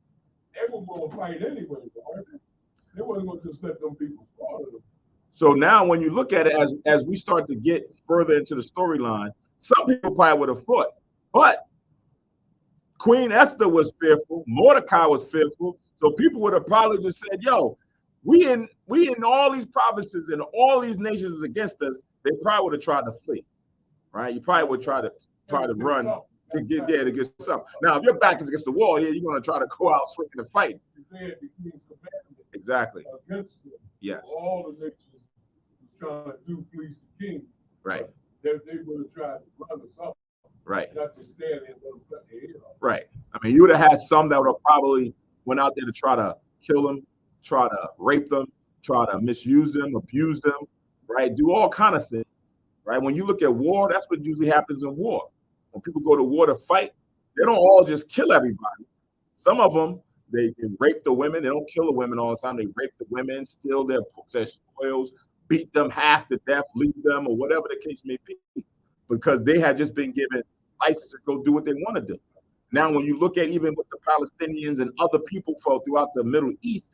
They were going to fight anyway, weren't they? They wasn't going to just let them people slaughter them. So now when you look at it as we start to get further into the storyline, some people probably would have fought, but Queen Esther was fearful, Mordecai was fearful, so people would have probably just said, yo, we in all these provinces and all these nations is against us. They probably would have tried to flee, right? You probably would try to run to get there to get something. Now, if your back is against the wall, yeah, you're going to try to go out swinging and fight. Exactly. Against them. Yes. All the nations was trying to do please the king. Right. They would have tried to run us up. Right. Not to stand there and let them cut their head off. Right. I mean, you would have had some that would have probably went out there to try to kill them, try to rape them, try to misuse them, abuse them, right? Do all kind of things, right? When you look at war, that's what usually happens in war. When people go to war to fight, they don't all just kill everybody. Some of them, they rape the women. They don't kill the women all the time. They rape the women, steal their spoils, beat them half to death, leave them, or whatever the case may be, because they had just been given license to go do what they want to do. Now, when you look at even with the Palestinians and other people throughout the Middle East,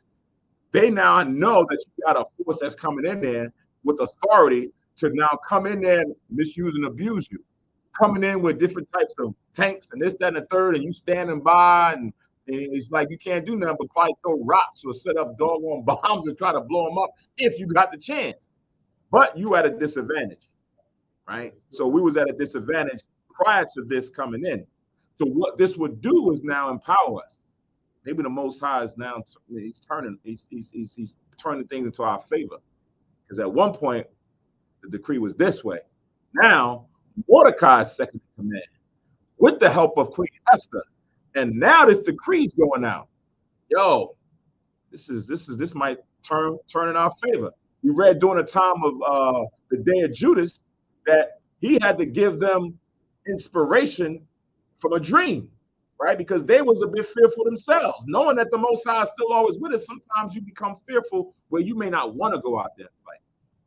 they now know that you got a force that's coming in there with authority to now come in there and misuse and abuse you. Coming in with different types of tanks and this, that, and the third, and you standing by, and it's like you can't do nothing but probably throw rocks or set up doggone bombs and try to blow them up if you got the chance. But you at a disadvantage, right? So we was at a disadvantage prior to this coming in. So what this would do is now empower us. Maybe the Most High is now he's turning things into our favor. Because at one point the decree was this way. Now Mordecai is second in command with the help of Queen Esther, and now this decree is going out. Yo, this might turn in our favor. We read during the time of the day of Judas that he had to give them inspiration from a dream, right? Because they was a bit fearful themselves. Knowing that the Most High is still always with us, sometimes you become fearful where you may not want to go out there and fight.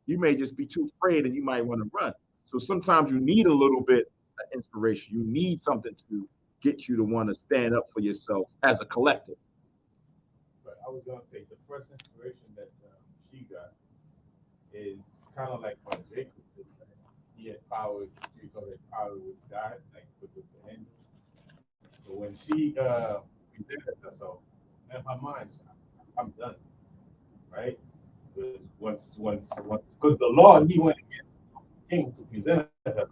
You may just be too afraid and you might want to run. So sometimes you need a little bit of inspiration. You need something to get you to want to stand up for yourself as a collective. But I was going to say the first inspiration that she got is kind of like when Jacob did. He had power, he called it power with God, like with the angel. So when she presented herself, in her mind, I'm done, right? Because the Lord, he went against the king to present herself,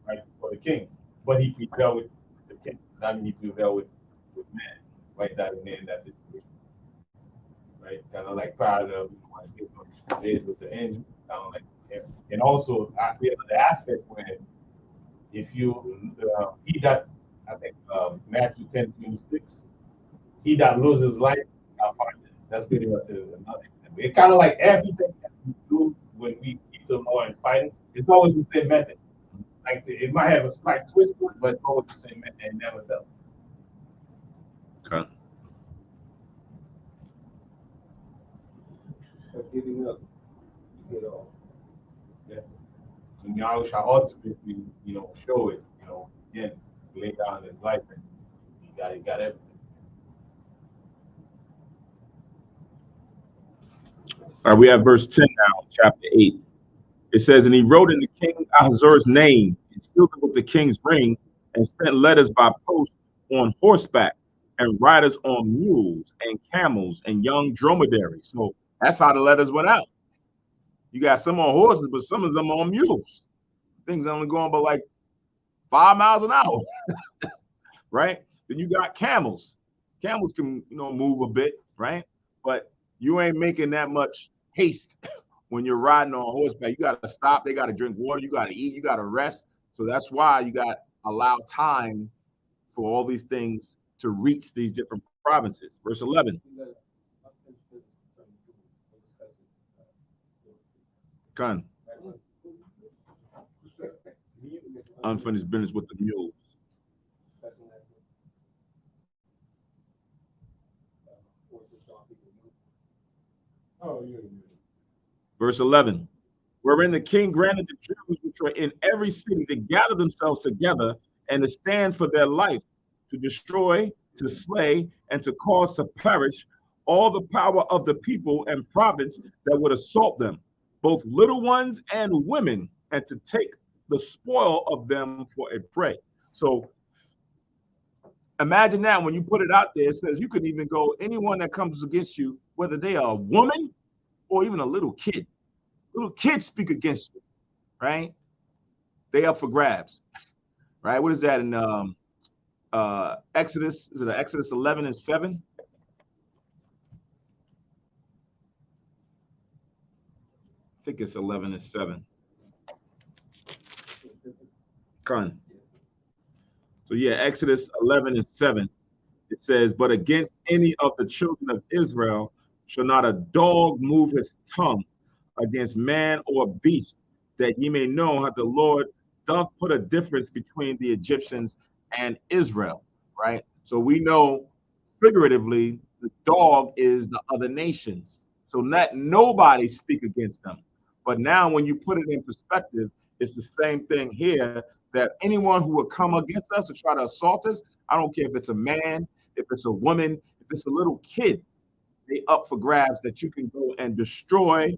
right, for the king, but he prevailed with the king. That means he prevailed with man, right? That and then that's it, right? Kind of like prior to with the angel, kind of like. And also, I see the aspect where if you he that I think Matthew 10:26, he that loses life, I'll find it. That's pretty much another. It's kind of like everything that we do when we keep the law and fighting. It's always the same method. Like it might have a slight twist, but it's always the same method and never fails. Okay. But giving up, you get off. Yeah. And Yahweh shall ultimately, show it, again, lay down his life and he got everything. All right, we have verse 10 now, chapter 8. It says, and he wrote in the king Ahasuerus' name and sealed it with the king's ring and sent letters by post on horseback and riders on mules and camels and young dromedaries. So that's how the letters went out. You got some on horses, but some of them on mules. Things only going about like 5 miles an hour, right? Then you got camels. Camels can, move a bit, right? But you ain't making that much haste when you're riding on horseback. You got to stop. They got to drink water. You got to eat. You got to rest. So that's why you got to allow time for all these things to reach these different provinces. Verse 11. Gun. Unfinished business with the mules. Oh, yeah. Verse 11. Wherein the king granted the Jews which were in every city to gather themselves together and to stand for their life, to destroy, to slay, and to cause to perish all the power of the people and province that would assault them, both little ones and women, and to take the spoil of them for a prey. So imagine that when you put it out there, it says you could even go anyone that comes against you, whether they are a woman or even a little kid. Little kids speak against you, right? They up for grabs, right? What is that in Exodus? Is it Exodus 11 and 7? I think it's 11 and 7. Con. So yeah, Exodus 11 and 7. It says, but against any of the children of Israel shall not a dog move his tongue against man or beast, that ye may know how the Lord doth put a difference between the Egyptians and Israel, right? So we know figuratively the dog is the other nations. So let nobody speak against them. But now when you put it in perspective, it's the same thing here, that anyone who would come against us or try to assault us, I don't care if it's a man, if it's a woman, if it's a little kid, they up for grabs that you can go and destroy,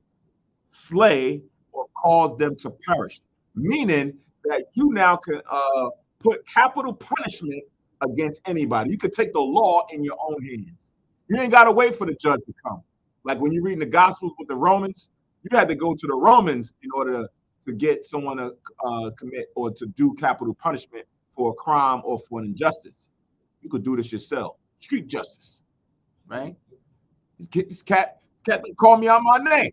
slay, or cause them to perish. Meaning that you now can put capital punishment against anybody. You could take the law in your own hands. You ain't got to wait for the judge to come. Like when you're reading the Gospels with the Romans, you had to go to the Romans in order to get someone to commit or to do capital punishment for a crime or for an injustice. You could do this yourself. Street justice, right? This cat call me out my name.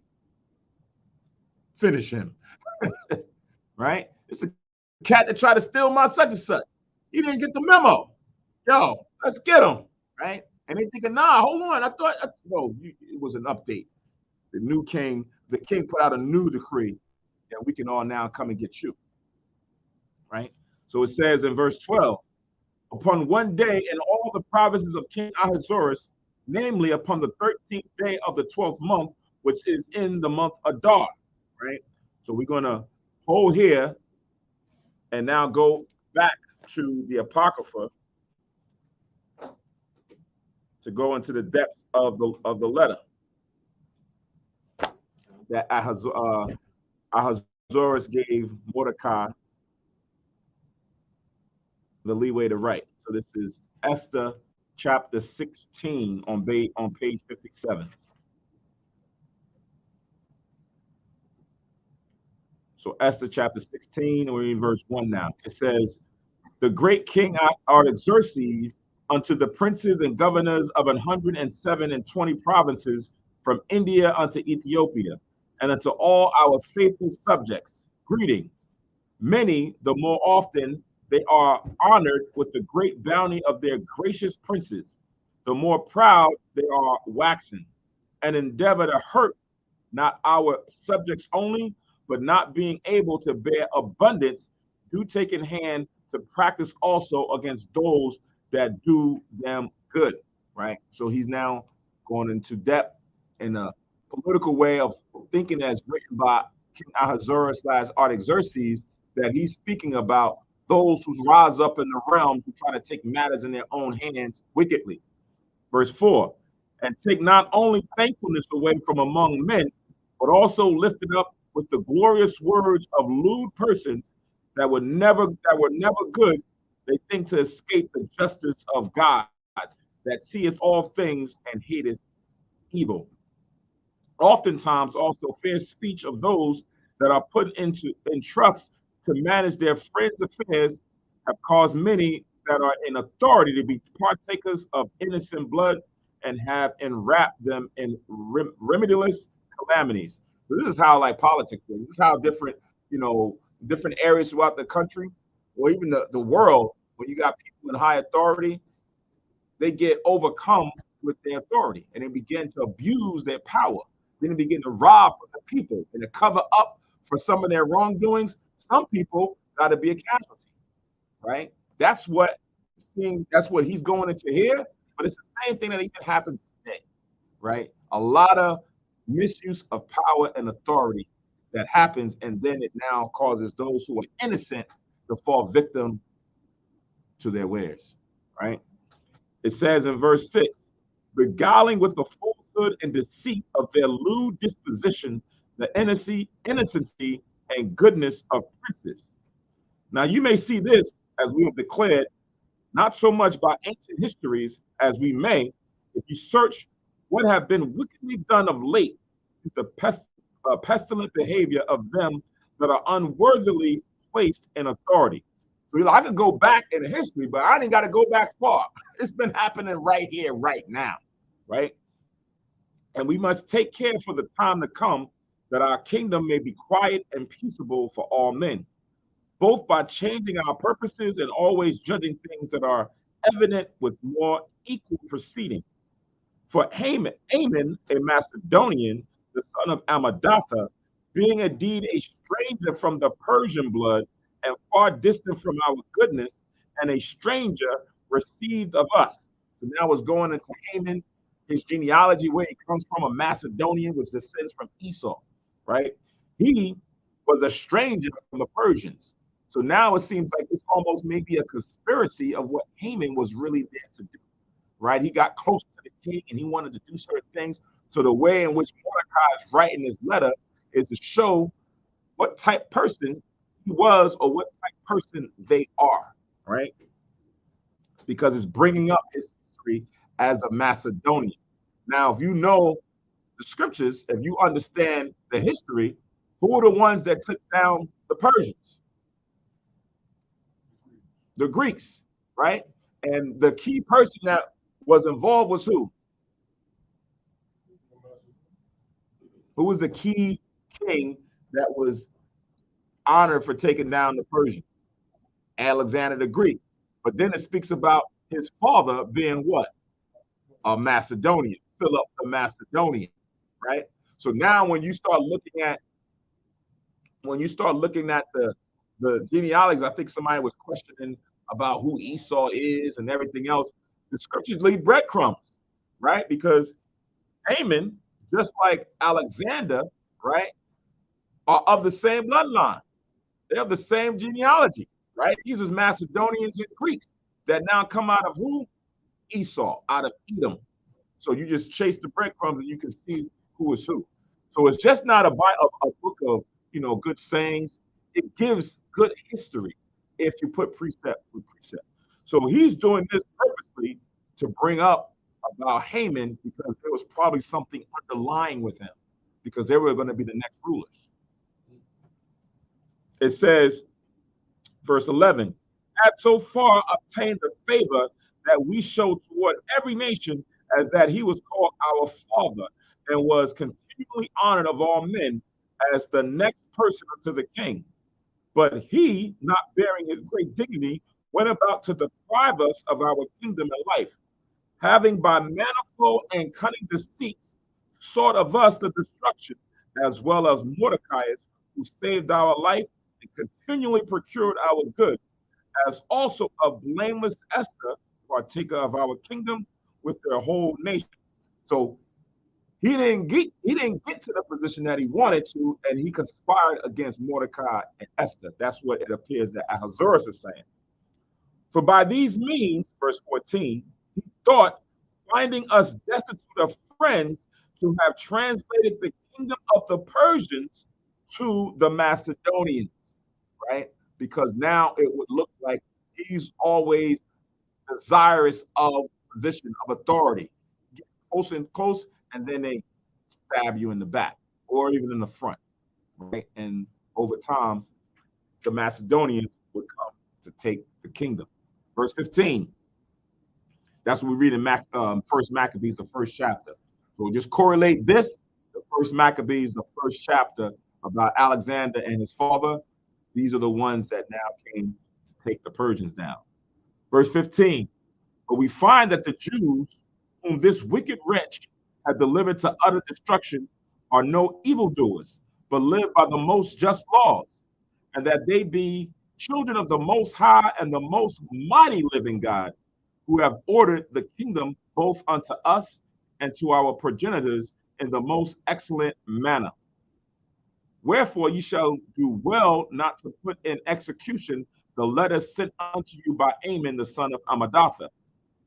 Finish him, right? It's a cat that tried to steal my such and such. He didn't get the memo. Yo, let's get him, right? And they thinking, nah, hold on. I thought, no, it was an update. The king put out a new decree that we can all now come and get you, right? So it says in verse 12, upon one day in all the provinces of King Ahasuerus, namely upon the 13th day of the 12th month, which is in the month Adar, right? So we're going to hold here and now go back to the Apocrypha to go into the depths of the letter that Ahasuerus gave Mordecai the leeway to write. So this is Esther chapter 16 on page 57. So Esther chapter 16, we're in verse 1 now. It says, the great king Artaxerxes unto the princes and governors of 127 provinces from India unto Ethiopia, and unto all our faithful subjects, greeting. Many, the more often they are honored with the great bounty of their gracious princes, the more proud they are waxen, and endeavor to hurt not our subjects only, but not being able to bear abundance, do take in hand to practice also against those that do them good, right? So he's now going into depth in a political way of thinking as written by King Ahasuerus / Artaxerxes, that he's speaking about those who rise up in the realm who try to take matters in their own hands wickedly. Verse 4, and take not only thankfulness away from among men, but also lifted up with the glorious words of lewd persons that were never good. They think to escape the justice of God that seeth all things and hateth evil. Oftentimes also fair speech of those that are put in trust to manage their friends' affairs have caused many that are in authority to be partakers of innocent blood and have enwrapped them in remediless calamities. So this is how like politics is. This is how different, different areas throughout the country or even the world, when you got people in high authority, they get overcome with their authority and they begin to abuse their power. Then they begin to rob the people and to cover up for some of their wrongdoings. Some people got to be a casualty, right? That's what he's going into here. But it's the same thing that even happens today, right? A lot of misuse of power and authority that happens, and then it now causes those who are innocent to fall victim to their wares, right? It says in verse 6, beguiling with the falsehood and deceit of their lewd disposition, the innocency and goodness of princes. Now you may see this, as we have declared, not so much by ancient histories as we may, if you search what have been wickedly done of late, the pestilent behavior of them that are unworthily placed in authority. So I could go back in history, but I didn't got to go back far. It's been happening right here, right now, right? And we must take care for the time to come that our kingdom may be quiet and peaceable for all men, both by changing our purposes and always judging things that are evident with more equal proceeding. For Haman, a Macedonian, the son of Amadatha, being indeed a stranger from the Persian blood and far distant from our goodness, and a stranger received of us. So now it's going into Haman, his genealogy, where he comes from, a Macedonian, which descends from Esau, right? He was a stranger from the Persians. So now it seems like it's almost maybe a conspiracy of what Haman was really there to do, right? He got close to the king and he wanted to do certain things. So the way in which Mordecai is writing his letter is to show what type person he was or what type person they are, right? Because it's bringing up his history as a Macedonian. Now, if you know the scriptures, if you understand the history, who are the ones that took down the Persians? The Greeks, right? And the key person that was involved was who? Who was the key king that was honored for taking down the Persians? Alexander the Greek. But then it speaks about his father being what? A Macedonian, Philip the Macedonian, right? So now when you start looking at the genealogies, I think somebody was questioning about who Esau is and everything else. The scriptures leave breadcrumbs, right? Because Haman, just like Alexander, right, are of the same bloodline. They have the same genealogy, right? These are Macedonians and Greeks that now come out of who? Esau, out of Edom. So you just chase the breadcrumbs and you can see who is who. So it's just not a book of good sayings. It gives good history if you put precept with precept. So he's doing this purposely to bring up about Haman because there was probably something underlying with him because they were going to be the next rulers. It says, verse 11, had so far obtained the favor that we show toward every nation as that he was called our father and was continually honored of all men as the next person unto the king. But he, not bearing his great dignity, went about to deprive us of our kingdom and life, having by manifold and cunning deceits sought of us the destruction, as well as Mordecai, who saved our life and continually procured our good, as also of blameless Esther, partaker of our kingdom, with their whole nation. So he didn't get to the position that he wanted to, and he conspired against Mordecai and Esther. That's what it appears that Ahasuerus is saying. For by these means, verse 14, he thought, finding us destitute of friends, to have translated the kingdom of the Persians to the Macedonians, right? Because now it would look like he's always desirous of position of authority. Get close and close, and then they stab you in the back or even in the front, right? And over time, the Macedonians would come to take the kingdom. Verse 15. That's what we read in First Maccabees, the first chapter. So just correlate this, the First Maccabees, the first chapter about Alexander and his father. These are the ones that now came to take the Persians down. Verse 15. But we find that the Jews, whom this wicked wretch had delivered to utter destruction, are no evildoers, but live by the most just laws, and that they be children of the Most High and the most mighty living God, who have ordered the kingdom both unto us and to our progenitors in the most excellent manner. Wherefore ye shall do well not to put in execution the letter sent unto you by Aman the son of Amadatha,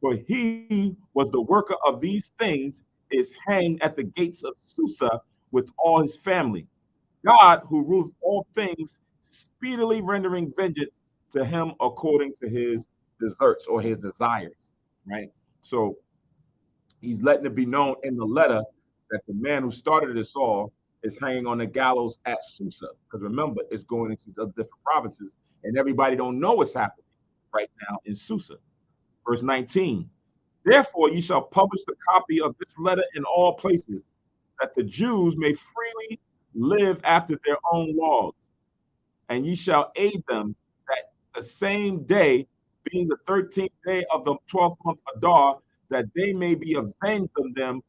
For he was the worker of these things, is hanged at the gates of Susa with all his family. God, who rules all things, speedily rendering vengeance to him according to his deserts or his desires. Right? So he's letting it be known in the letter that the man who started this all is hanging on the gallows at Susa. Because remember, it's going into the different provinces, and everybody don't know what's happening right now in Susa. Verse 19. Therefore, ye shall publish the copy of this letter in all places, that the Jews may freely live after their own laws. And ye shall aid them that the same day, being the 13th day of the 12th month Adar, that they may be avenged on them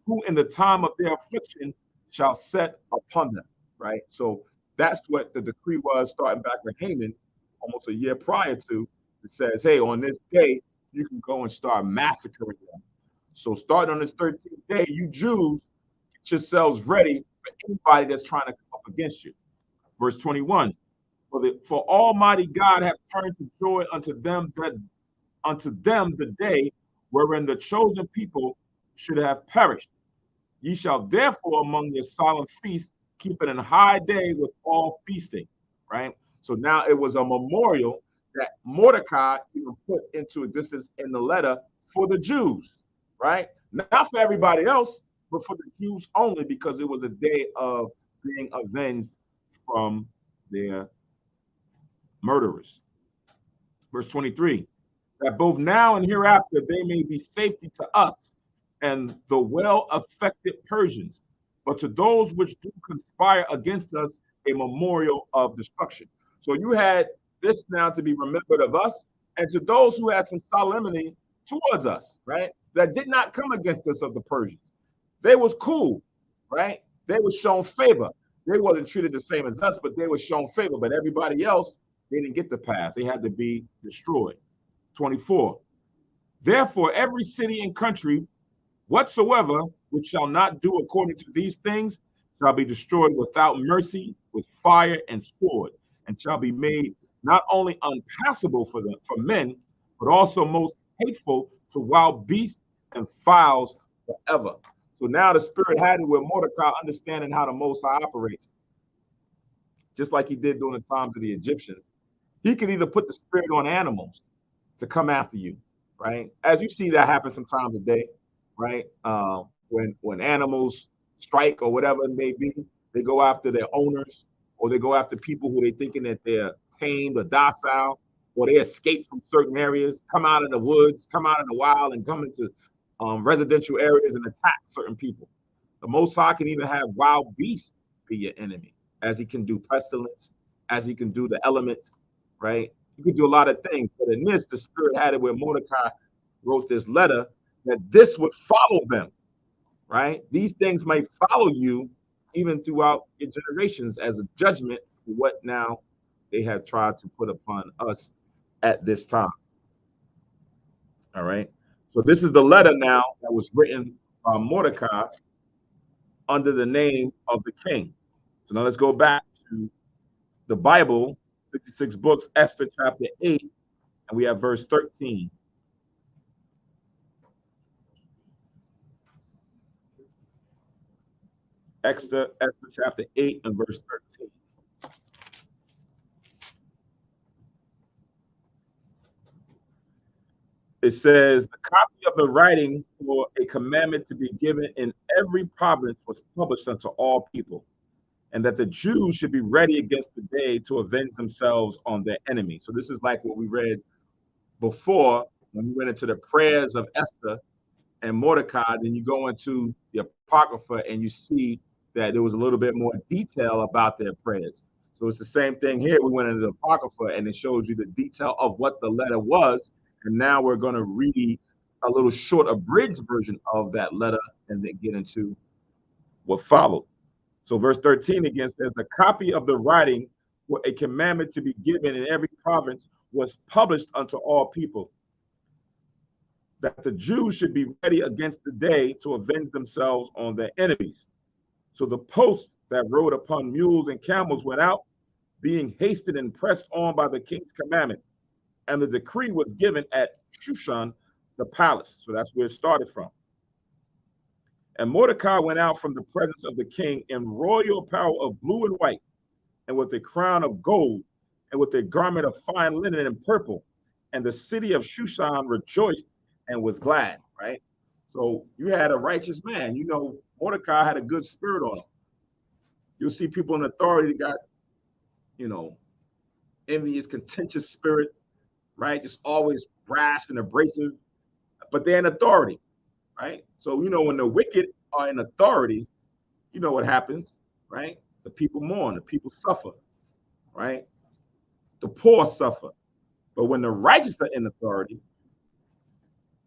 who in the time of their affliction shall set upon them. Right? So that's what the decree was starting back with Haman almost a year prior to. It says, hey, on this day, you can go and start massacring them. So starting on this 13th day, you Jews, get yourselves ready for anybody that's trying to come up against you. Verse 21. For Almighty God hath turned to joy unto them the day wherein the chosen people should have perished. Ye shall therefore among your solemn feasts keep it in high day with all feasting. Right? So now it was a memorial that Mordecai even put into existence in the letter for the Jews, right? Not for everybody else, but for the Jews only, because it was a day of being avenged from their murderers. Verse 23, that both now and hereafter they may be safety to us and the well-affected Persians, but to those which do conspire against us a memorial of destruction. So you had this now to be remembered of us, and to those who had some solemnity towards us, right? That did not come against us of the Persians. They was cool, right? They was shown favor. They wasn't treated the same as us, but they were shown favor. But everybody else, they didn't get the pass. They had to be destroyed. 24. Therefore, every city and country whatsoever which shall not do according to these things shall be destroyed without mercy, with fire and sword, and shall be made not only unpassable for men, but also most hateful to wild beasts and fowls forever. So now the Spirit had it with Mordecai understanding how the Most High operates, just like he did during the times of the Egyptians. He could either put the Spirit on animals to come after you, right? As you see that happen sometimes a day, right? When animals strike or whatever it may be, they go after their owners, or they go after people who they thinking that they're tamed or docile, or they escape from certain areas, come out in the woods, come out in the wild, and come into residential areas and attack certain people. The Most High can even have wild beasts be your enemy, as he can do pestilence, as he can do the elements, right? You can do a lot of things, but in this, the Spirit had it where Mordecai wrote this letter that this would follow them, right? These things might follow you even throughout your generations as a judgment for what now they have tried to put upon us at this time. All right. So this is the letter now that was written by Mordecai under the name of the king. So now let's go back to the Bible, 66 books, Esther chapter 8, and we have verse 13. Esther chapter 8 and verse 13. It says, the copy of the writing for a commandment to be given in every province was published unto all people, and that the Jews should be ready against the day to avenge themselves on their enemies. So this is like what we read before when we went into the prayers of Esther and Mordecai. Then you go into the Apocrypha and you see that there was a little bit more detail about their prayers. So it's the same thing here. We went into the Apocrypha and it shows you the detail of what the letter was. And now we're going to read a little short abridged version of that letter and then get into what followed. So verse 13 again says, the copy of the writing for a commandment to be given in every province was published unto all people, that the Jews should be ready against the day to avenge themselves on their enemies. So the post that rode upon mules and camels went out, being hasted and pressed on by the king's commandment. And the decree was given at Shushan the palace. So that's where it started from. And Mordecai went out from the presence of the king in royal apparel of blue and white, and with a crown of gold, and with a garment of fine linen and purple. And the city of Shushan rejoiced and was glad, right? So you had a righteous man. You know, Mordecai had a good spirit on him. You'll see people in authority that got, you know, envious, contentious spirit, right? Just always brash and abrasive, but they're in authority, right? So, you know, when the wicked are in authority, you know what happens, right? The people mourn, the people suffer, right? The poor suffer. But when the righteous are in authority,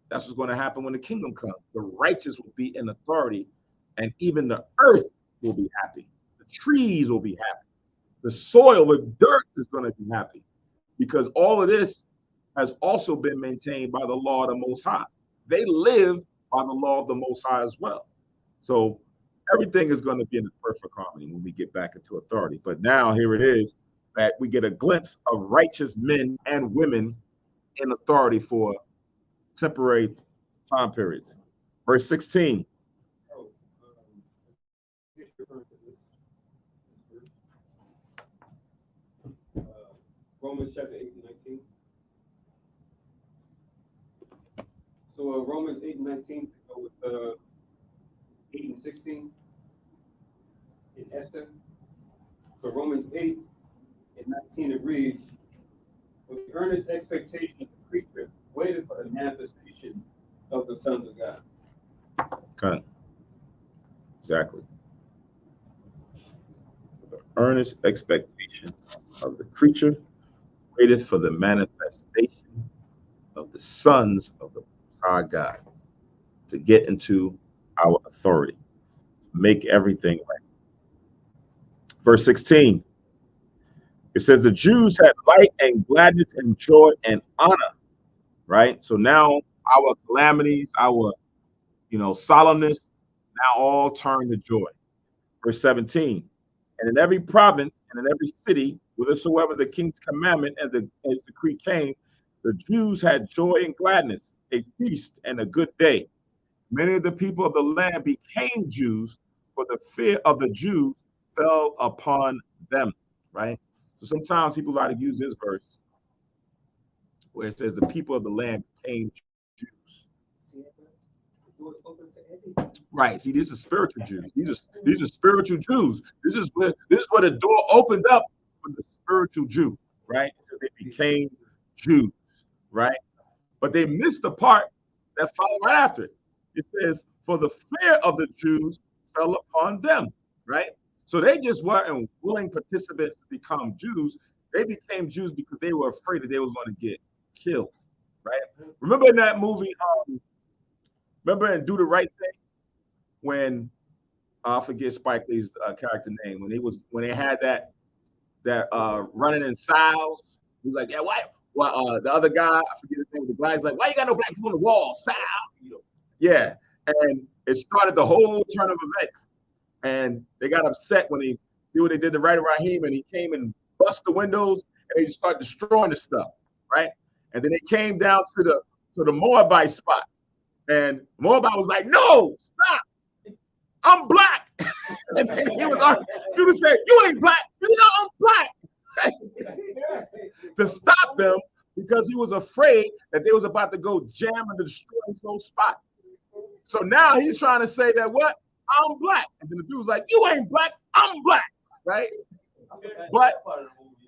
that's what's going to happen when the kingdom comes. The righteous will be in authority, and even the earth will be happy. The trees will be happy. The soil, the dirt is going to be happy, because all of this has also been maintained by the law of the Most High. They live by the law of the Most High as well. So everything is going to be in perfect harmony when we get back into authority. But now here it is that we get a glimpse of righteous men and women in authority for temporary time periods. Verse 16. Romans chapter 8 and 19. So Romans 8 and 19 to go with 8 and 16 in Esther. So Romans 8 and 19 it reads, with the earnest expectation of the creature waited for the manifestation of the sons of God. Okay. Exactly. With the earnest expectation of the creature waited for the manifestation of the sons of the High God to get into our authority, make everything right. Verse 16, it says the Jews had light and gladness and joy and honor, right? So now our calamities, our solemnness, now all turn to joy. Verse 17, and in every province and in every city, whithersoever the king's commandment and his decree came, the Jews had joy and gladness, a feast and a good day. Many of the people of the land became Jews, for the fear of the Jews fell upon them, right? So sometimes people like to use this verse where it says the people of the land became Jews. Right. See, these are spiritual Jews. These are spiritual Jews. This is where the door opened up for the spiritual Jew, right? So they became Jews, right? But they missed the part that followed right after it. It says, for the fear of the Jews fell upon them, right? So they just weren't willing participants to become Jews. They became Jews because they were afraid that they were going to get killed, right? Remember in that movie, remember in Do the Right Thing, when I forget Spike Lee's character name, when they had that running in Sal's, he was like, yeah, why? Well, the other guy, I forget his name, the guy's like, why you got no black people on the wall, Sal? Yeah, and it started the whole turn of events, and they got upset when they did what they did to Right Raheem, and he came and bust the windows, and they just started destroying the stuff, right? And then they came down to the Moabite spot, and Moabite was like, no, stop, I'm black. And then he was saying, you ain't black, you know I'm black. To stop them, because he was afraid that they was about to go jam and destroy his whole spot. So now he's trying to say that what? I'm black. And then the dude was like, you ain't black, I'm black, right? But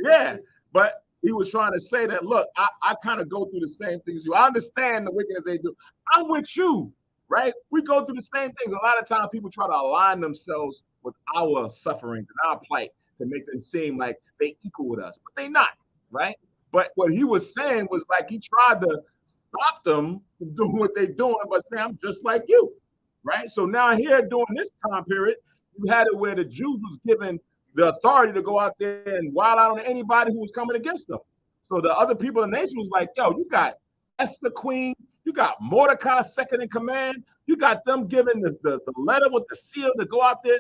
yeah, but he was trying to say that, look, I kind of go through the same things you. I understand the wickedness they do. I'm with you, right? We go through the same things. A lot of times people try to align themselves with our sufferings and our plight to make them seem like they equal with us, but they not, right? But what he was saying was like he tried to stop them from doing what they're doing, but saying, I'm just like you, right? So now here during this time period, you had it where the Jews was given the authority to go out there and wild out on anybody who was coming against them. So the other people in the nation was like, yo, you got Esther Queen, you got Mordecai second in command, you got them giving the letter with the seal to go out there.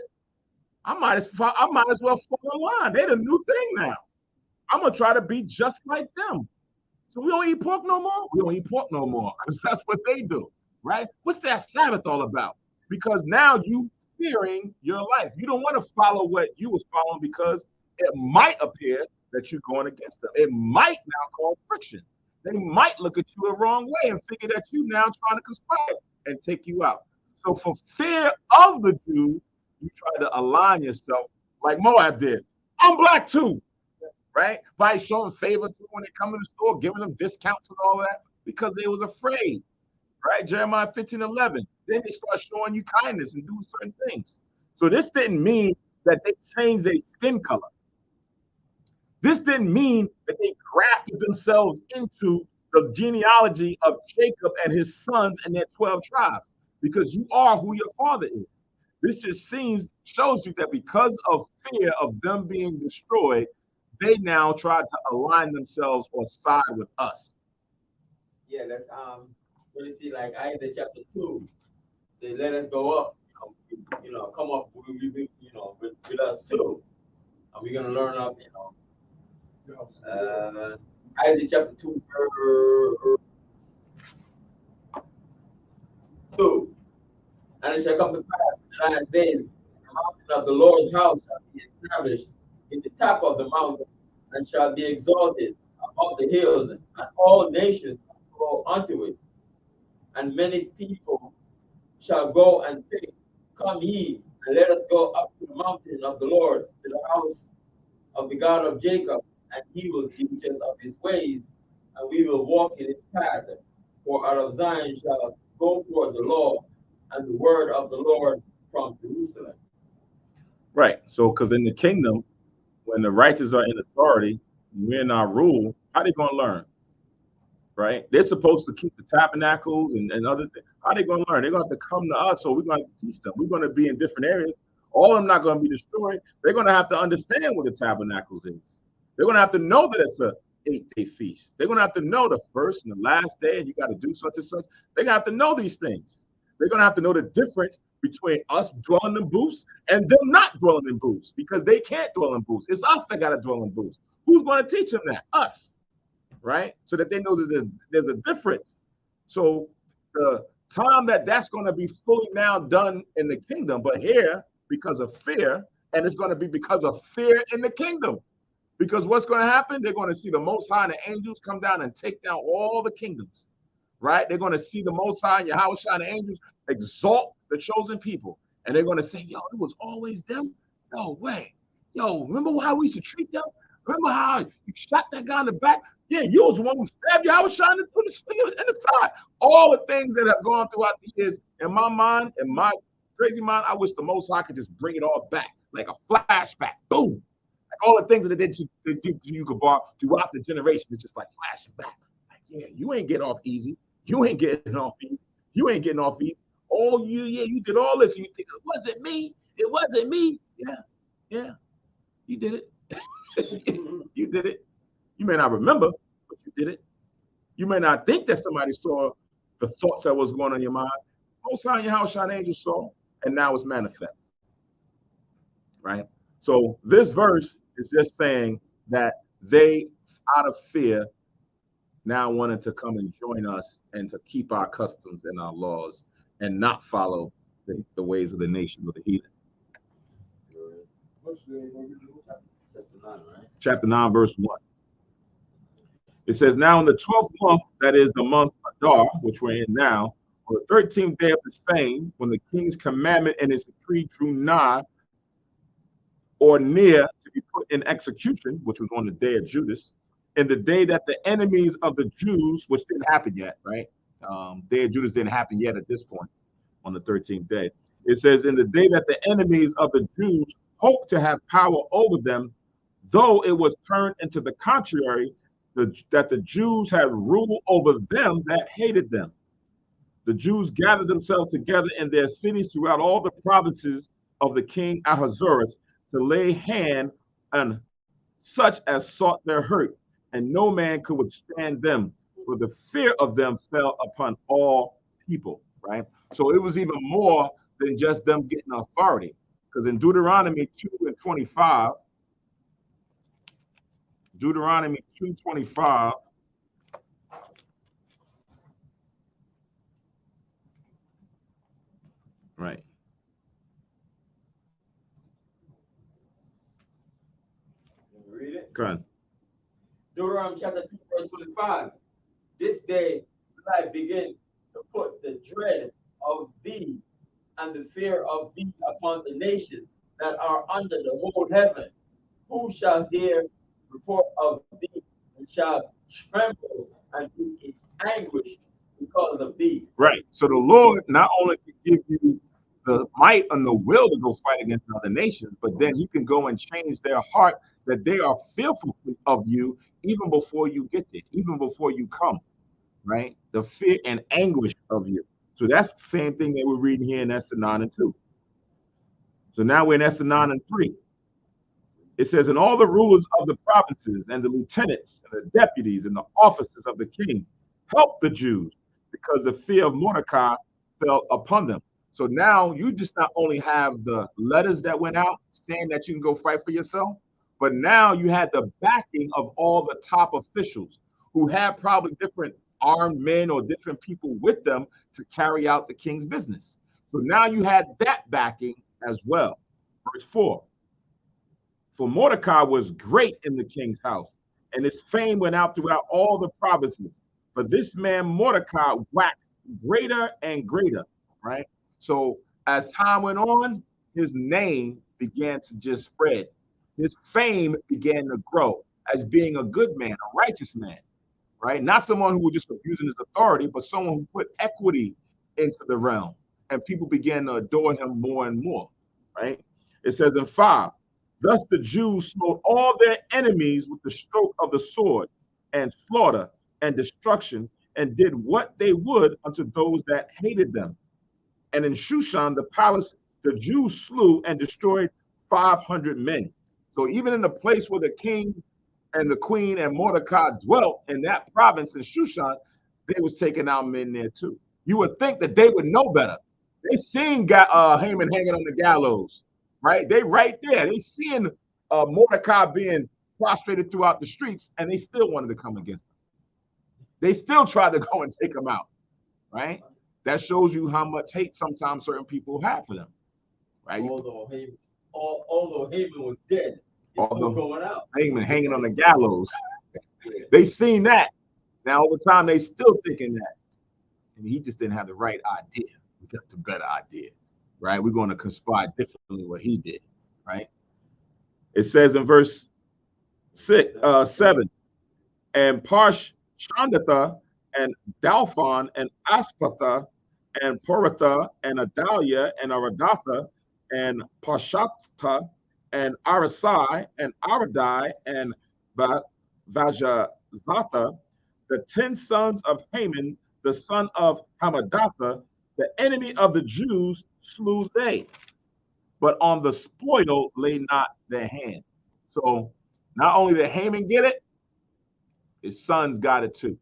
I might as well fall in line. They're the new thing now. I'm gonna try to be just like them. So we don't eat pork no more? We don't eat pork no more because that's what they do, right? What's that Sabbath all about? Because now you fearing your life. You don't want to follow what you was following because it might appear that you're going against them. It might now cause friction. They might look at you the wrong way and figure that you now trying to conspire and take you out. So for fear of the Jews, you try to align yourself like Moab did. I'm black too, right? By showing favor to when they come in the store, giving them discounts and all that because they was afraid, right? Jeremiah 15:11. Then they start showing you kindness and doing certain things. So this didn't mean that they changed their skin color. This didn't mean that they grafted themselves into the genealogy of Jacob and his sons and their 12 tribes, because you are who your father is. This just shows you that because of fear of them being destroyed, they now try to align themselves or side with us. Yeah, that's really see like Isaiah chapter 2. Say, let us go up, come up with us too. And we're gonna learn up, Isaiah chapter 2, verse 2. And it shall come to pass in the last days, the mountain of the Lord's house shall be established in the top of the mountain, and shall be exalted above the hills, and all nations shall go unto it. And many people shall go and say, come ye, and let us go up to the mountain of the Lord, to the house of the God of Jacob, and he will teach us of his ways, and we will walk in his path. For out of Zion shall go forth the law and the word of the Lord from Jerusalem. Right. So, because in the kingdom, when the righteous are in authority, we're in our rule, how they going to learn? Right? They're supposed to keep the tabernacles and other things. How they going to learn? They're going to have to come to us, so we're going to teach them. We're going to be in different areas. All of them not going to be destroyed. They're going to have to understand what the tabernacles is. They're going to have to know that it's a 8-day feast. They're going to have to know the first and the last day, and you got to do such and such. They're going to have to know these things. They're going to have to know the difference between us dwelling in booths and them not dwelling in booths, because they can't dwell in booths. It's us that got to dwell in booths. Who's going to teach them that? Us, right? So that they know that there's a difference. So the time that's going to be fully now done in the kingdom, but here, because of fear, and it's going to be because of fear in the kingdom. Because what's going to happen? They're going to see the Most High and the angels come down and take down all the kingdoms. Right? They're going to see the Most High and Yahweh and the angels exalt the chosen people. And they're going to say, yo, it was always them? No way. Yo, remember how we used to treat them? Remember how you shot that guy in the back? Yeah, you was the one who stabbed Yahweh in the side. All the things that have gone throughout the years, in my mind, in my crazy mind, I wish the Most High could just bring it all back, like a flashback. Boom. Like all the things that they did to you could bar throughout the generation. It's just like flashing back. Like, yeah, you ain't getting off easy. You ain't getting off easy. You ain't getting off easy. Oh, you did all this. And you think, it wasn't me. It wasn't me. Yeah, you did it. You did it. You may not remember, but you did it. You may not think that somebody saw the thoughts that was going on in your mind. Most High and Yahweh Shine Angels saw, and now it's manifest. Right? So this verse is just saying that they, out of fear, now wanted to come and join us and to keep our customs and our laws and not follow the ways of the nation of the heathen. Chapter 9, verse 1. It says, now in the 12th month, that is the month Adar, which we're in now, on the 13th day of the same, when the king's commandment and his decree drew nigh or near to be put in execution, which was on the day of Judas, in the day that the enemies of the Jews, which didn't happen yet, right? Day of Judas didn't happen yet at this point on the 13th day. It says, in the day that the enemies of the Jews hoped to have power over them, though it was turned into the contrary, that the Jews had rule over them that hated them. The Jews gathered themselves together in their cities throughout all the provinces of the king Ahasuerus to lay hand on such as sought their hurt, and no man could withstand them, for the fear of them fell upon all people, right? So it was even more than just them getting authority, because in Deuteronomy 2:25, Right. Let me read it. Go ahead. Deuteronomy chapter 2, verse 25. This day will I begin to put the dread of thee and the fear of thee upon the nations that are under the whole heaven. Who shall hear report of thee and shall tremble and be in anguish because of thee? Right. So the Lord not only can give you the might and the will to go fight against other nations, but then he can go and change their heart that they are fearful of you even before you get there, even before you come, right? The fear and anguish of you. So that's the same thing that we're reading here in Esther 9 and 2. So now we're in Esther 9 and 3. It says, and all the rulers of the provinces and the lieutenants and the deputies and the officers of the king helped the Jews because the fear of Mordecai fell upon them. So now you just not only have the letters that went out saying that you can go fight for yourself, but now you had the backing of all the top officials who had probably different armed men or different people with them to carry out the king's business. So now you had that backing as well. Verse 4. For Mordecai was great in the king's house, and his fame went out throughout all the provinces. For this man Mordecai waxed greater and greater, right? So as time went on, his name began to just spread. His fame began to grow as being a good man, a righteous man, right? Not someone who was just abusing his authority, but someone who put equity into the realm. And people began to adore him more and more, right? It says in 5, thus the Jews smote all their enemies with the stroke of the sword, and slaughter and destruction, and did what they would unto those that hated them. And in Shushan, the palace, the Jews slew and destroyed 500 men. So even in the place where the king and the queen and Mordecai dwelt in that province in Shushan, they was taking out men there too. You would think that they would know better. They seen Haman hanging on the gallows, right? They right there. They seeing Mordecai being prostrated throughout the streets, and they still wanted to come against him. They still tried to go and take him out, right? That shows you how much hate sometimes certain people have for them, right? Although Haman was dead, he's still going out. Haman hanging on the gallows. They seen that. Now over time, they still thinking that. And he just didn't have the right idea. We got the better idea, right? We're going to conspire differently what he did, right? It says in verse 7, and Parshandatha and Dalphon and Aspatha and Poratha and Adalia and Aradatha and Parshatha and Arasai and Aradai and Vajazatha, the 10 sons of Haman, the son of Hamadatha, the enemy of the Jews, slew they, but on the spoil lay not their hand. So not only did Haman get it, his sons got it too,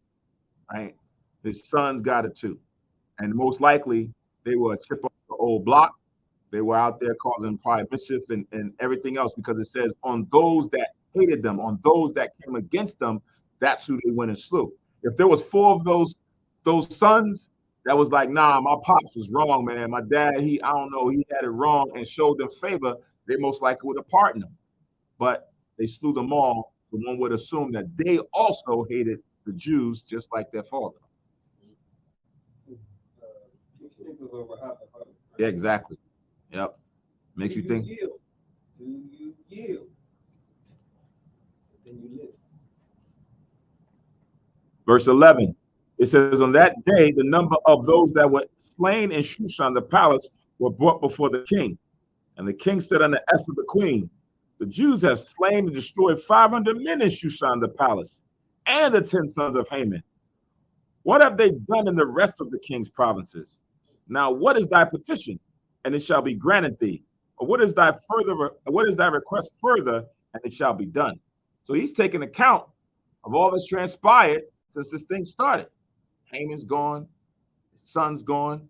right? His sons got it too. And most likely they were a chip off the old block. They were out there causing probably mischief and everything else, because it says on those that hated them, on those that came against them, that's who they went and slew. If there was 4 of those sons that was like, nah, my pops was wrong, man. My dad, I don't know, he had it wrong, and showed them favor, they most likely would have pardoned them. But they slew them all, so one would assume that they also hated the Jews just like their father. Yeah, exactly. Yep. Makes you think. Do you yield? Then you live. Verse 11, it says, on that day, the number of those that were slain in Shushan, the palace, were brought before the king. And the king said unto Esther the queen, the Jews have slain and destroyed 500 men in Shushan, the palace, and the 10 sons of Haman. What have they done in the rest of the king's provinces? Now, what is thy petition? And it shall be granted thee. Or what is thy request further? And it shall be done. So he's taking account of all that's transpired since this thing started. Haman's gone, his son's gone.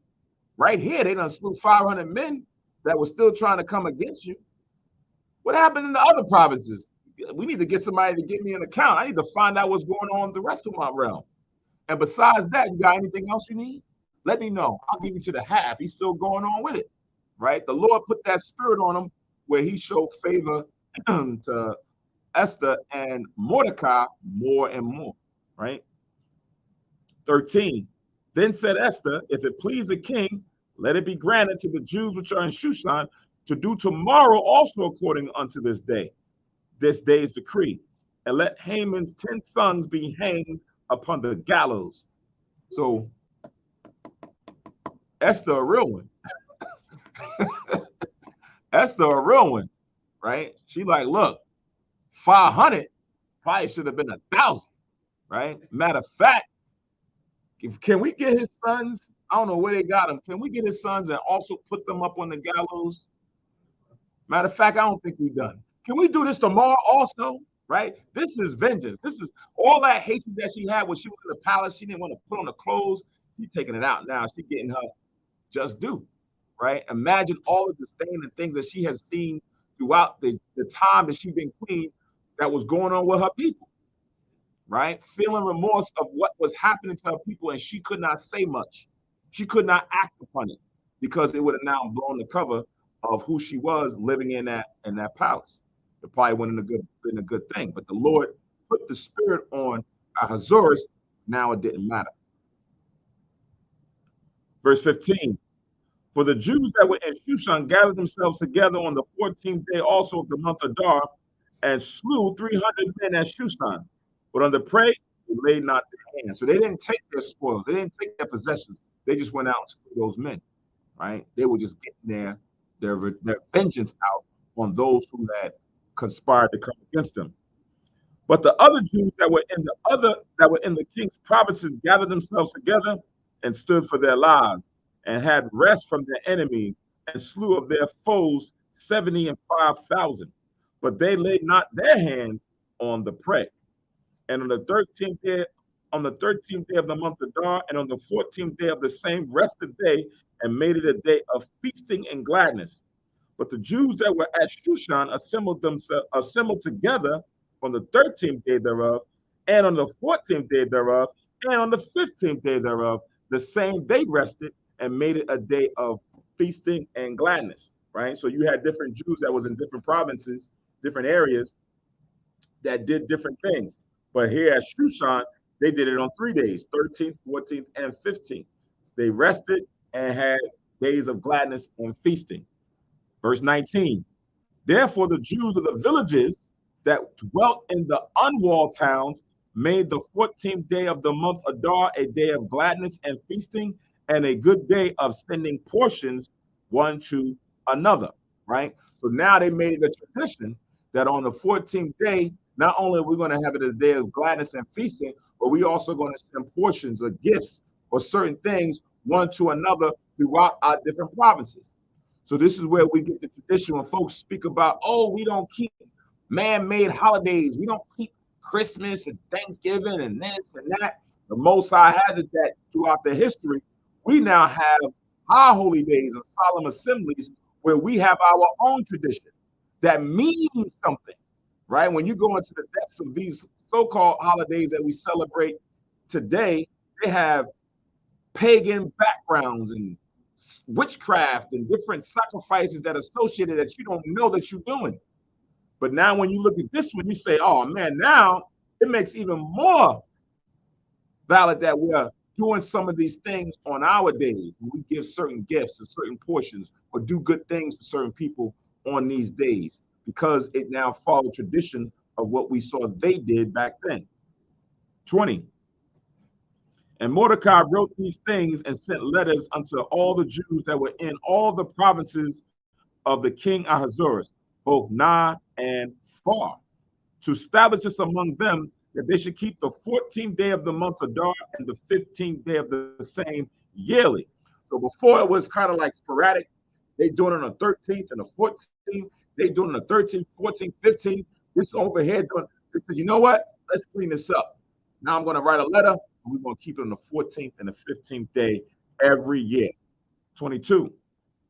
Right here, they done slew 500 men that were still trying to come against you. What happened in the other provinces? We need to get somebody to get me an account. I need to find out what's going on in the rest of my realm. And besides that, you got anything else you need? Let me know. I'll give you to the half. He's still going on with it. right? The Lord put that spirit on him where he showed favor to Esther and Mordecai more and more, right? 13. Then said Esther, if it please the king, let it be granted to the Jews which are in Shushan to do tomorrow also according unto this day's decree, and let Haman's 10 sons be hanged upon the gallows. So Esther a real one. Esther a real one, right? She like, look, 500 probably should have been 1,000, right? Matter of fact, can we get his sons? I don't know where they got them. Can we get his sons and also put them up on the gallows? Matter of fact, I don't think we're done. Can we do this tomorrow also? Right? This is vengeance. This is all that hatred that she had when she was in the palace. She didn't want to put on the clothes. She's taking it out now. She's getting her just due. Right? Imagine all of the stain and things that she has seen throughout the time that she's been queen that was going on with her people. Right? Feeling remorse of what was happening to her people, and she could not say much. She could not act upon it because it would have now blown the cover of who she was living in that palace. It probably wouldn't have been a good thing. But the Lord put the spirit on Ahasuerus. Now it didn't matter. Verse 15. For the Jews that were in Shushan gathered themselves together on the 14th day also of the month of Adar, and slew 300 men at Shushan. But on the prey, they laid not their hands. So they didn't take their spoils. They didn't take their possessions. They just went out and slew those men. Right? They were just getting their vengeance out on those who had conspired to come against them. But the other Jews that were in the king's provinces gathered themselves together and stood for their lives, and had rest from their enemies, and slew of their foes 75,000. But they laid not their hands on the prey. And on the 13th day of the month of Adar, and on the 14th day of the same rested day, and made it a day of feasting and gladness. But the Jews that were at Shushan assembled together on the 13th day thereof, and on the 14th day thereof, and on the 15th day thereof, the same day rested, and made it a day of feasting and gladness. Right? So you had different Jews that was in different provinces, different areas that did different things. But here at Shushan, they did it on 3 days, 13th, 14th, and 15th. They rested and had days of gladness and feasting. Verse 19. Therefore, the Jews of the villages that dwelt in the unwalled towns made the 14th day of the month Adar a day of gladness and feasting, and a good day of sending portions one to another. Right? So now they made it a tradition that on the 14th day, not only are we going to have it a day of gladness and feasting, but we also going to send portions or gifts or certain things one to another throughout our different provinces. So this is where we get the tradition when folks speak about, oh, we don't keep man-made holidays. We don't keep Christmas and Thanksgiving and this and that. The Most High has it that throughout the history, we now have our holy days and solemn assemblies where we have our own tradition that means something, right? When you go into the depths of these so-called holidays that we celebrate today, they have pagan backgrounds and witchcraft and different sacrifices that are associated that you don't know that you're doing. But now when you look at this one, you say, oh man, now it makes even more valid that we're doing some of these things on our days. We give certain gifts and certain portions or do good things for certain people on these days because it now follows tradition of what we saw they did back then. 20. And Mordecai wrote these things and sent letters unto all the Jews that were in all the provinces of the king Ahasuerus, both nigh and far, to establish this among them that they should keep the 14th day of the month Adar and the 15th day of the same yearly. So before it was kind of like sporadic. They doing it on the 13th and the 14th. They doing it on the 13th, 14th, 15th. This over here doing. They said, you know what? Let's clean this up. Now I'm going to write a letter. And we're going to keep it on the 14th and the 15th day every year. 22.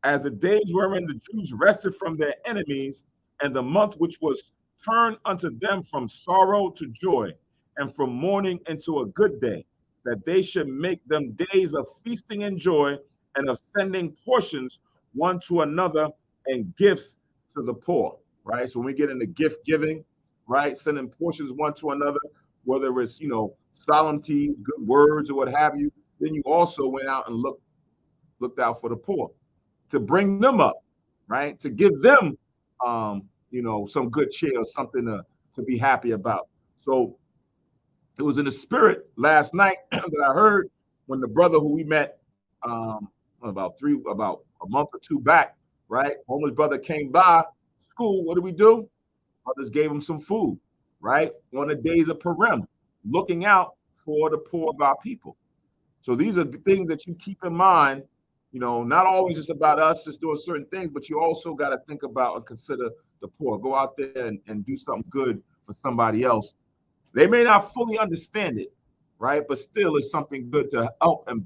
As the days wherein the Jews rested from their enemies, and the month which was turned unto them from sorrow to joy, and from mourning into a good day, that they should make them days of feasting and joy, and of sending portions one to another and gifts to the poor, right? So when we get into gift giving, right, sending portions one to another, whether it's, solemnities, good words, or what have you, then you also went out and looked out for the poor, to bring them up, right? To give them, some good cheer or something to be happy about. So it was in the spirit last night that I heard when the brother who we met about a month or two back, right? Homeless brother came by school. What did we do? Others gave him some food, right? On the days of Purim, looking out for the poor of our people. So these are the things that you keep in mind, not always just about us just doing certain things, but you also got to think about and consider the poor. Go out there and do something good for somebody else. They may not fully understand it, right? But still it's something good to help and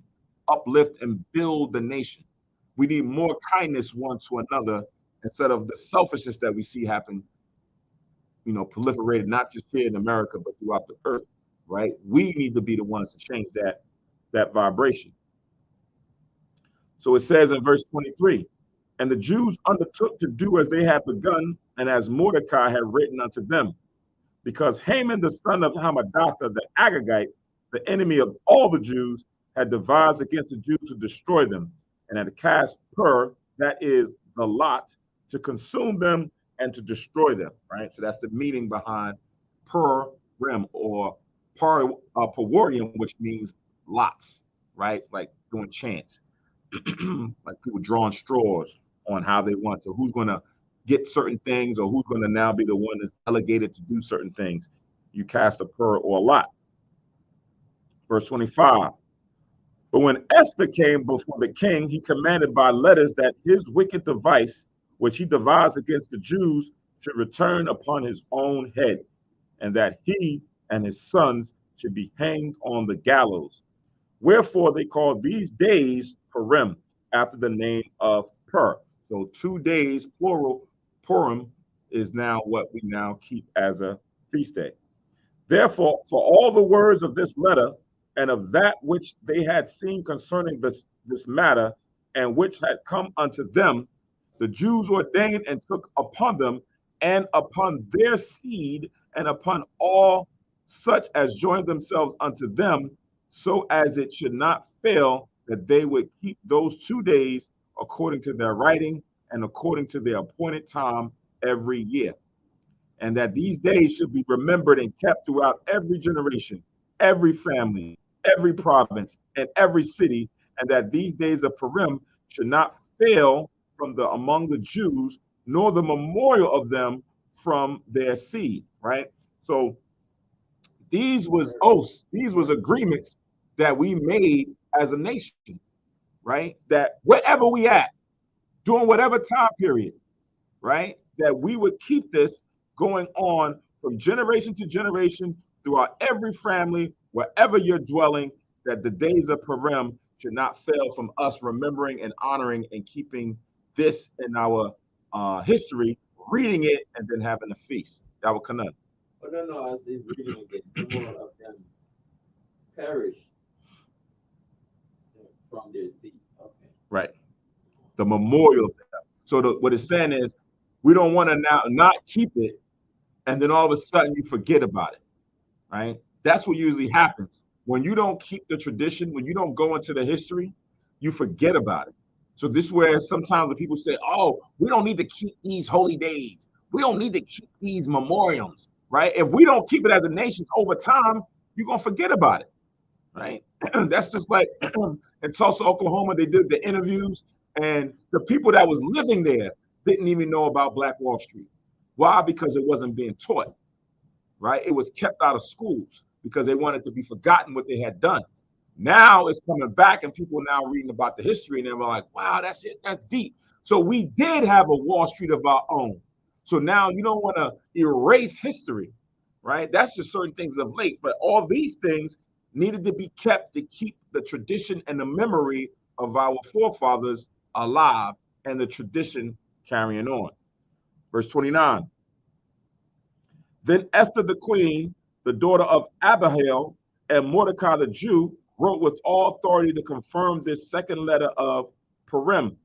uplift and build the nation. We need more kindness one to another instead of the selfishness that we see happen, proliferated not just here in America, but throughout the earth, right? We need to be the ones to change that vibration. So it says in verse 23, and the Jews undertook to do as they had begun, and as Mordecai had written unto them, because Haman the son of Hammedatha the Agagite, the enemy of all the Jews, had devised against the Jews to destroy them, and had cast Pur, that is the lot, to consume them and to destroy them, right? So that's the meaning behind Purim or Purwarium, which means lots, right? Like doing chants, like people drawing straws on how they want to, who's going to get certain things or who's going to now be the one that's delegated to do certain things. You cast a pur or a lot. Verse 25. But when Esther came before the king, he commanded by letters that his wicked device, which he devised against the Jews, should return upon his own head, and that he and his sons should be hanged on the gallows. Wherefore they call these days Purim, after the name of Pur. So 2 days, plural, Purim is now what we now keep as a feast day. Therefore, for all the words of this letter and of that which they had seen concerning this matter, and which had come unto them, the Jews ordained and took upon them and upon their seed and upon all such as joined themselves unto them, so as it should not fail that they would keep those 2 days according to their writing and according to their appointed time every year. And that these days should be remembered and kept throughout every generation, every family, every province, and every city, and that these days of Purim should not fail from among the Jews, nor the memorial of them from their seed, right? So these was oaths, these was agreements that we made as a nation, right? That wherever we at, during whatever time period, right? That we would keep this going on from generation to generation throughout every family, wherever you're dwelling, that the days of Purim should not fail from us remembering and honoring and keeping this in our history, reading it, and then having a feast. That will come up. Oh, no, as they reading again, no more of them perish from their seed. Okay. Right. The memorial. So what it's saying is, we don't want to now not keep it, and then all of a sudden you forget about it, right? That's what usually happens. When you don't keep the tradition, when you don't go into the history, you forget about it. So this is where sometimes the people say, oh, we don't need to keep these holy days. We don't need to keep these memorials, right? If we don't keep it as a nation over time, you're going to forget about it, right? That's just like in Tulsa, Oklahoma, they did the interviews, and the people that was living there didn't even know about Black Wall Street. Why? Because it wasn't being taught, right? It was kept out of schools because they wanted to be forgotten what they had done. Now it's coming back, and people are now reading about the history, and they're like, wow, that's it, that's deep. So we did have a Wall Street of our own. So now you don't want to erase history, right? That's just certain things of late, but all these things needed to be kept to keep the tradition and the memory of our forefathers alive and the tradition carrying on. Verse 29. Then Esther the queen, the daughter of Abihail, and Mordecai the Jew, wrote with all authority to confirm this second letter of Purim,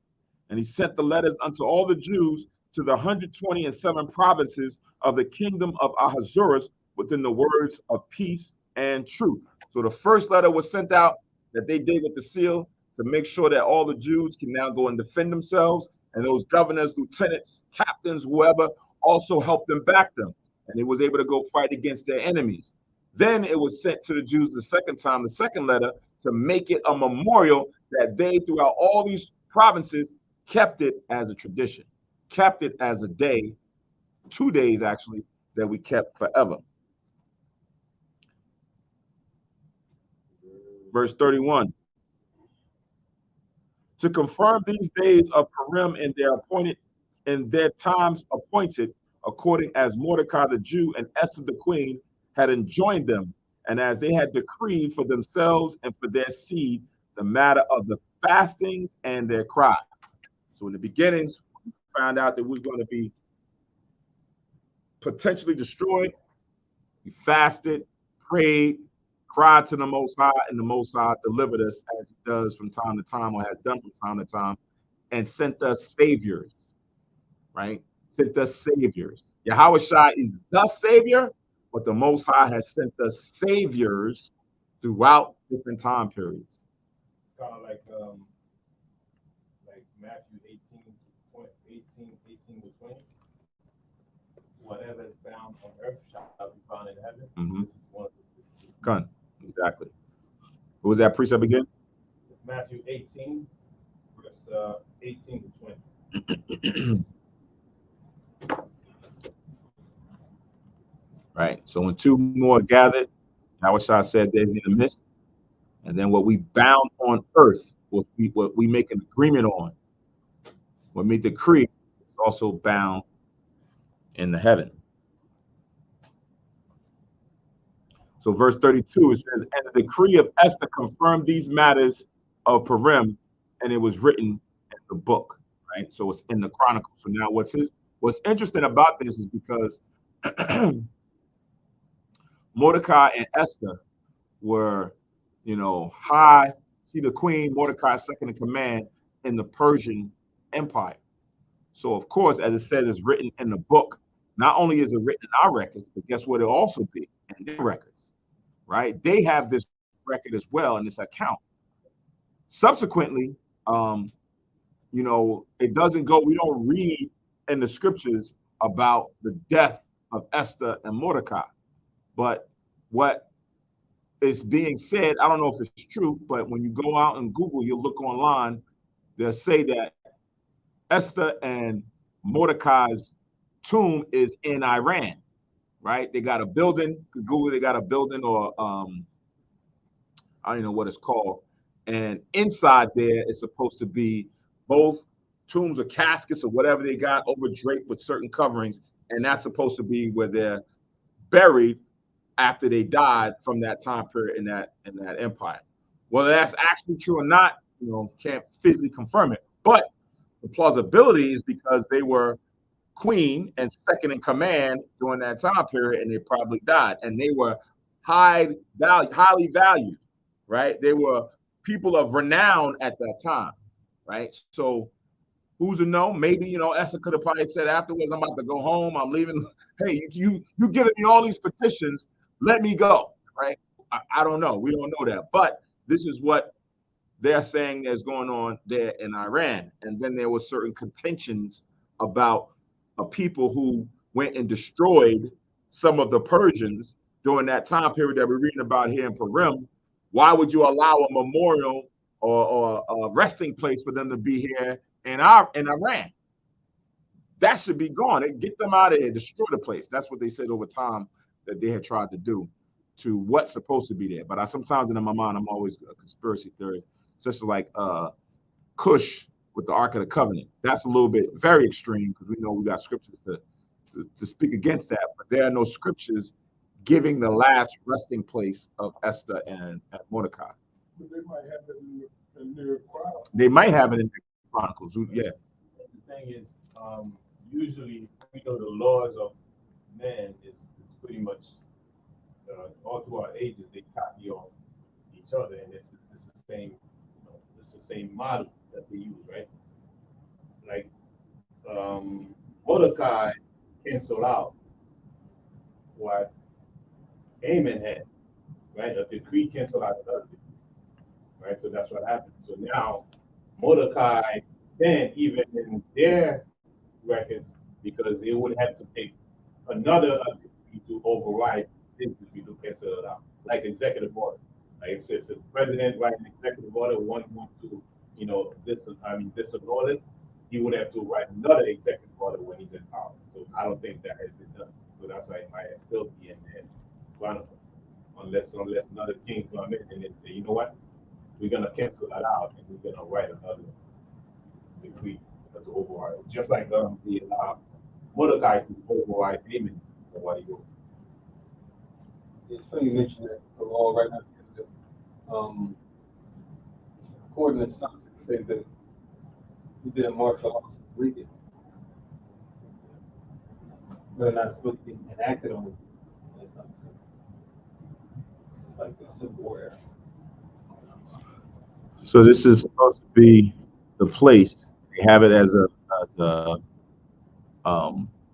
And he sent the letters unto all the Jews to the 127 provinces of the kingdom of Ahasuerus within the words of peace and truth. So the first letter was sent out that they did with the seal to make sure that all the Jews can now go and defend themselves. And those governors, lieutenants, captains, whoever, also helped them, back them. And they was able to go fight against their enemies. Then it was sent to the Jews the second time, the second letter, to make it a memorial that they, throughout all these provinces, kept it as a tradition, kept it as a day, 2 days actually, that we kept forever. Verse 31. To confirm these days of Purim in their times appointed, according as Mordecai the Jew and Esther the queen had enjoined them, and as they had decreed for themselves and for their seed the matter of the fastings and their cry. So in the beginnings, we found out that we was going to be potentially destroyed. We fasted, prayed, cried to the Most High, and the Most High delivered us as he does from time to time, or has done from time to time, and sent us saviors, right? Sent us saviors. Yahweh Shai is the savior, but the Most High has sent us saviors throughout different time periods. Kind of like Matthew 18 to 20. Whatever is bound on earth shall be bound in heaven. Mm-hmm. This is one of the Gun. Exactly. What was that precept again? It's Matthew 18, verse 18 to 20. Right. So when two more gathered, Yahweh Shai said there's in the midst. And then what we bound on earth, what we make an agreement on, what we decree, is also bound in the heaven. So verse 32, it says, and the decree of Esther confirmed these matters of Purim, and it was written in the book, right? So it's in the Chronicles. So now what's interesting about this is because Mordecai and Esther were, high, she the queen, Mordecai second in command in the Persian Empire. So of course, as it says, it's written in the book. Not only is it written in our records, but guess what? It'll also be in their records, right? They have this record as well in this account. Subsequently, it doesn't go, we don't read in the scriptures about the death of Esther and Mordecai. But what is being said, I don't know if it's true, but when you go out and Google, you'll look online, they'll say that Esther and Mordecai's tomb is in Iran, right? They got a building, Google, they got a building, or I don't know what it's called. And inside there is supposed to be both tombs or caskets or whatever they got over draped with certain coverings. And that's supposed to be where they're buried after they died from that time period in that empire. Whether that's actually true or not, can't physically confirm it. But the plausibility is because they were queen and second in command during that time period, and they probably died. And they were highly valued, right? They were people of renown at that time, right? So who's to know? Maybe, Esther could have probably said afterwards, I'm about to go home, I'm leaving. Hey, you giving me all these petitions, let me go, right? I don't know. We don't know that. But this is what they're saying is going on there in Iran. And then there were certain contentions about people who went and destroyed some of the Persians during that time period that we're reading about here in Purim. Why would you allow a memorial or a resting place for them to be here in Iran? That should be gone. Get them out of here, destroy the place. That's what they said over time that they had tried to do to what's supposed to be there. But sometimes in my mind, I'm always a conspiracy theorist, such as like Cush with the Ark of the Covenant. That's a little bit very extreme because we know we got scriptures to speak against that, but there are no scriptures giving the last resting place of Esther and Mordecai. But they might have it in their Chronicles. They might have it in the Chronicles. Yeah. The thing is, usually we know the laws of man is pretty much all throughout ages they copy off each other, and it's the same, it's the same model that they use, right? like Mordecai canceled out what Haman had, right? A decree canceled out another decree, right? So that's what happened. So now Mordecai stand even in their records because they would have to take another decree to override this decree to cancel it out, like executive order. Like if the president write an executive order, one want to, disannul it, he would have to write another executive order when he's in power. So I don't think that has been done. So that's why it might still be in there, Chronicle, unless another king come in and then say, you know what, we're gonna cancel that out and we're gonna write another decree to override it. Just like the Mordecai to override Haman for what he wrote. It's funny you mentioned that the law right now. Um, according to some, it says that we did a martial law Reagan, but not supposed to be enacted on. It's not. It's like a civil war era. So this is supposed to be the place. They have it as a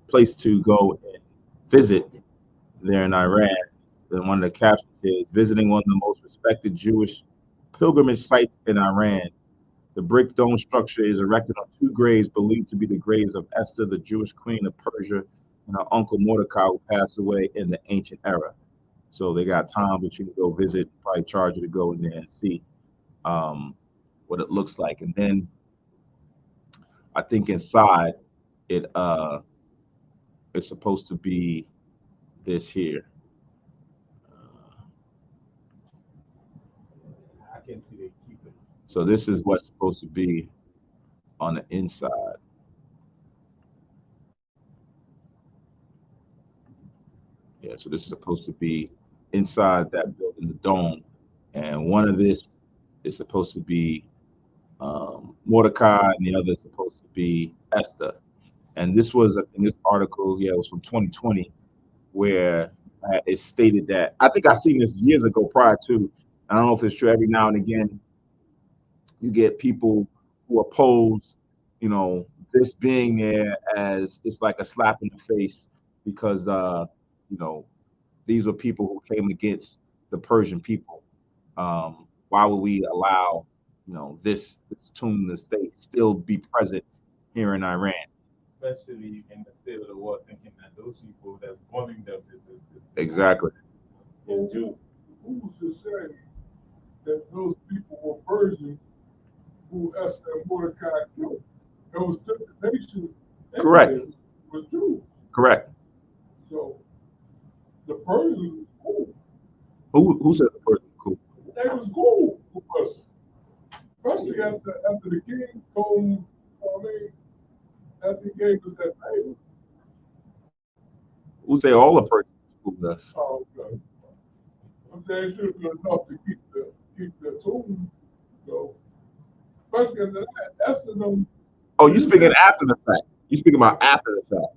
place to go and visit there in Iran. And one of the captions is visiting one of the most respected Jewish pilgrimage sites in Iran. The brick dome structure is erected on two graves believed to be the graves of Esther, the Jewish queen of Persia, and her uncle Mordecai, who passed away in the ancient era. So they got time, but you can go visit, probably charge you to go in there and see um, what it looks like. And then I think inside it it's supposed to be this here. I can see they keep it. So this is what's supposed to be on the inside. Yeah, so this is supposed to be inside that building, the dome. And one of this is supposed to be Mordecai, and the other is supposed to be Esther. And this was in this article, yeah, it was from 2020, where it stated that I think I seen this years ago prior to. I don't know if it's true. Every now and again, you get people who oppose, this being there as it's like a slap in the face because, you know, these were people who came against the Persian people. Why would we allow, this tomb to still be present here in Iran? Especially in the state of the world, thinking that those people that's bombing them Exactly. is Jews. Who's to say that those people were Persian who Esther and Mordecai killed? Those different nations Correct. was Jews. Correct. So the Persians was cool. Who said the Persian cool? They was cool with us. Especially after the king told after he gave us that favor. Who say all the Persians cool with us? Oh, okay. I'm saying it should have been enough to keep the tomb. So especially after that, Esther don't. Oh, you speaking after the fact. You speaking about after the fact.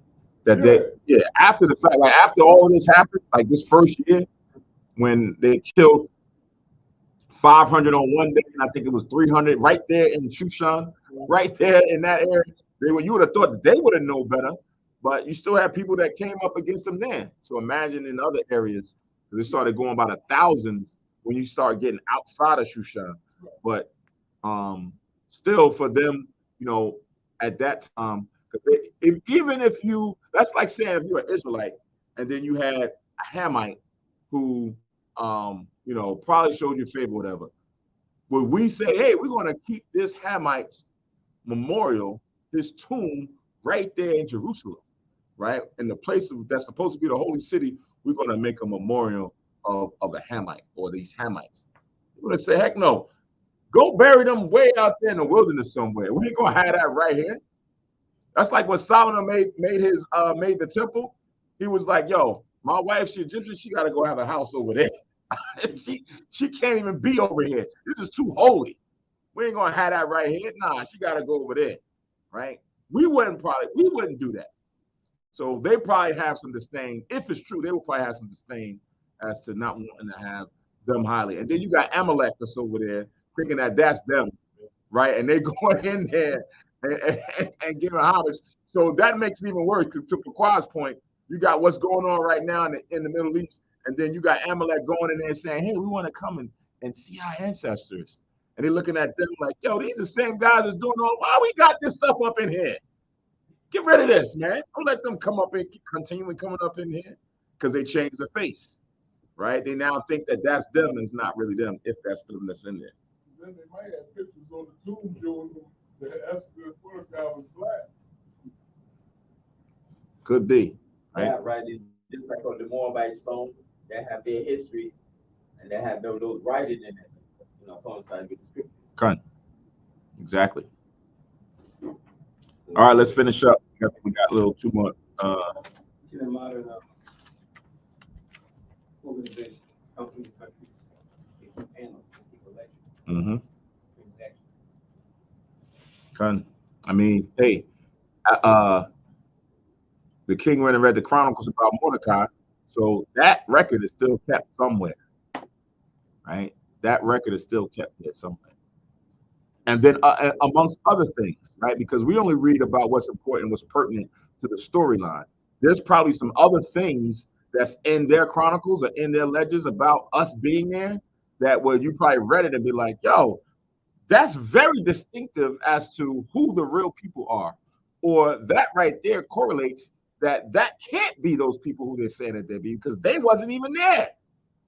After the fact, like after all of this happened, like this first year, when they killed 500 on one day, and I think it was 300 right there in Shushan, right there in that area. You would have thought that they would have known better, but you still have people that came up against them there. So imagine in other areas, they started going by the thousands when you start getting outside of Shushan. But still, for them, at that time, even if that's like saying if you're an Israelite and then you had a Hamite who, probably showed you favor, whatever. Would we say, hey, we're going to keep this Hamite's memorial, his tomb, right there in Jerusalem, right? In the place that's supposed to be the holy city, we're going to make a memorial of a Hamite or these Hamites. We're going to say, heck no. Go bury them way out there in the wilderness somewhere. We ain't going to have that right here. That's like when Solomon made the temple. He was like, yo, my wife, she Egyptian, she got to go have a house over there. she can't even be over here. This is too holy. We ain't gonna have that right here. Nah, she gotta go over there, right? We wouldn't do that. So they probably have some disdain. If it's true, they will probably have some disdain as to not wanting to have them highly. And then you got Amalek that's over there thinking that that's them, right? And they going in there and giving homage. So that makes it even worse. To Paqua's point, you got what's going on right now in the Middle East, and then you got Amalek going in there saying, "Hey, we want to come and see our ancestors," and they're looking at them like, "Yo, these are the same guys that's doing all. Why we got this stuff up in here? Get rid of this, man. Don't let them come up and continuing coming up in here because they changed the face, right? They now think that that's them and it's not really them if that's them that's in there. Then they might have pictures on the tomb showing them that Esther Mordecai was black. Could be, right? Yeah, right. Just like on the Moabite stone, they have their history and they have those writing in it, coincide with the scripture. Con. Exactly. All right, let's finish up. We got a little too much. In a modern organization, companies, countries, they keep handling people election. Con. I mean, hey, the king went and read the Chronicles about Mordecai, so that record is still kept somewhere, right? That record is still kept there somewhere. And then amongst other things, right? Because we only read about what's important, what's pertinent to the storyline. There's probably some other things that's in their chronicles or in their ledgers about us being there that where you probably read it and be like, yo, that's very distinctive as to who the real people are. Or that right there correlates that can't be those people who they're saying that they be because they wasn't even there,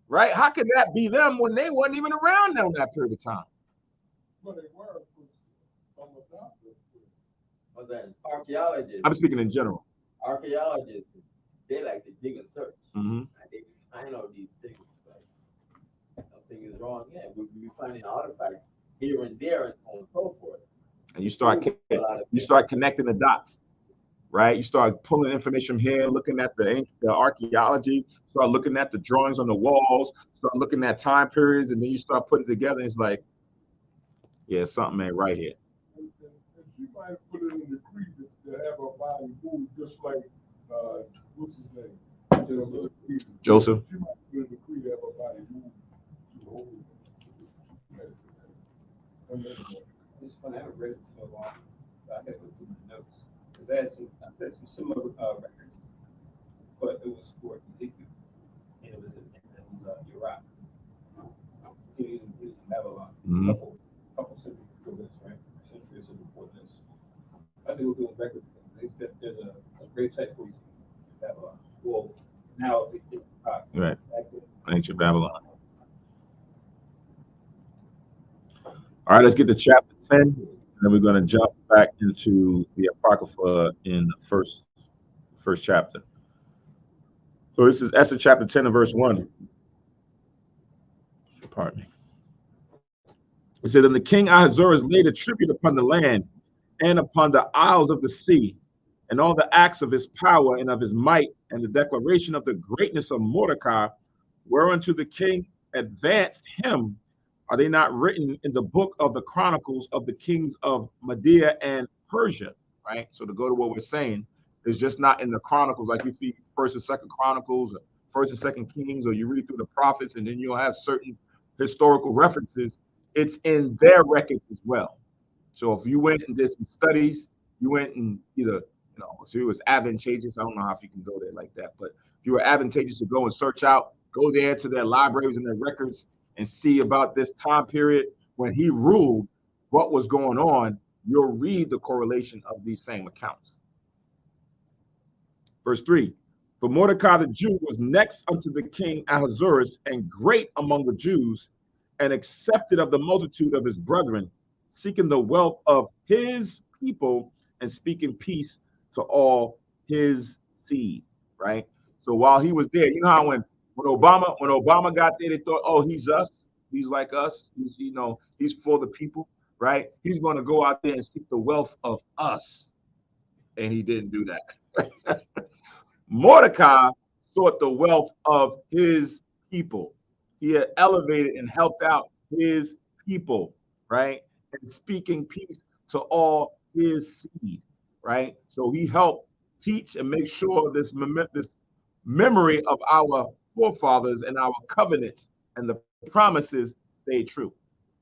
right? How could that be them when they wasn't even around during that period of time? Well, they were almost out there. Was that archaeologists? I'm speaking in general. Archaeologists, they like to dig and search. Mm-hmm. And they find out these things. Like something is wrong. Yeah, we'll be finding artifacts here and there and so on and so forth. And you start connecting the dots, right? You start pulling information from here, looking at the archaeology, start looking at the drawings on the walls, start looking at time periods, and then you start putting it together. And it's like, yeah, something ain't right here. And she might have put it in the decree to have her body moved, just like what's his name? Joseph. She might put in the decree to have her body moved to the holy. It's funny, I haven't read it in so long, but I had to go through my notes. Because I had some similar records, but it was for Ezekiel, and it was Iraq. He was in Babylon, Mm-hmm. couple centuries before this, right? Centuries before this. I think we're doing record. They said there's a great type priest in Babylon. Well, now it's Right. Ancient Babylon. All right, let's get to chapter 10, and then we're going to jump back into the Apocrypha in the first chapter. So this is Esther chapter 10 and verse 1. Pardon me. It said, and the king Ahasuerus laid a tribute upon the land and upon the isles of the sea, and all the acts of his power and of his might, and the declaration of the greatness of Mordecai, whereunto the king advanced him, are they not written in the book of the chronicles of the kings of Media and Persia, right? So to go to what we're saying, it's just not in the chronicles, like you see First and Second Chronicles, or First and Second Kings, or you read through the prophets, and then you'll have certain historical references. It's in their records as well. So if you went and did some studies, you went and either, so it was advantageous. I don't know if you can go there like that, but if you were advantageous to go and search out, go there to their libraries and their records and see about this time period when he ruled, what was going on, you'll read the correlation of these same accounts. Verse 3, for Mordecai the Jew was next unto the king Ahasuerus, and great among the Jews, and accepted of the multitude of his brethren, seeking the wealth of his people and speaking peace to all his seed, right? So while he was there, you know how when Obama got there, they thought, oh, he's us, he's like us, he's for the people, right? He's going to go out there and seek the wealth of us, and he didn't do that. Mordecai sought the wealth of his people. He had elevated and helped out his people, right? And speaking peace to all his seed, right? So he helped teach and make sure this memory of our forefathers and our covenants and the promises stayed true.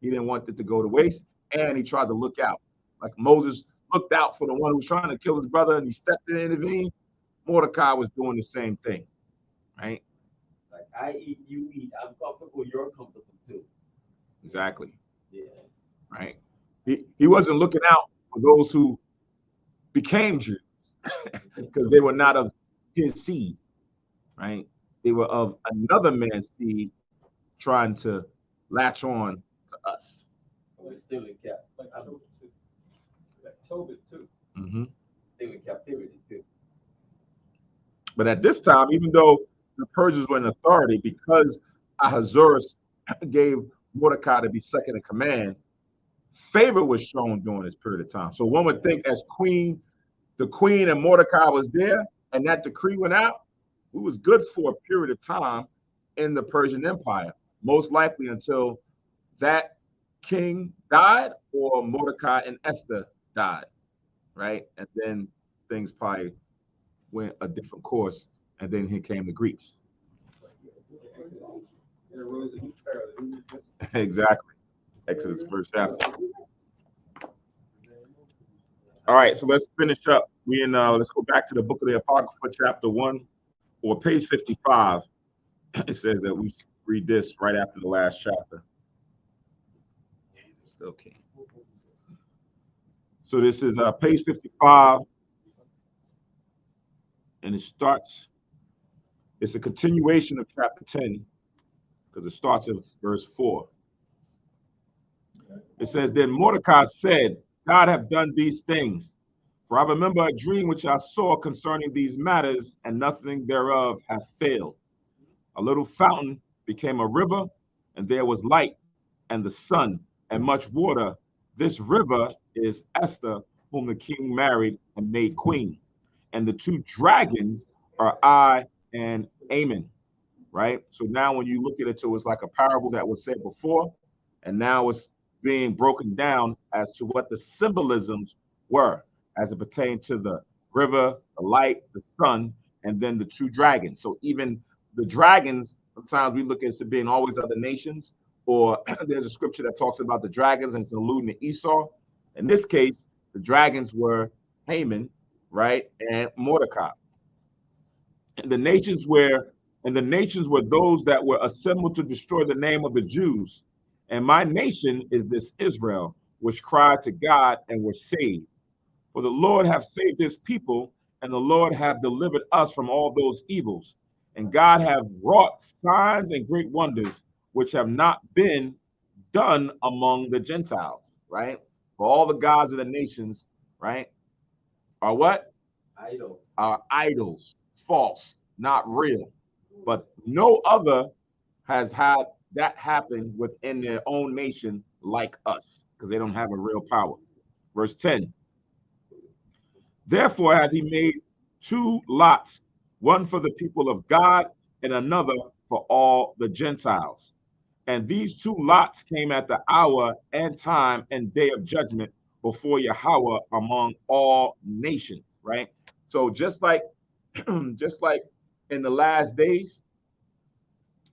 He didn't want it to go to waste, and he tried to look out. Like Moses looked out for the one who was trying to kill his brother and he stepped in and intervened, Mordecai was doing the same thing, right? Like I eat, you eat. I'm comfortable. You're comfortable too. Exactly, Yeah. right? He wasn't looking out for those who became Jews because they were not of his seed, right? They were of another man's seed trying to latch on to us. We're still in cap. Like Tobit too. Like Tobit too. Mm-hmm. Still in captivity too. But at this time, even though the Persians were in authority, because Ahasuerus gave Mordecai to be second in command, favor was shown during this period of time. So one would think as the queen and Mordecai was there and that decree went out, it was good for a period of time in the Persian Empire, most likely until that king died or Mordecai and Esther died, right? And then things probably went a different course, and then here came the Greeks. There arose a new pharaoh. Exactly. Exodus first chapter. All right, so let's finish up. Let's go back to the book of the Apocrypha, chapter 1, or page 55. It says that we read this right after the last chapter. Still can't. So this is page 55, and it's a continuation of chapter 10, because it starts at verse 4. It says, then Mordecai said, God have done these things. For I remember a dream which I saw concerning these matters, and nothing thereof hath failed. A little fountain became a river, and there was light, and the sun, and much water. This river is Esther, whom the king married and made queen. And the two dragons are I and Ammon, right? So now when you look at it, so it's like a parable that was said before, and now it's being broken down as to what the symbolisms were as it pertained to the river, the light, the sun, and then the two dragons. So even the dragons, sometimes we look at it being always other nations, or there's a scripture that talks about the dragons and it's alluding to Esau. In this case, the dragons were Haman, right, and Mordecai. And the nations were those that were assembled to destroy the name of the Jews. And my nation is this Israel, which cried to God and were saved. For the Lord hath saved his people, and the Lord hath delivered us from all those evils. And God hath wrought signs and great wonders, which have not been done among the Gentiles, right? For all the gods of the nations, right, are what? Idols. Are idols, false, not real. But no other has had that happen within their own nation like us, because they don't have a real power. Verse 10. Therefore hath he made two lots, one for the people of God and another for all the Gentiles. And these two lots came at the hour and time and day of judgment before Yahweh among all nations, right? So just like in the last days,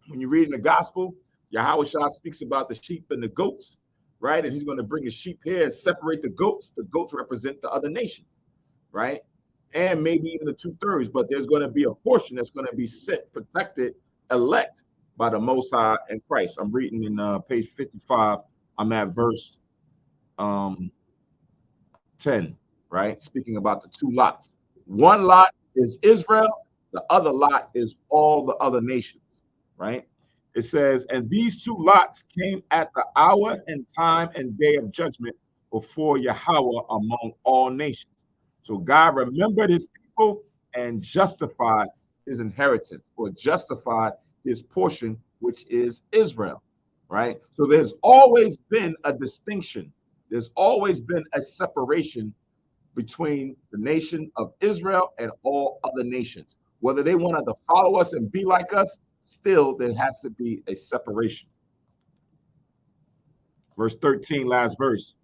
when you read in the gospel, Yahweh Shah speaks about the sheep and the goats, right? And he's going to bring the sheep here and separate the goats. The goats represent the other nations, right? And maybe even the 2/3, but there's going to be a portion that's going to be set, protected, elect by the Most High and Christ. I'm reading in page 55. I'm at verse 10, right? Speaking about the two lots. One lot is Israel. The other lot is all the other nations, right? It says, and these two lots came at the hour and time and day of judgment before Yahweh among all nations. So God remembered his people and justified his inheritance, or justified his portion, which is Israel, right? So there's always been a distinction. There's always been a separation between the nation of Israel and all other nations. Whether they wanted to follow us and be like us, still there has to be a separation. Verse 13, last verse.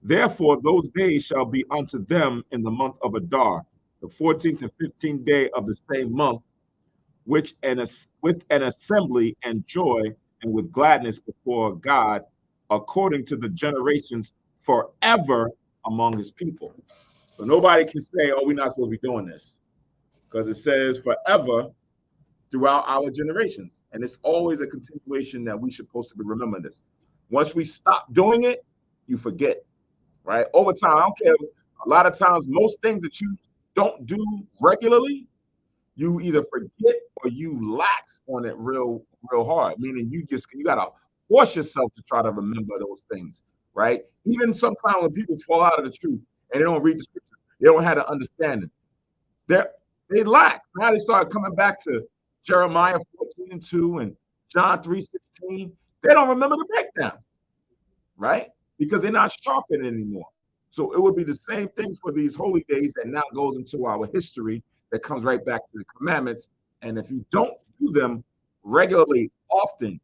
Therefore, those days shall be unto them in the month of Adar, the 14th and 15th day of the same month, with an assembly and joy and with gladness before God, according to the generations forever among his people. So nobody can say, oh, we're not supposed to be doing this, because it says forever throughout our generations. And it's always a continuation that we should supposed to remember this. Once we stop doing it, you forget, right? Over time, I don't care. A lot of times, most things that you don't do regularly, you either forget or you lax on it real hard. Meaning you gotta force yourself to try to remember those things, right? Even sometimes when people fall out of the truth and they don't read the scripture, they don't have the understanding. They they lack. Now they start coming back to Jeremiah 14:2 and John 3:16. They don't remember the breakdown, right? Because they're not sharpened anymore. So it would be the same thing for these holy days that now goes into our history that comes right back to the commandments. And if you don't do them regularly, often,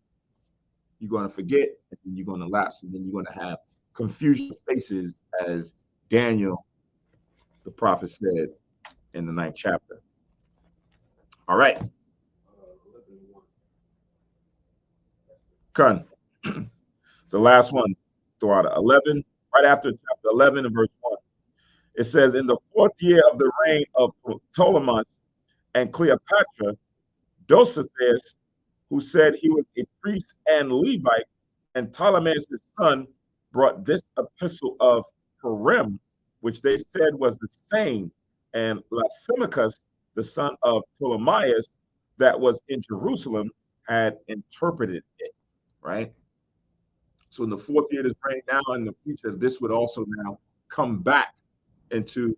you're going to forget, and then you're going to lapse, and then you're going to have confusion faces, as Daniel, the prophet, said in the 9th chapter. All right. Kun. It's the last one throughout 11, right after chapter 11 and verse 1. It says, in the 4th year of the reign of Ptolemy and Cleopatra, Dositheus, who said he was a priest and Levite, and Ptolemaeus his son, brought this epistle of Purim, which they said was the same, and Lysimachus, the son of Ptolemaeus, that was in Jerusalem, had interpreted it, right? So in the 4th year of his reign now, in the future, this would also now come back into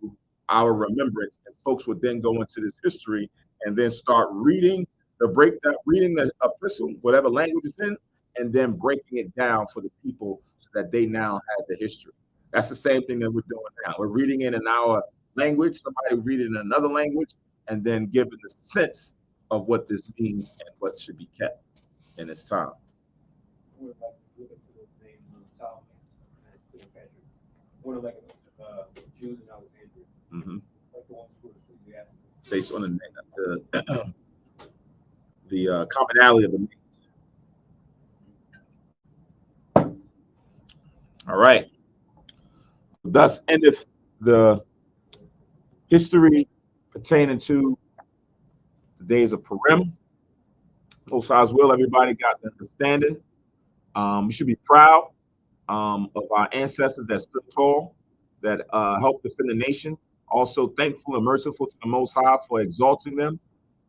our remembrance, and folks would then go into this history and then start reading the epistle, whatever language it's in, and then breaking it down for the people so that they now have the history. That's the same thing that we're doing now. We're reading it in our language, somebody reading in another language, and then giving the sense of what this means and what should be kept in this time. What like look into those names of Ptolemy and Cleopatra? What are like Jews in Alexandria? Mm-hmm. Like the ones who are ecclesiastical. Based on the commonality of the names. All right. Thus endeth the history pertaining to the days of Purim. Most High's will, everybody got the understanding. We should be proud of our ancestors that stood tall, that helped defend the nation. Also thankful and merciful to the Most High for exalting them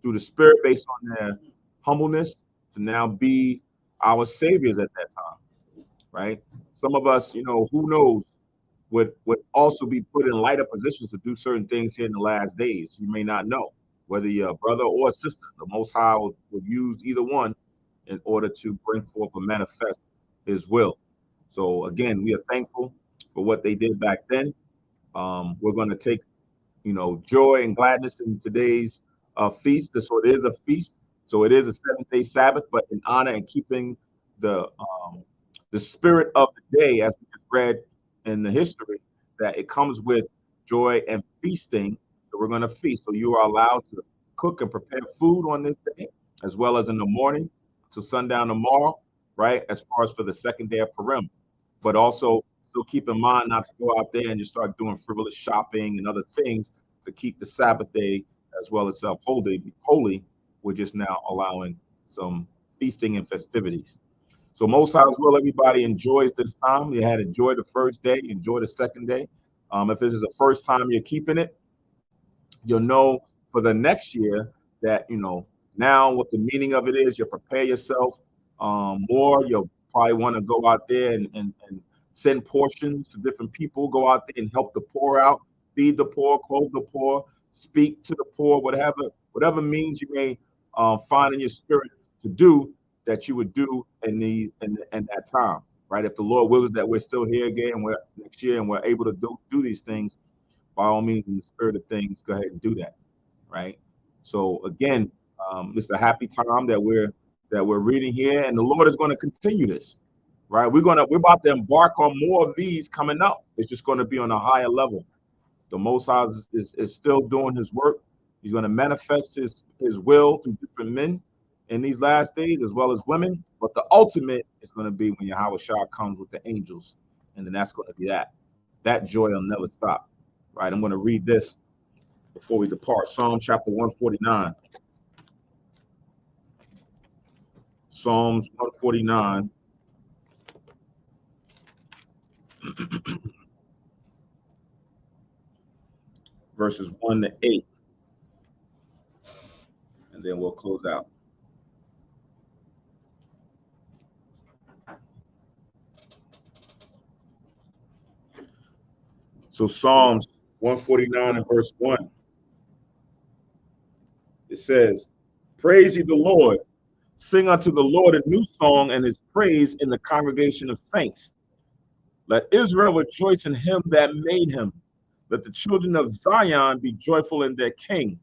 through the Spirit based on their humbleness to now be our saviors at that time, right? Some of us, who knows, would also be put in lighter positions to do certain things here in the last days. You may not know whether you're a brother or a sister. The Most High would use either one in order to bring forth and manifest his will. So again, we are thankful for what they did back then. We're going to take, joy and gladness in today's feast. So it is a feast. So it is a 7th-day Sabbath, but in honor and keeping the spirit of the day, as we just read in the history, that it comes with joy and feasting. So we're going to feast. So you are allowed to cook and prepare food on this day, as well as in the morning to sundown tomorrow, right? As far as for the 2nd day of Purim. But also still keep in mind not to go out there and just start doing frivolous shopping and other things to keep the Sabbath day as well as holy. We're just now allowing some feasting and festivities. So Most High's will, everybody enjoys this time. You had enjoyed the first day, enjoy the 2nd day. If this is the first time you're keeping it, you'll know for the next year that, now what the meaning of it is. You'll prepare yourself more. You'll probably want to go out there and send portions to different people, go out there and help the poor out, feed the poor, clothe the poor, speak to the poor, whatever means you may find in your spirit to do, that you would do in that time, right? If the Lord wills it that we're still here again and we're next year and we're able to do these things, by all means, in the spirit of things, go ahead and do that, right? So again, it's a happy time that we're reading here, and the Lord is going to continue this, right? We're about to embark on more of these coming up. It's just going to be on a higher level. The Most High is still doing his work. He's going to manifest his will through different men in these last days, as well as women. But the ultimate is going to be when Yahweh Shah comes with the angels, and then that's going to be that. That joy will never stop. Right? I'm going to read this before we depart. Psalm chapter 149. Psalms 149. Verses 1 to 8. And then we'll close out. So Psalms 149 and verse 1. It says, praise ye the Lord. Sing unto the Lord a new song and his praise in the congregation of saints. Let Israel rejoice in him that made him. Let the children of Zion be joyful in their king.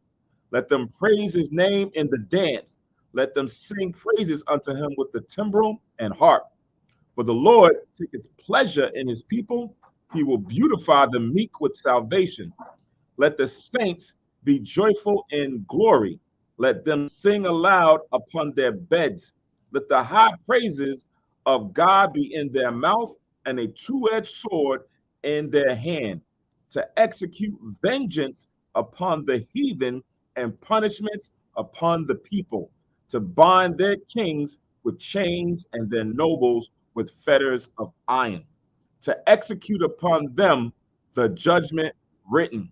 Let them praise his name in the dance. Let them sing praises unto him with the timbrel and harp. For the Lord taketh pleasure in his people. He will beautify the meek with salvation. Let the saints be joyful in glory. Let them sing aloud upon their beds. Let the high praises of God be in their mouth and a two-edged sword in their hand, to execute vengeance upon the heathen and punishments upon the people, to bind their kings with chains and their nobles with fetters of iron, to execute upon them the judgment written.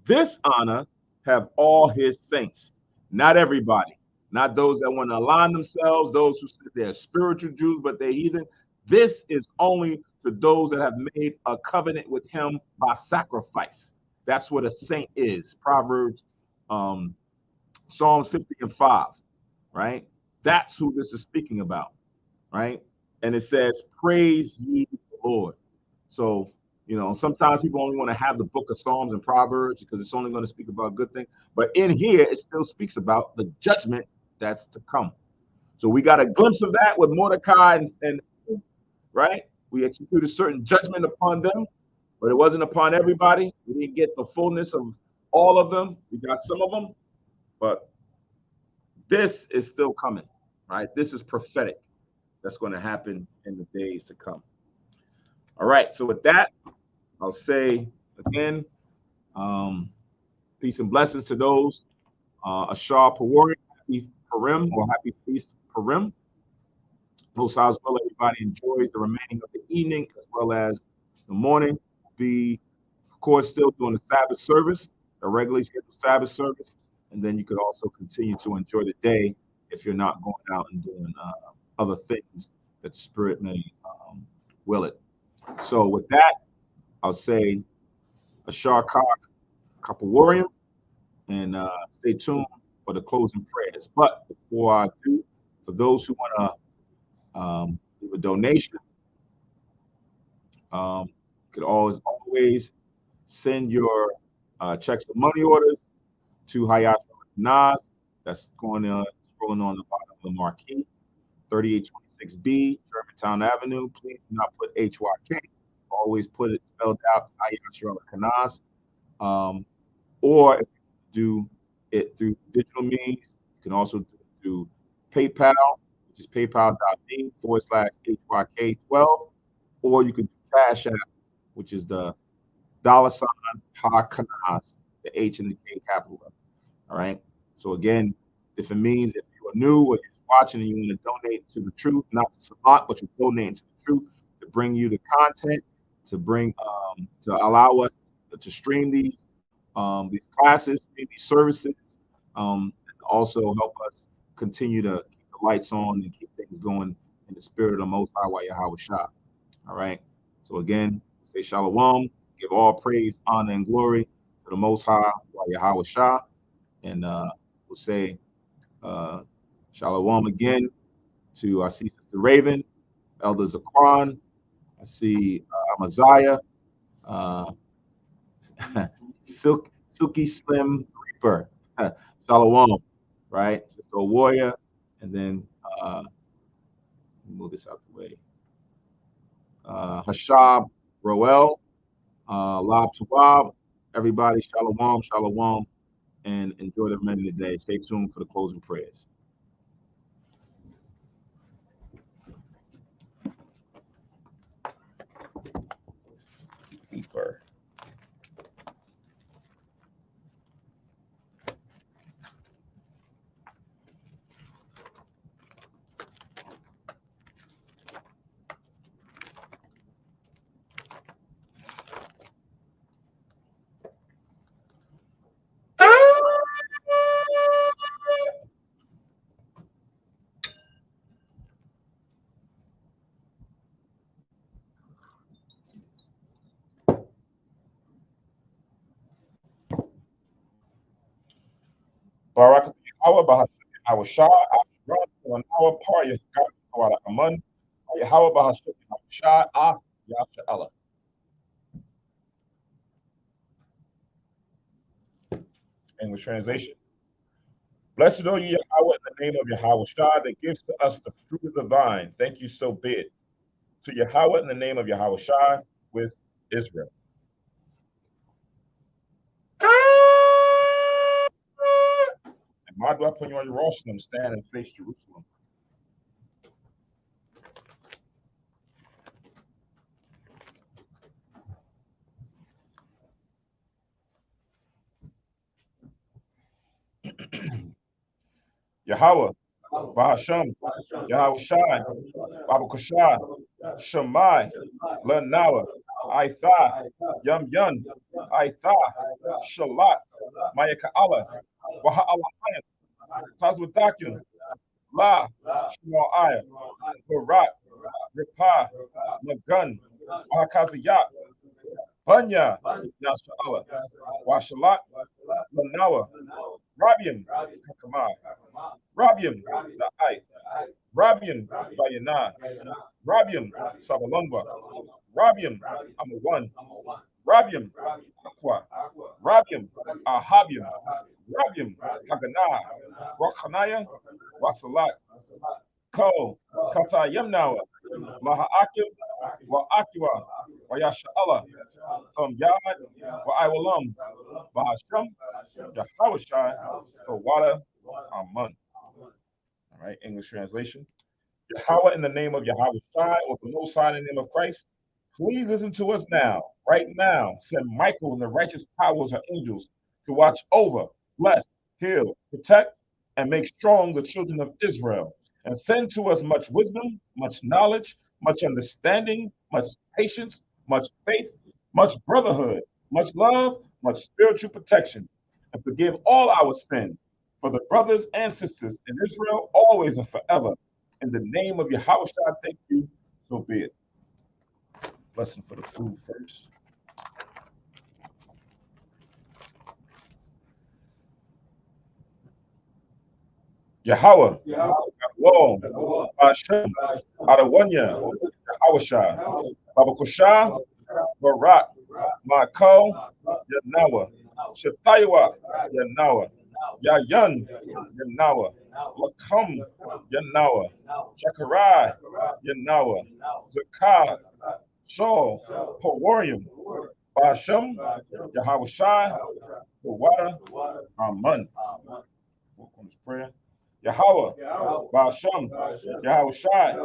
This honor have all his saints, not everybody, not those that want to align themselves, those who say they're spiritual Jews, but they're heathen. This is only to those that have made a covenant with him by sacrifice. That's what a saint is. Proverbs, Psalms 50 and 5, right? That's who this is speaking about, right? And it says, praise ye the Lord. So, sometimes people only want to have the book of Psalms and Proverbs because it's only going to speak about good things. But in here, it still speaks about the judgment that's to come. So we got a glimpse of that with Mordecai and right? We executed certain judgment upon them, but it wasn't upon everybody. We didn't get the fullness of all of them. We got some of them, but this is still coming, right? This is prophetic. That's going to happen in the days to come. All right. So with that, I'll say again, peace and blessings to those. Ashar Purim, happy Purim or happy feast Purim. Most as well, everybody enjoys the remaining of the evening as well as the morning. Be, of course, still doing the Sabbath service, the regularly scheduled Sabbath service. And then you could also continue to enjoy the day if you're not going out and doing other things that the Spirit may will it. So with that, I'll say Ashar Kapawarium, and stay tuned for the closing prayers. But before I do, for those who want to leave a donation, you could always send your checks or money orders to Hayat Nas. That's scrolling on the bottom of the marquee, 3826B, Germantown Avenue. Please do not put HYK. Always put it spelled out, Hayat Nas. Or if you do it through digital means, you can also do it through PayPal, which is paypal.me/HYK12, or you can do Cash App, which is the $ HaKanas, the H and the K capital letter. All right. So again, different means. If you are new or you're watching and you want to donate to the truth, not to Samat, but you're donating to the truth to bring you the content, to bring to allow us to stream these classes, these services, and also help us continue to keep the lights on and keep things going in the spirit of the Most High while Yahweh Shah. All right. So again, say Shalom, give all praise, honor, and glory to the Most High while Yahweh Shah, and we'll say Shalom again to I see Sister Raven, Elder Zakwan, I see Amaziah, Silky Slim Reaper, Shalom, right? Sister Warrior, and then move this out the way. Hashab Roel, Lab Tawab, everybody, Shalom, Shalom, and enjoy the remainder of the day. Stay tuned for the closing prayers. deeper. Barak Yahweh Bahashem Yahweh Shah Ashran Yahweh Par Yahweh Amun Yahweh Bahashem Yahweh Shah Af Yahweh Allah. English translation. Blessed are you, Yahweh, in the name of Yahweh Shah that gives to us the fruit of the vine. Thank you, so be it. To Yahweh in the name of Yahweh Shah with Israel. And why do I put you on Jerusalem, stand and face Jerusalem? Yahweh, Bahasham, Yahweh Shai, Baba Kushai, Shemai, Lenawa, Aitha, Yum Yun, Aitha, Shalat, Mayaka Allah, Waha Allah, Tazwadakim, La, Shemaiah, Barak, Ripah, Magun, Wahakaziyat, Banya, Yasha Washalat, Lenawa, Rabian, Kakamai, Rabian, Da'ai, Rabian, Bayana, Rabian, Sabalungwa, Rabian, Amawan, Rabian, Aqua, Rabian, Ahabian, Rabian, Kagana, Rakhanaya, Wasalat, Ko, Kata Yemnawa, Mahaakim, Wa Akiwa, Wayasha Allah, Tom Yad, Wa Iwalam, Bahasham, Yahawashai, for water, Amun. All right, English translation. Yahweh in the name of Yahweh Shai, or the Most High in the name of Christ, please listen to us now, right now. Send Michael and the righteous powers of angels to watch over, bless, heal, protect, and make strong the children of Israel. And send to us much wisdom, much knowledge, much understanding, much patience, much faith, much brotherhood, much love, much spiritual protection, and forgive all our sins for the brothers and sisters in Israel, always and forever. In the name of Yahweh, thank you. So be it. Blessing for the food first. Yahweh, Whoa, Hashem, Adawanya, Yahweh Shai, Baba Kusha, Barak, Mako, Yanawa, Shatayawa, Yanawa, Yayan, Yanawa, Lakam, Yanawa, Chakarai, Yanawa, Zakah, Shaw, Pawarium, Bashem, Yahweh Shai, the water, Amen. Prayer. Yahweh, Bashem, Yahweh Shai,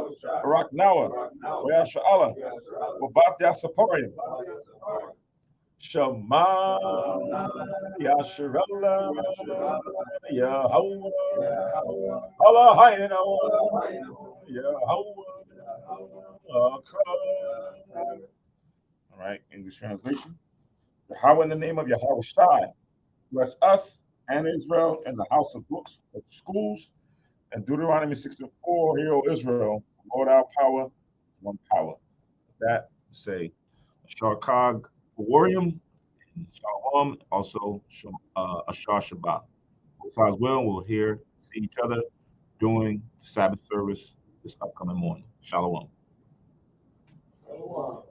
Barak Nawa, Wayasha Allah, Wabat Yasaparium, Shema, Yasharallah, Yahweh, Allah Hayna, Yahweh. All right, English translation. Yahweh in the name of Yahweh Shai, bless us and Israel in the house of books, of schools, and Deuteronomy 6:4, Hear, O Israel, Lord our power, one power. With that, say, Sharkag Pawarium, Shalom, also Ashar Shabbat. Both sides we'll hear, see each other during the Sabbath service this upcoming morning. Shalom. Shalom.